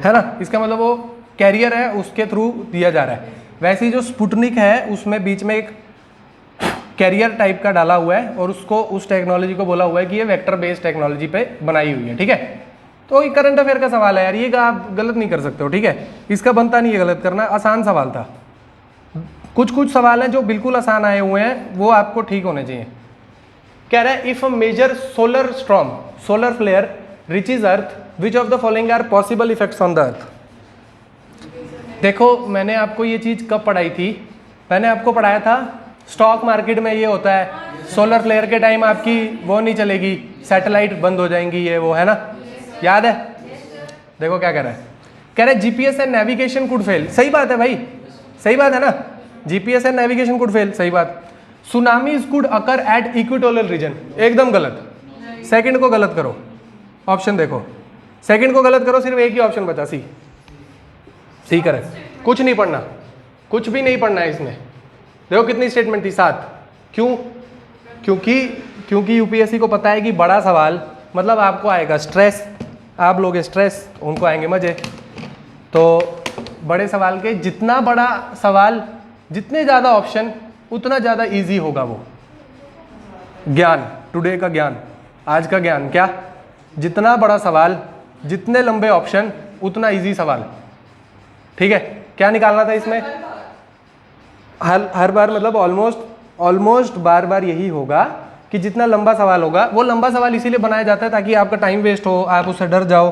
है ना? इसका मतलब वो कैरियर है, उसके थ्रू दिया जा रहा है। वैसे ही जो स्पुतनिक है उसमें बीच में एक कैरियर टाइप का डाला हुआ है और उसको, उस टेक्नोलॉजी को बोला हुआ है कि ये वेक्टर बेस्ड टेक्नोलॉजी पे बनाई हुई है। ठीक है, तो ये करंट अफेयर का सवाल है यार, ये आप गलत नहीं कर सकते हो। ठीक है, इसका बनता नहीं है गलत करना, आसान सवाल था। कुछ सवाल हैं जो बिल्कुल आसान आए हुए हैं, वो आपको ठीक होने चाहिए। कह रहा है if a major solar storm, solar flare reaches earth, which of the following are possible effects on the earth. देखो मैंने आपको ये चीज़ कब पढ़ाई थी? मैंने आपको पढ़ाया था स्टॉक मार्केट में ये होता है, सोलर फ्लेयर के टाइम आपकी वो नहीं चलेगी, सैटेलाइट बंद हो जाएंगी, ये वो, है ना? याद है? देखो क्या कह रहा है, कह रहा है GPS and navigation could fail. सही बात है भाई, सही बात है ना? GPS and navigation could fail, सही बात। Tsunamis could occur at equatorial region, एकदम गलत। सेकंड को गलत करो, ऑप्शन देखो, सेकंड को गलत करो, सिर्फ एक ही ऑप्शन बचा, सी। C correct. कुछ नहीं पढ़ना, कुछ भी नहीं पढ़ना है इसमें। देखो कितनी स्टेटमेंट थी, 7। क्यों? क्योंकि यूपीएससी को पता है कि बड़ा सवाल मतलब आपको आएगा स्ट्रेस, आप लोग स्ट्रेस, उनको आएंगे मजे। तो बड़े सवाल के, जितना बड़ा सवाल, जितने ज़्यादा ऑप्शन, उतना ज़्यादा इजी होगा वो ज्ञान। टुडे का ज्ञान, आज का ज्ञान क्या? जितना बड़ा सवाल, जितने लंबे ऑप्शन, उतना इजी सवाल। ठीक है, क्या निकालना था इसमें? हर बार मतलब ऑलमोस्ट बार यही होगा कि जितना लंबा सवाल होगा, वो लंबा सवाल इसीलिए बनाया जाता है ताकि आपका टाइम वेस्ट हो, आप उससे डर जाओ।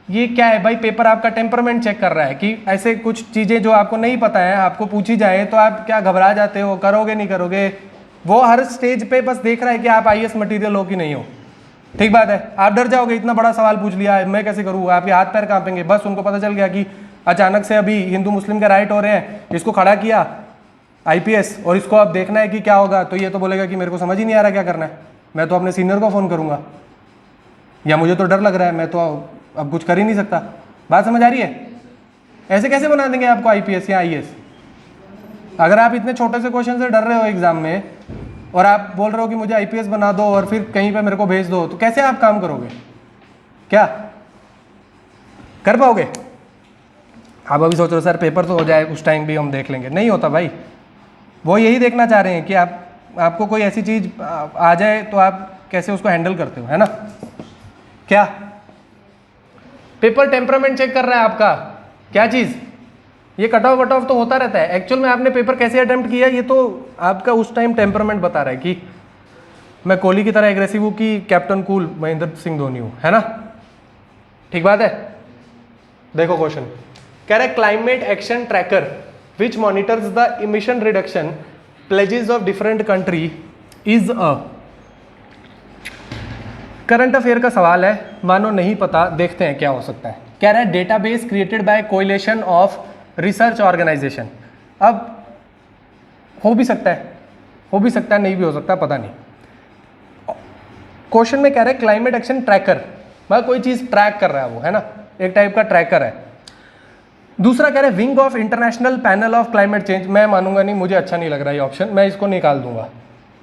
ये क्या है भाई, पेपर आपका टेम्परामेंट चेक कर रहा है कि ऐसे कुछ चीज़ें जो आपको नहीं पता है, आपको पूछी जाए तो आप क्या घबरा जाते हो, करोगे नहीं करोगे। वो हर स्टेज पे बस देख रहा है कि आप आईएएस मटेरियल हो कि नहीं हो। ठीक बात है, आप डर जाओगे, इतना बड़ा सवाल पूछ लिया है, मैं कैसे करूँ, आपके हाथ पैर कांपेंगे। बस उनको पता चल गया कि अचानक से अभी हिंदू मुस्लिम के राइट हो रहे हैं, इसको खड़ा किया आईपीएस, और इसको अब देखना है कि क्या होगा, तो ये तो बोलेगा कि मेरे को समझ ही नहीं आ रहा क्या करना है, मैं तो अपने सीनियर को फ़ोन करूँगा, या मुझे तो डर लग रहा है, मैं तो अब कुछ कर ही नहीं सकता। बात समझ आ रही है? ऐसे कैसे बना देंगे आपको आईपीएस या आईएएस? अगर आप इतने छोटे से क्वेश्चन से डर रहे हो एग्जाम में, और आप बोल रहे हो कि मुझे आईपीएस बना दो और फिर कहीं पे मेरे को भेज दो, तो कैसे आप काम करोगे? क्या कर पाओगे? आप अभी सोच रहे हो सर पेपर तो हो जाए, उस टाइम भी हम देख लेंगे। नहीं होता भाई, वो यही देखना चाह रहे हैं कि आपको कोई ऐसी चीज़ आ जाए तो आप कैसे उसको हैंडल करते हो, है ना? क्या पेपर टेम्परामेंट चेक कर रहा है आपका? क्या चीज़? ये कट ऑफ तो होता रहता है, एक्चुअल में आपने पेपर कैसे अटेम्प्ट किया ये तो आपका उस टाइम टेम्परामेंट बता रहा है कि मैं कोहली की तरह एग्रेसिव हूँ कि कैप्टन कूल महेंद्र सिंह धोनी हूँ, है ना? ठीक बात है। देखो क्वेश्चन कह रहा है climate action tracker which monitors the emission reduction pledges of different country is a. Current affair का सवाल है, मानो नहीं पता, देखते हैं क्या हो सकता है। कह रहा है database created by coalition of research organization. अब हो भी सकता है, नहीं भी हो सकता, पता नहीं। क्वेश्चन में कह रहा है क्लाइमेट एक्शन ट्रैकर, मतलब कोई चीज़ ट्रैक कर रहा है वो, है ना? एक टाइप का ट्रैकर है। दूसरा कह रहा है wing of international panel of climate change, मैं मानूंगा नहीं, मुझे अच्छा नहीं लग रहा ये ऑप्शन, मैं इसको निकाल दूंगा।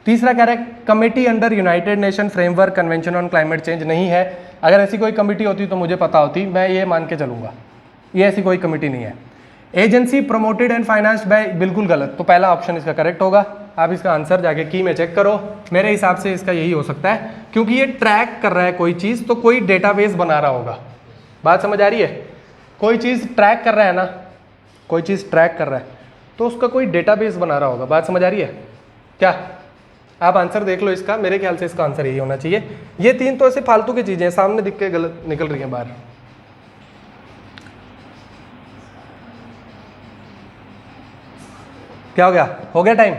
तीसरा कह रहा है committee under United nation framework convention on climate change, नहीं है। अगर ऐसी कोई कमिटी होती तो मुझे पता होती, मैं ये मान के चलूँगा, ये ऐसी कोई कमिटी नहीं है। Agency promoted and financed by, बिल्कुल गलत, तो पहला ऑप्शन इसका करेक्ट होगा। आप इसका आंसर जाके की में चेक करो, मेरे हिसाब से इसका यही हो सकता है, क्योंकि ये ट्रैक कर रहा है कोई चीज़, तो कोई डेटाबेस बना रहा होगा। बात समझ आ रही है? कोई चीज़ ट्रैक कर रहा है ना, कोई चीज़ ट्रैक कर रहा है तो उसका कोई डेटाबेस बना रहा होगा। बात समझ आ रही है क्या? आप आंसर देख लो इसका, मेरे ख्याल से इसका आंसर यही होना चाहिए। ये तीन तो ऐसे फालतू की चीज़ें हैं, सामने दिख के गलत निकल रही हैं बाहर। क्या हो गया? हो गया टाइम?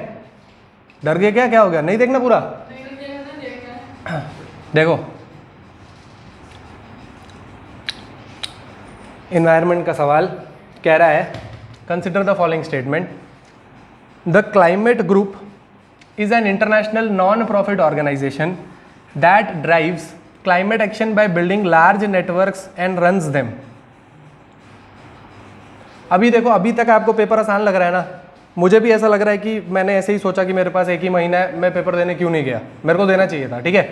डर गए क्या? क्या हो गया? नहीं देखना पूरा? देखो, एनवायरनमेंट का सवाल कह रहा है, consider the following statement, the climate group is an international non-profit organization that drives climate action by building large networks and runs them. अभी देखो, अभी तक आपको पेपर आसान लग रहा है ना, मुझे भी ऐसा लग रहा है कि मैंने ऐसे ही सोचा कि मेरे पास एक ही महीना है, मैं पेपर देने क्यों नहीं गया, मेरे को देना चाहिए था, ठीक है।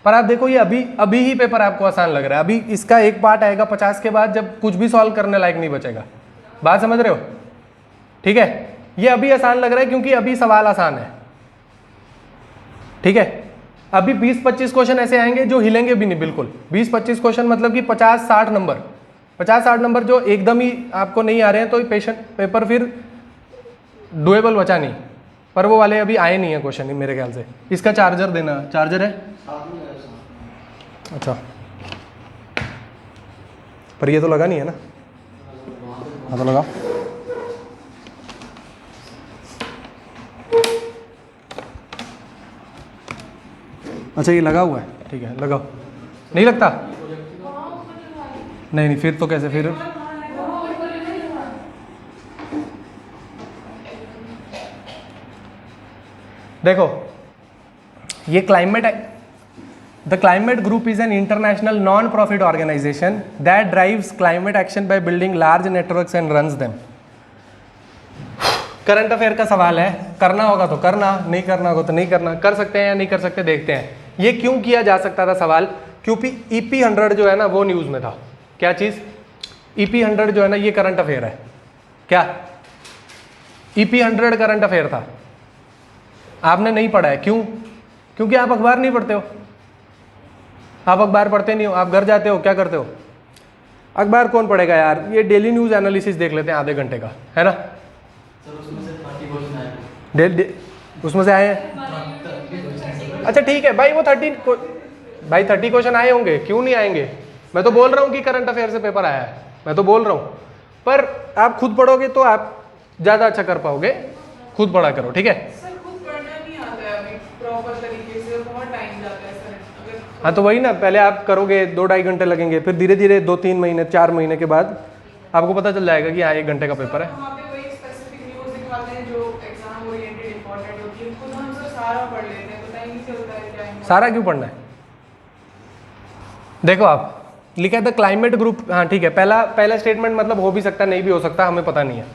पर आप देखो ये अभी ही पेपर आपको आसान लग रहा है, अभी इसका एक पार्ट आएगा 50 के बाद जब कुछ भी सॉल्व करने लायक नहीं बचेगा। बात समझ रहे हो? ठीक है, ये अभी आसान लग रहा है क्योंकि अभी सवाल आसान है, ठीक है। अभी 20-25 क्वेश्चन ऐसे आएंगे जो हिलेंगे भी नहीं बिल्कुल। 20-25 क्वेश्चन मतलब कि 50-60 नंबर, 50-60 नंबर जो एकदम ही आपको नहीं आ रहे हैं, तो पेपर फिर डुएबल बचा नहीं। पर वो वाले अभी आए नहीं है क्वेश्चन मेरे ख्याल से। इसका चार्जर देना, चार्जर है? अच्छा, पर ये तो लगा नहीं है ना? हाँ तो लगाओ। अच्छा ये लगा हुआ है, ठीक है लगाओ। नहीं लगता? नहीं, फिर तो कैसे? फिर देखो, ये the climate group is an international non profit organization that drives climate action by building large networks and runs them. Current affair का सवाल है, करना होगा तो करना, नहीं करना होगा तो नहीं करना। कर सकते हैं या नहीं कर सकते, देखते हैं। ये क्यों किया जा सकता था सवाल? क्योंकि EP 100 जो है ना वो न्यूज़ में था। क्या चीज़? EP 100 जो है ना ये करंट अफेयर है। क्या EP 100 करंट अफेयर था? आपने नहीं पढ़ा है, क्यों? क्योंकि आप अखबार नहीं पढ़ते हो। आप अखबार पढ़ते नहीं हो, आप घर जाते हो क्या करते हो? अखबार कौन पढ़ेगा यार, ये डेली न्यूज़ एनालिसिस देख लेते हैं आधे घंटे का, है ना। सर उसमें से 30 क्वेश्चन आए, उसमें से आए हैं। अच्छा ठीक है भाई, वो 30 क्वेश्चन आए होंगे, क्यों नहीं आएंगे? मैं तो बोल रहा हूँ कि करंट अफेयर से पेपर आया है, मैं तो बोल रहा हूँ। पर आप खुद पढ़ोगे तो आप ज़्यादा अच्छा कर पाओगे, खुद पढ़ा करो, ठीक है। सर खुद पढ़ना नहीं आता है अभी प्रॉपर तरीके से, बहुत टाइम जाता है सर। अगर हाँ तो वही ना, पहले आप करोगे 2-2.5 घंटे लगेंगे, फिर धीरे धीरे 2-3 महीने 4 महीने के बाद आपको पता चल जाएगा कि हाँ 1 घंटे का पेपर है। वहाँ पे वही स्पेसिफिक न्यूज़ दिखाते हैं जो एग्जाम ओरिएंटेड इंपॉर्टेंट होती है, खुद हम सर सारा पढ़ लेते हैं, पता ही नहीं चलता है क्या है। सारा क्यों पढ़ना है? देखो आप लिखा है द क्लाइमेट ग्रुप, हाँ ठीक है, पहला स्टेटमेंट मतलब हो भी सकता है, नहीं भी हो सकता, हमें पता नहीं है।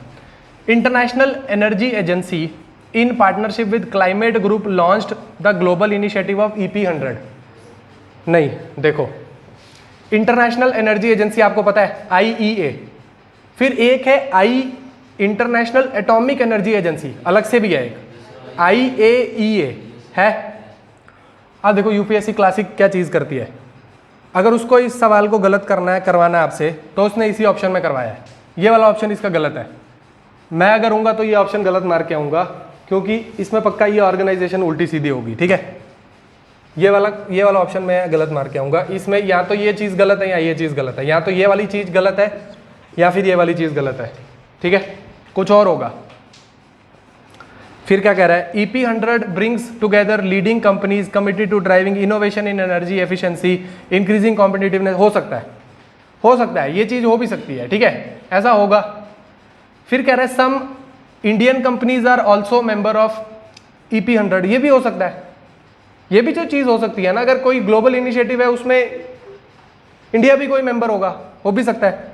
International energy agency in partnership with climate group launched the global initiative of EP 100। नहीं, देखो इंटरनेशनल एनर्जी एजेंसी आपको पता है IEA, फिर एक है इंटरनेशनल एटॉमिक एनर्जी एजेंसी, अलग से भी है एक IAEA है। अब देखो UPSC क्लासिक क्या चीज़ करती है, अगर उसको इस सवाल को गलत करवाना है आपसे, तो उसने इसी ऑप्शन में करवाया है। ये वाला ऑप्शन इसका गलत है। मैं अगर हूँगा तो ये ऑप्शन गलत मार के आऊँगा, क्योंकि इसमें पक्का ये ऑर्गेनाइजेशन उल्टी सीधी होगी, ठीक है। ये वाला ऑप्शन मैं गलत मार के आऊँगा। इसमें या तो ये चीज़ गलत है या ये चीज़ गलत है, या तो ये वाली चीज़ गलत है या फिर ये वाली चीज़ गलत है, ठीक है, कुछ और होगा। फिर क्या कह रहा है? EP 100 brings together leading companies committed to driving innovation in energy efficiency, increasing competitiveness. हो सकता है, ये चीज़ हो भी सकती है, ठीक है, ऐसा होगा। फिर कह रहा है some Indian companies are also member of EP 100, ये भी हो सकता है। ये भी जो चीज़ हो सकती है ना, अगर कोई ग्लोबल इनिशिएटिव है उसमें इंडिया भी कोई मेंबर होगा, हो भी सकता है।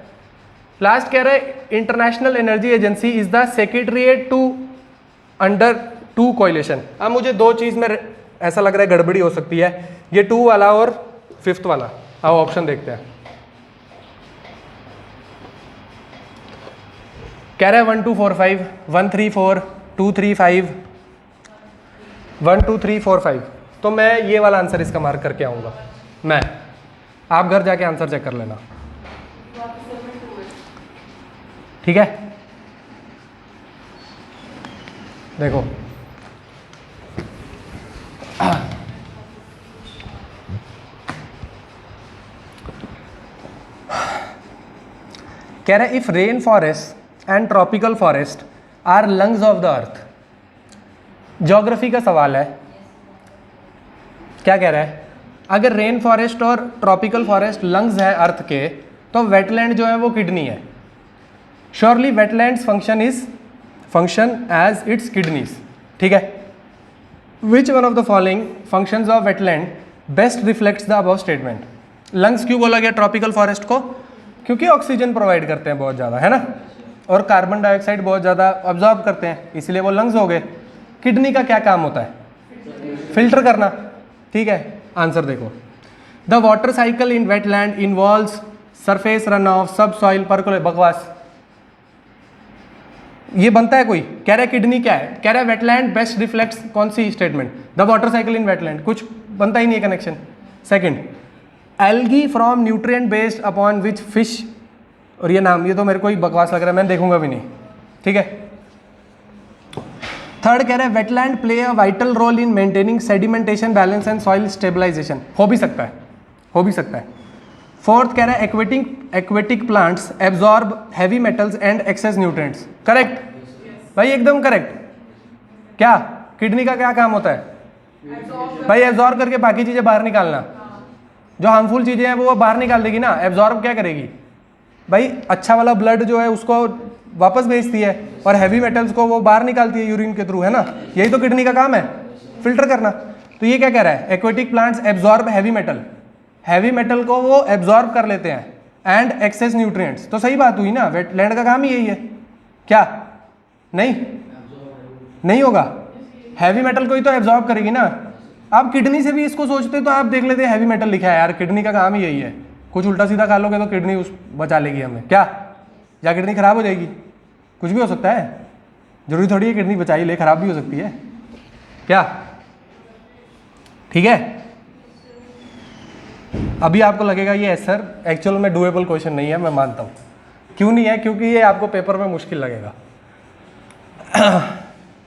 लास्ट कह रहा है international energy agency is the secretariat to under 2 कोalition। अब मुझे 2 चीज़ में ऐसा लग रहा है गड़बड़ी हो सकती है, ये 2 वाला और 5th वाला। आओ ऑप्शन देखते हैं। कह रहा है 1 2 4 5, 1 3 4, 2 3 5, 1 2 3 4 5। तो मैं ये वाला आंसर इसका मार्क करके आऊँगा मैं, आप घर जाके आंसर चेक कर लेना, ठीक है। देखो कह रहा है if rain forest and tropical forest are lungs of the earth. Geography का सवाल है, क्या कह रहा है, अगर रेन फॉरेस्ट और ट्रॉपिकल फॉरेस्ट लंग्स है अर्थ के, तो वेटलैंड जो है वो किडनी है। Surely wetlands function as its kidneys, ठीक है। Which one of the following functions of wetland best reflects the above statement. Lungs क्यों बोला गया ट्रॉपिकल फॉरेस्ट को, क्योंकि ऑक्सीजन प्रोवाइड करते हैं बहुत ज़्यादा, है ना, और कार्बन डाइऑक्साइड बहुत ज़्यादा ऑब्जॉर्ब करते हैं, इसलिए वो लंग्स हो गए। किडनी का क्या काम होता है, फिल्टर करना, ठीक है। आंसर देखो, the water cycle in wetland involves surface run of सब सॉइल परकुलेट। बकवास, ये बनता है कोई, कह रहा है किडनी क्या है, कह रहा है वेटलैंड बेस्ट रिफ्लेक्ट्स, कौन सी statement, the water cycle in wetland, कुछ बनता ही नहीं है connection. Second, algae from nutrient based upon which fish, और ये नाम, ये तो मेरे को ही बकवास लग रहा है, मैं देखूंगा भी नहीं, ठीक है। थर्ड कह रहा है wetland play a vital role in maintaining sedimentation balance and soil stabilization, हो भी सकता है, हो भी सकता है। फोर्थ कह रहा है aquatic plants absorb heavy metals and excess nutrients, correct भाई, एकदम करेक्ट। क्या किडनी का क्या काम होता है भाई, एब्जॉर्ब करके बाकी चीजें बाहर निकालना, जो हार्मफुल चीजें हैं वो बाहर निकाल देगी ना, एब्जॉर्ब क्या करेगी भाई, अच्छा वाला ब्लड जो है उसको वापस भेजती है, और हैवी मेटल्स को वो बाहर निकालती है यूरिन के थ्रू, है ना, यही तो किडनी का काम है, फिल्टर करना। तो ये क्या कह रहा है, aquatic plants absorb heavy metal, heavy metal को वो एब्जॉर्ब कर लेते हैं, एंड एक्सेस न्यूट्रिएंट्स, तो सही बात हुई ना, वेटलैंड का काम ही यही है। क्या नहीं होगा, हैवी मेटल को ही तो एब्जॉर्ब करेगी ना। आप किडनी से भी इसको सोचते तो आप देख लेते हैवी मेटल लिखा है यार, किडनी का काम ही यही है, कुछ उल्टा सीधा खा लोगे तो किडनी उस बचा लेगी हमें, क्या, या किडनी खराब हो जाएगी, कुछ भी हो सकता है, जरूरी थोड़ी है किडनी बचाई ले, खराब भी हो सकती है, क्या, ठीक है। अभी आपको लगेगा ये सर एक्चुअल में डुएबल क्वेश्चन नहीं है, मैं मानता हूँ, क्यों नहीं है, क्योंकि ये आपको पेपर में मुश्किल लगेगा।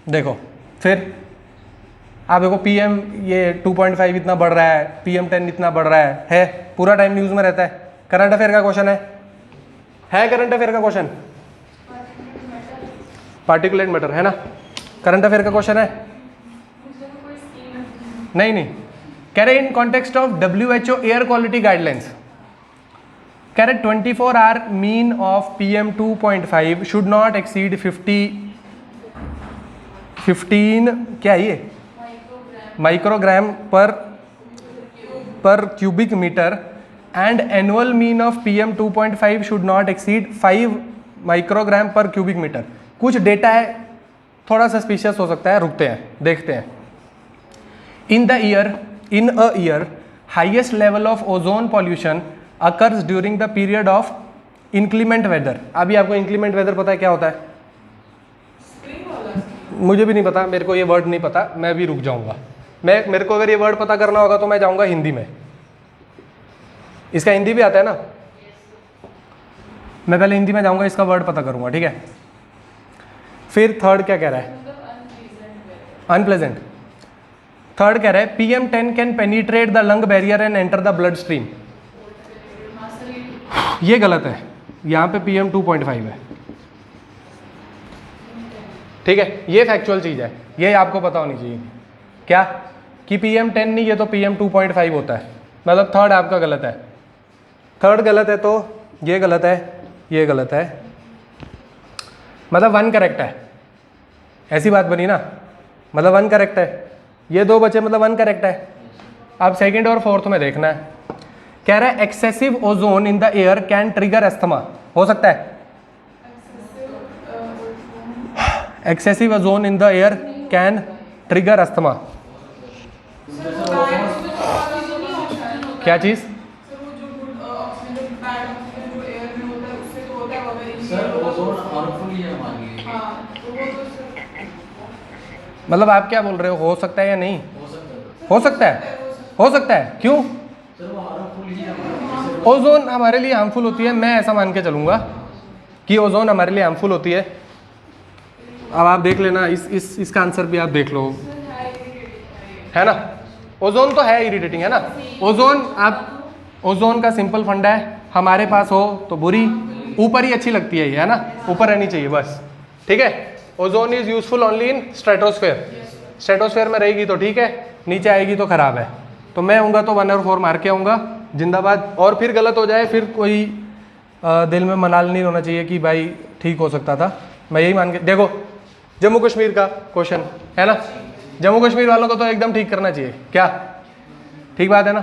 देखो फिर आप देखो PM ये 2.5 इतना बढ़ रहा है, PM 10 इतना बढ़ रहा है, पूरा टाइम न्यूज़ में रहता है, करंट अफेयर का क्वेश्चन है करंट अफेयर का क्वेश्चन, पार्टिकुलेट मैटर है ना, करंट अफेयर का क्वेश्चन है, नहीं कह रहे in context of WHO air quality guidelines, कह रहे 24 hour mean of PM 2.5 should not exceed 15 क्या है ये microgram per cubic metre, and annual mean of PM 2.5 should not exceed 5 microgram per cubic metre. कुछ डेटा है थोड़ा suspicious हो सकता है, रुकते हैं देखते हैं। In a year highest level of ozone pollution occurs during the period of inclement weather. अभी आपको इंक्लीमेंट वेदर पता है क्या होता है, मुझे भी नहीं पता, मेरे को ये वर्ड नहीं पता, मैं भी रुक जाऊंगा। मेरे को अगर ये वर्ड पता करना होगा तो मैं जाऊंगा हिंदी में, इसका हिंदी भी आता है ना, मैं पहले हिंदी में जाऊंगा, इसका वर्ड पता करूंगा, ठीक है। फिर थर्ड क्या कह रहा है, अनप्लेजेंट। थर्ड कह रहा है PM 10 can penetrate the lung barrier and enter the blood stream, ये गलत है, यहाँ पे PM 2.5 है, ठीक है, ये फैक्चुअल चीज़ है, ये आपको पता होनी चाहिए, क्या कि PM 10 नहीं, ये तो PM 2.5 होता है, मतलब थर्ड आपका गलत है, थर्ड गलत है तो ये गलत है, ये गलत है, मतलब 1 करेक्ट है, ऐसी बात बनी ना, मतलब 1 करेक्ट है, ये 2 बचे मतलब 1 करेक्ट है। अब सेकंड और फोर्थ में देखना है, कह रहा है excessive ozone in the air can trigger asthma, हो सकता है excessive ozone in the air can trigger asthma, क्या चीज़, मतलब आप क्या बोल रहे हो सकता है या नहीं? हो सकता है हो सकता है, हो सकता है, क्यों? सर, वो हार्मफुल ही है। ओजोन हमारे लिए हार्मफुल होती है, मैं ऐसा मान के चलूँगा कि ओजोन हमारे लिए हार्मफुल होती है। अब आप देख लेना, इसका आंसर भी आप देख लो, है ना? ओजोन तो है इरिटेटिंग, है ना? ओजोन, आप ओजोन का सिंपल फंडा है, हमारे पास हो तो बुरी, ऊपर ही अच्छी लगती है ये, है ना? ऊपर रहनी चाहिए बस, ठीक है? Ozone is useful only in stratosphere, stratosphere में रहेगी तो ठीक है, नीचे आएगी तो खराब है। तो मैं आऊँगा तो 1 और 4 मार के आऊँगा, जिंदाबाद। और फिर गलत हो जाए, फिर कोई दिल में मलाल नहीं होना चाहिए कि भाई ठीक हो सकता था। मैं यही मान के, देखो जम्मू कश्मीर का क्वेश्चन है ना, जम्मू कश्मीर वालों को तो एकदम ठीक करना चाहिए, क्या ठीक बात है ना?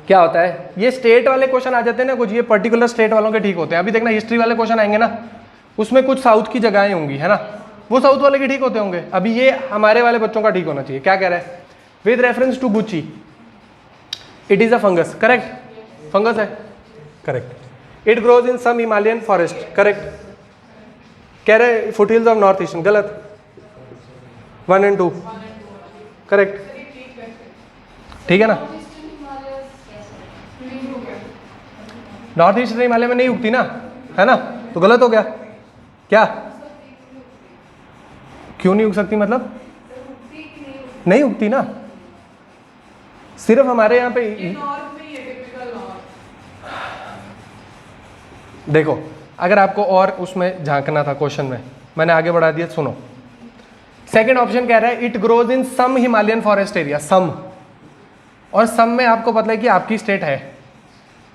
क्या होता है, ये स्टेट वाले क्वेश्चन आ जाते हैं ना कुछ, ये पर्टिकुलर स्टेट वालों के ठीक होते हैं। अभी देखना हिस्ट्री वाले क्वेश्चन आएंगे ना, उसमें कुछ साउथ की जगहें होंगी, है ना, वो साउथ वाले के ठीक होते होंगे। अभी ये हमारे वाले बच्चों का ठीक होना चाहिए। क्या कह रहा है? With reference to guchhi it is a fungus, correct? Fungus है, correct. It grows in some Himalayan forest, correct. कह रहे फुटहिल्स ऑफ नॉर्थ ईस्टर्न, गलत। 1 और 2 करेक्ट, ठीक है ना? नॉर्थ ईस्टर्न हिमालय में नहीं उगती ना, है ना? तो गलत हो गया। क्या, क्यों नहीं उग सकती? मतलब नहीं उगती ना, सिर्फ हमारे यहाँ पे। नॉर्थ में ही है, टिपिकल नॉर्थ। देखो अगर आपको और उसमें झांकना था क्वेश्चन में, मैंने आगे बढ़ा दिया, सुनो। सेकंड ऑप्शन कह रहा है it grows in some Himalayan forest area, some, और सम में आपको पता है कि आपकी स्टेट है,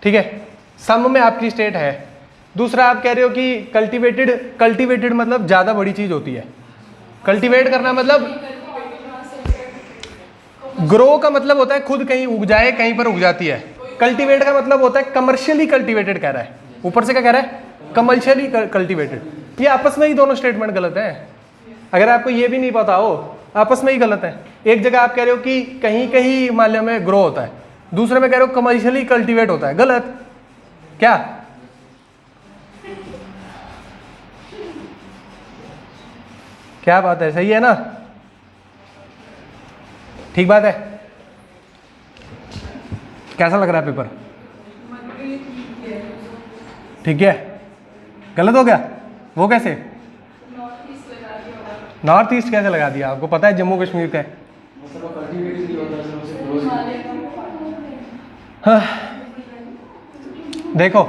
ठीक है? सम में आपकी स्टेट है। दूसरा आप कह रहे हो कि कल्टीवेटेड, कल्टीवेटेड मतलब ज़्यादा बड़ी चीज़ होती है। कल्टीवेट करना मतलब, ग्रो का मतलब होता है खुद कहीं उग जाए, कहीं पर उग जाती है। कल्टीवेट का मतलब होता है कमर्शियली कल्टीवेटेड, कह रहा है ऊपर से, क्या कह रहा है? Commercially cultivated. ये आपस में ही दोनों स्टेटमेंट गलत है। अगर आपको ये भी नहीं पता हो, आपस में ही गलत है। एक जगह आप कह रहे हो कि कहीं कहीं हिमालय में ग्रो होता है, दूसरे में कह रहे हो कमर्शियली कल्टीवेट होता है, गलत। क्या क्या बात है, सही है ना? ठीक बात है। कैसा लग रहा है पेपर? ठीक है, गलत हो गया? वो कैसे? नॉर्थ ईस्ट कैसे लगा दिया? आपको पता है जम्मू कश्मीर का है। मतलब वो कल्टीवेट नहीं होता सर, उसे ग्रोथ हाँ। देखो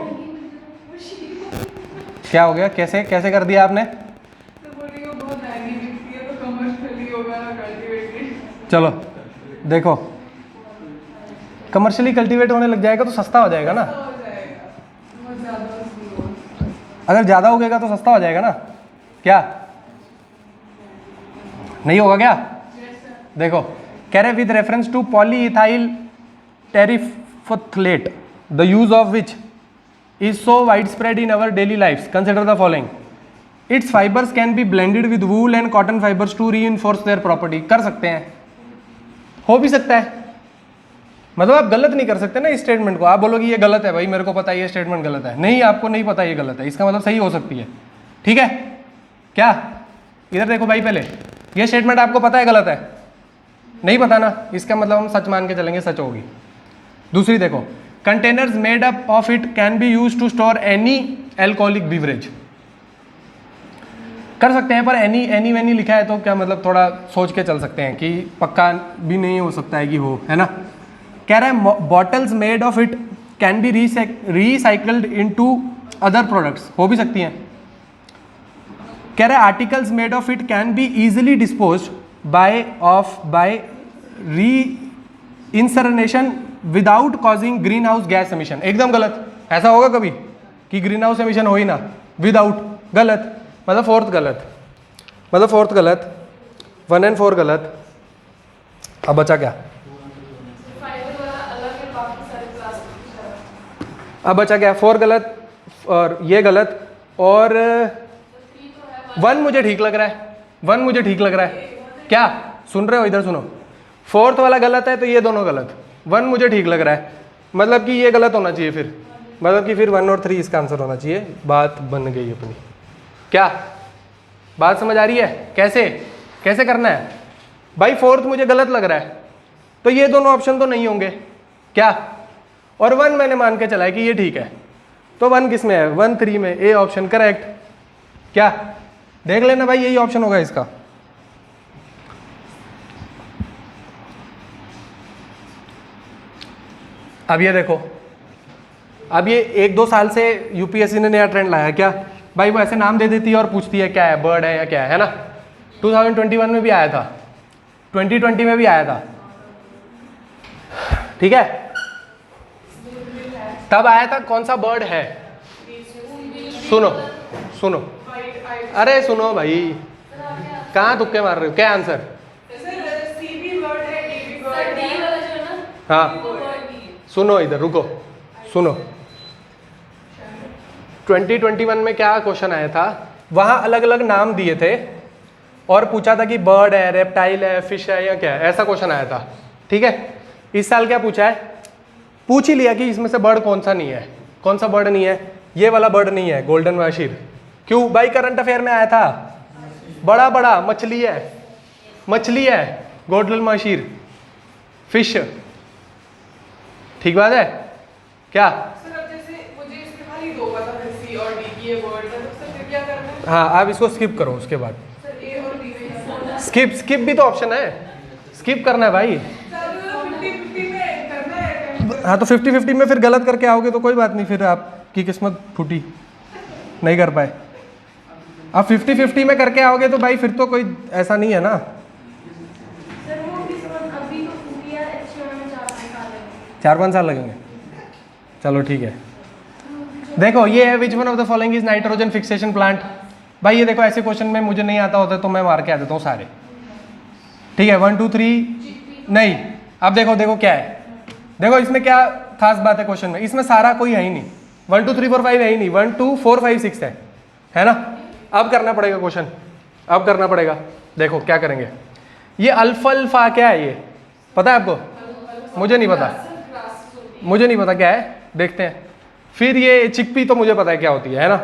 क्या हो गया, कैसे कैसे कर दिया आपने? तो बोलिए वो बहुत महंगी बिकती है, तो कमर्शियली होगा ना कल्टीवेटेड। चलो देखो, कमर्शियली कल्टीवेट होने लग जाएगा तो सस्ता हो जाएगा ना। हो जाएगा, बहुत ज़्यादा उसमें हो। अगर ज़्यादा हो गएगा तो सस्ता हो जाएगा ना, क्या नहीं होगा क्या? देखो कह रहे with reference to polyethylene terephthalate the use of which is so wide spread in our daily life, consider the following. Its fibres can be blended with wool and cotton fibres to reinforce their property. कर सकते हैं, हो भी सकता है, मतलब आप गलत नहीं कर सकते ना इस स्टेटमेंट को। आप बोलोगे ये गलत है भाई, मेरे को पता है ये स्टेटमेंट गलत है। नहीं, आपको नहीं पता ये गलत है, इसका मतलब सही हो सकती है, ठीक है? क्या, इधर देखो भाई, पहले ये स्टेटमेंट आपको पता है गलत है, नहीं पता ना, इसका मतलब हम सच मान के चलेंगे सच होगी। दूसरी देखो, containers made up of it can be use to store any alcoholic beverage. कर सकते हैं, पर एनी वैनी लिखा है तो क्या मतलब थोड़ा सोच के चल सकते हैं कि पक्का भी नहीं हो सकता है कि हो, है ना? कह रहा है bottles made of it can be recycled into other products, हो भी सकती हैं। कह रहा है articles made of it can be easily dispose by re incineration without causing greenhouse gas emission. एकदम गलत। ऐसा होगा कभी कि ग्रीन हाउस एमिशन हो ही ना, विदाउट, गलत। मतलब फोर्थ गलत, मतलब फोर्थ गलत, 1 और 4 गलत। अब बचा क्या? अब बचा क्या? 4 गलत और ये गलत, और 1 मुझे ठीक लग रहा है, 1 मुझे ठीक लग रहा है। क्या सुन रहे हो? इधर सुनो, 4th वाला गलत है तो ये दोनों गलत, 1 मुझे ठीक लग रहा है, मतलब कि ये गलत होना चाहिए फिर, मतलब कि फिर 1 और 3 इसका आंसर होना चाहिए। बात बन गई अपनी। क्या बात समझ आ रही है? कैसे कैसे करना है भाई? फोर्थ मुझे गलत लग रहा है, तो ये दोनों ऑप्शन तो नहीं होंगे क्या, और 1 मैंने मान के चला है कि ये ठीक है, तो 1 किस में है? 1 3 में, ए ऑप्शन करेक्ट। क्या देख लेना भाई, यही ऑप्शन होगा इसका। अब ये देखो, अब ये 1-2 साल से यूपीएससी ने नया ट्रेंड लाया क्या भाई, वो ऐसे नाम दे देती है और पूछती है क्या है, बर्ड है या क्या है ना। 2021 में भी आया था, 2020 में भी आया था, ठीक है। तब आया था कौन सा बर्ड है, सुनो सुनो, अरे सुनो भाई, कहाँ तुक्के मार रहे हो, क्या आंसर? सी भी वर्ड है, डी भी वर्ड है। हाँ सुनो, इधर रुको, सुनो। 2021 में क्या क्वेश्चन आया था, वहाँ अलग अलग नाम दिए थे और पूछा था कि बर्ड है, रेप्टाइल है, फिश है या क्या है, ऐसा क्वेश्चन आया था, ठीक है। इस साल क्या पूछा है, पूछ ही लिया कि इसमें से बर्ड कौन सा नहीं है, कौन सा बर्ड नहीं है, ये वाला बर्ड नहीं है, गोल्डन वाशीर। क्यों भाई? करंट अफेयर में आया था, बड़ा बड़ा मछली है, मछली है गोल्डन वाशीर, फिश, ठीक बात है क्या? सर अब जैसे मुझे इसके खाली 2 पता है, सी और डी की ये वर्ड है, तो सर फिर क्या करना है? हाँ, आप इसको स्किप करो, उसके बाद सर ए और बी में स्किप, स्किप भी तो ऑप्शन है, स्किप करना है भाई। सर 50-50 में करना है। हाँ तो 50-50 में फिर गलत करके आओगे तो कोई बात नहीं, फिर आपकी किस्मत फूटी, नहीं कर पाए। आप 50-50 में करके आओगे तो भाई फिर तो कोई ऐसा नहीं है ना। सर वो किस्मत अभी तो पूरी है, अच्छी होने में 4-5 साल लगेंगे। 4-5 साल लगेंगे, चलो ठीक है। देखो ये है, which one of the following is nitrogen fixation plant. भाई ये देखो, ऐसे क्वेश्चन में मुझे नहीं आता होता तो मैं मार के आ देता हूँ सारे, ठीक है। 1 2 3 नहीं, अब देखो देखो क्या है, देखो इसमें क्या खास बात है क्वेश्चन में, इसमें सारा कोई है ही नहीं, 1 2 3 4 5 है ही नहीं, 1 2 4 5 6 है ना। अब करना पड़ेगा क्वेश्चन, अब करना पड़ेगा। देखो क्या करेंगे, ये अल्फा क्या है, ये पता है आपको? मुझे नहीं पता, मुझे नहीं पता क्या है, देखते हैं। फिर ये चिकपी तो मुझे पता है क्या होती है ना।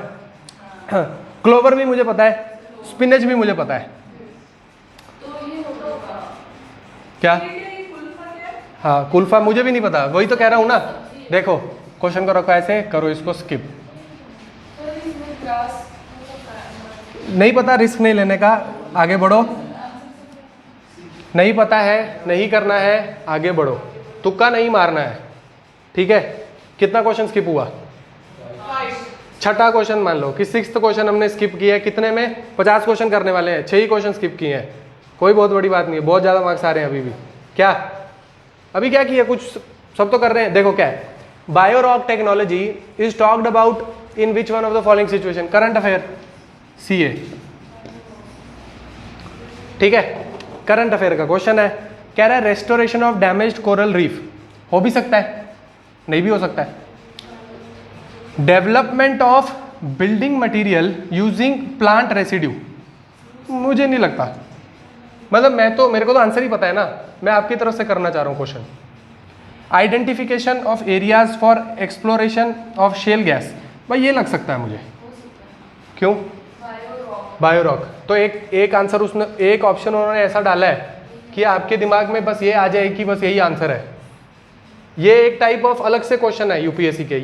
क्लोवर भी मुझे पता है, स्पिनच भी मुझे पता है। तो ये होता होगा क्या? ये कुल्फा क्या है? हाँ कुल्फा मुझे भी नहीं पता, वही तो कह रहा हूँ ना। देखो क्वेश्चन को रखो ऐसे, करो इसको स्किप। तो इसमें ग्रास हो सकता है। नहीं पता, रिस्क नहीं लेने का, आगे बढ़ो। नहीं पता है, नहीं करना है, आगे बढ़ो, तुक्का नहीं मारना है, ठीक है। कितना क्वेश्चन स्किप हुआ? 5। छठा क्वेश्चन मान लो कि 6th क्वेश्चन हमने स्किप किया है। कितने में? 50 क्वेश्चन करने वाले हैं, 6 ही क्वेश्चन स्किप किए हैं, कोई बहुत बड़ी बात नहीं है, बहुत ज़्यादा मार्क्स आ रहे हैं अभी भी। क्या अभी क्या किया, कुछ सब तो कर रहे हैं। देखो क्या है, biorock technology is talked about in which one of the following situation, current affair, CA, ठीक है। करंट अफेयर का क्वेश्चन है, कह रहा है restoration of damaged coral reef, हो भी सकता है, नहीं भी हो सकता है। Development of building material using plant residue, मुझे नहीं लगता, मतलब मेरे को तो आंसर ही पता है ना, मैं आपकी तरफ से करना चाह रहा हूँ question. Identification of areas for exploration of shell gas, भाई ये लग सकता है मुझे, क्यों? बायोरॉक। तो एक आंसर उसने, एक ऑप्शन उन्होंने ऐसा डाला है कि आपके दिमाग में बस ये आ जाए कि बस यही आंसर है। ये एक टाइप ऑफ अलग से क्वेश्चन है यूपीएससी के,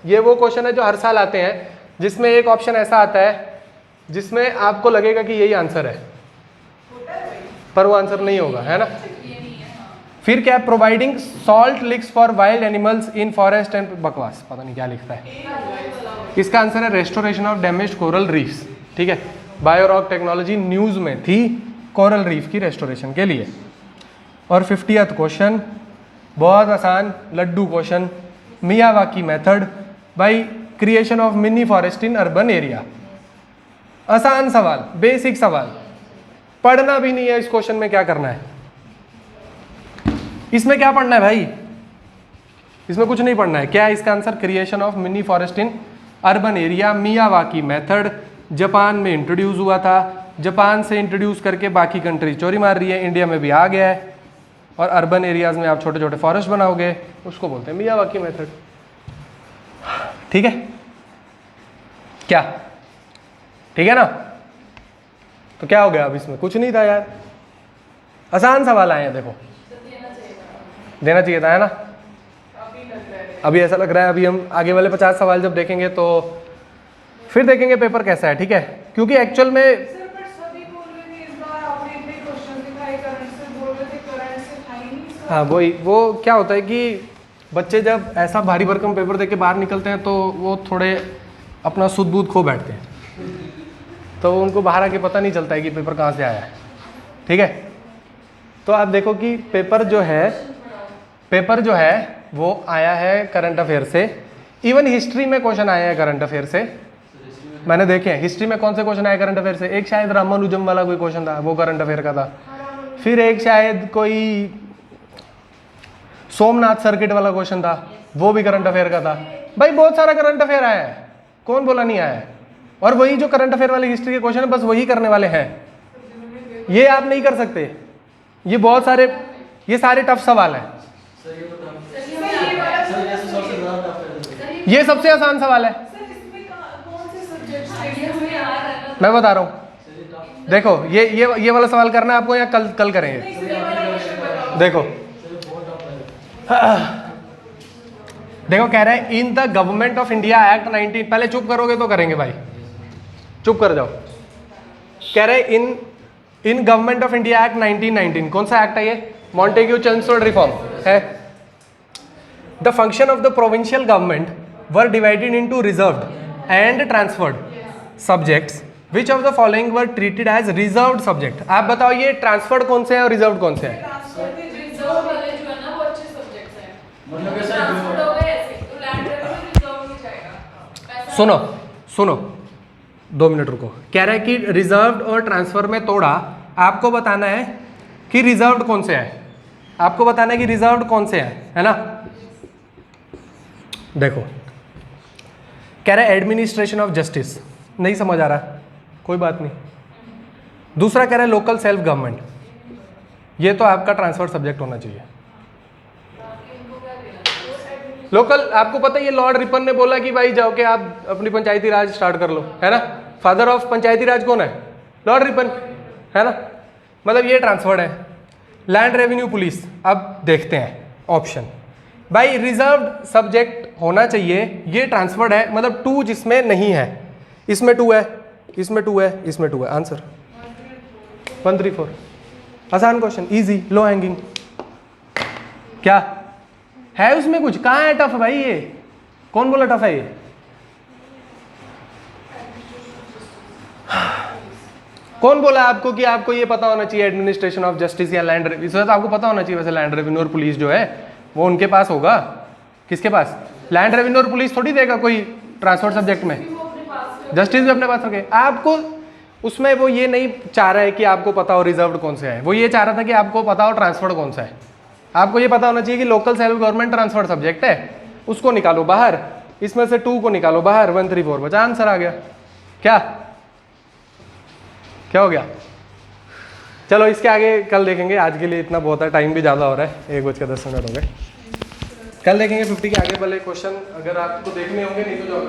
ये वो क्वेश्चन है जो हर साल आते हैं, जिसमें एक ऑप्शन ऐसा आता है जिसमें आपको लगेगा कि यही आंसर है, पर वो आंसर नहीं होगा, है ना। फिर क्या, providing salt लिक्स for wild animals in forest and, बकवास, पता नहीं क्या लिखता है। इसका आंसर है restoration of damaged coral reefs, ठीक है। बायोरॉक टेक्नोलॉजी न्यूज में थी कोरल रीफ की रेस्टोरेशन के लिए। और 50th क्वेश्चन, बहुत आसान लड्डू क्वेश्चन, मियावाकी मेथड, भाई creation of mini forest in urban area. आसान सवाल, बेसिक सवाल, पढ़ना भी नहीं है इस क्वेश्चन में, क्या करना है इसमें, क्या पढ़ना है भाई, इसमें कुछ नहीं पढ़ना है। क्या है इसका answer? Creation of mini forest in urban area, Miyawaki method, Japan में इंट्रोड्यूस हुआ था, जापान से इंट्रोड्यूस करके बाकी कंट्रीज चोरी मार रही है, इंडिया में भी आ गया है, और अर्बन एरियाज में आप छोटे छोटे फॉरेस्ट बनाओगे, उसको बोलते हैं मियावाकी मेथड, ठीक है। क्या ठीक है ना? तो क्या हो गया अब इसमें? कुछ नहीं था यार, आसान सवाल आए हैं देखो। देना चाहिए था, है ना? अभी लग रहा है। अभी ऐसा लग रहा है, अभी हम आगे वाले 50 सवाल जब देखेंगे तो फिर देखेंगे पेपर कैसा है, ठीक है? क्योंकि एक्चुअल में सर पर सभी बोल रहे थे इस बार आपने इतने क्वेश्चन दिखाए करंट से, बोल रहे थे करंट से था ही नहीं सर। हाँ वही, वो क्या होता है कि बच्चे जब ऐसा भारी भरकम पेपर दे के बाहर निकलते हैं तो वो थोड़े अपना सुध बुध खो बैठते हैं, तो उनको बाहर आके पता नहीं चलता है कि पेपर कहाँ से आया है, ठीक है? तो आप देखो कि पेपर जो है वो आया है करंट अफेयर से। इवन हिस्ट्री में क्वेश्चन आया है करंट अफेयर से, मैंने देखे हैं हिस्ट्री में कौन से क्वेश्चन आए करंट अफेयर से। एक शायद रामानुजम वाला कोई क्वेश्चन था, वो करंट अफेयर का था। फिर एक शायद कोई सोमनाथ सर्किट वाला क्वेश्चन था, वो भी करंट अफेयर का था। भाई बहुत सारा करंट अफेयर आया है, कौन बोला नहीं आया है? और वही जो करंट अफेयर वाले हिस्ट्री के क्वेश्चन है बस वही करने वाले हैं, ये आप नहीं कर सकते। ये बहुत सारे, ये सारे टफ सवाल हैं। सर ये तो सर ये सबसे ज़्यादा टफ है। ये सबसे आसान सवाल है, सर इसमें कौन से सब्जेक्ट्स मैं बता रहा हूँ। देखो ये वाला सवाल करना है आपको या कल करेंगे? देखो देखो कह रहा है in the government of India act 19, पहले चुप करोगे तो करेंगे भाई, चुप कर जाओ। कह रहे in government of India act 1919, कौन सा एक्ट है ये? मॉन्टेग्यू चेम्सफोर्ड रिफॉर्म है। The function of the provincial government were divided into reserved and transferred subjects, which of the following were treated as reserved subject. आप बताओ ये transferred कौन से हैं और रिजर्व्ड कौन से हैं? रिजर्व वाले जो है ना वो अच्छे सब्जेक्ट्स हैं। मतलब कैसे ट्रांसफर हो गए ऐसे तो लैंड रेवेन्यू रिजर्व में जाएगा पैसा। सुनो 2 मिनट रुको। कह रहा है कि रिजर्व्ड और ट्रांसफर में तोड़ा, आपको बताना है कि रिजर्व्ड कौन से हैं, आपको बताना है कि रिजर्व्ड कौन से हैं, है ना? देखो कह रहा है एडमिनिस्ट्रेशन ऑफ जस्टिस, नहीं समझ आ रहा, कोई बात नहीं। दूसरा कह रहा है लोकल सेल्फ गवर्नमेंट, ये तो आपका ट्रांसफर सब्जेक्ट होना चाहिए। लोकल, आपको पता है ये लॉर्ड रिपन ने बोला कि भाई जाओ के आप अपनी पंचायती राज स्टार्ट कर लो, है ना? फादर ऑफ पंचायती राज कौन है? लॉर्ड रिपन, है ना? मतलब ये ट्रांसफर्ड है। लैंड रेवेन्यू पुलिस, अब देखते हैं ऑप्शन। भाई रिजर्व्ड सब्जेक्ट होना चाहिए, ये ट्रांसफर्ड है, मतलब 2 जिसमें नहीं है, इसमें 2 है, इसमें 2 है, इसमें 2 है। आंसर 134। आसान क्वेश्चन, इजी, लो हैंगिंग। क्या है उसमें कुछ? कहाँ है टफ भाई? ये कौन बोला टफ है ये? कौन बोला आपको कि आपको ये पता होना चाहिए एडमिनिस्ट्रेशन ऑफ जस्टिस या लैंड रेवेन्यू? तो आपको पता होना चाहिए वैसे, लैंड रेवेन्यू और पुलिस जो है वो उनके पास होगा। किसके पास? लैंड रेवेन्यू और पुलिस थोड़ी देगा कोई ट्रांसपोर्ट सब्जेक्ट में, जस्टिस भी अपने पास रखे। आपको उसमें वो ये नहीं चाह रहा है कि आपको पता हो रिजर्व्ड कौन से है, वो ये चाह रहा था कि आपको पता हो ट्रांसफर्ड कौन सा है। आपको ये पता होना चाहिए कि local self government transferred subject है, उसको निकालो बाहर, इसमें से 2 को निकालो बाहर, 134 बचा, आंसर आ गया। क्या हो गया? चलो इसके आगे कल देखेंगे, आज के लिए इतना बहुत है, टाइम भी ज़्यादा हो रहा है, 1:10 हो गए। कल देखेंगे 50 के आगे वाले क्वेश्चन, अगर आपको देखने होंगे, नहीं तो जो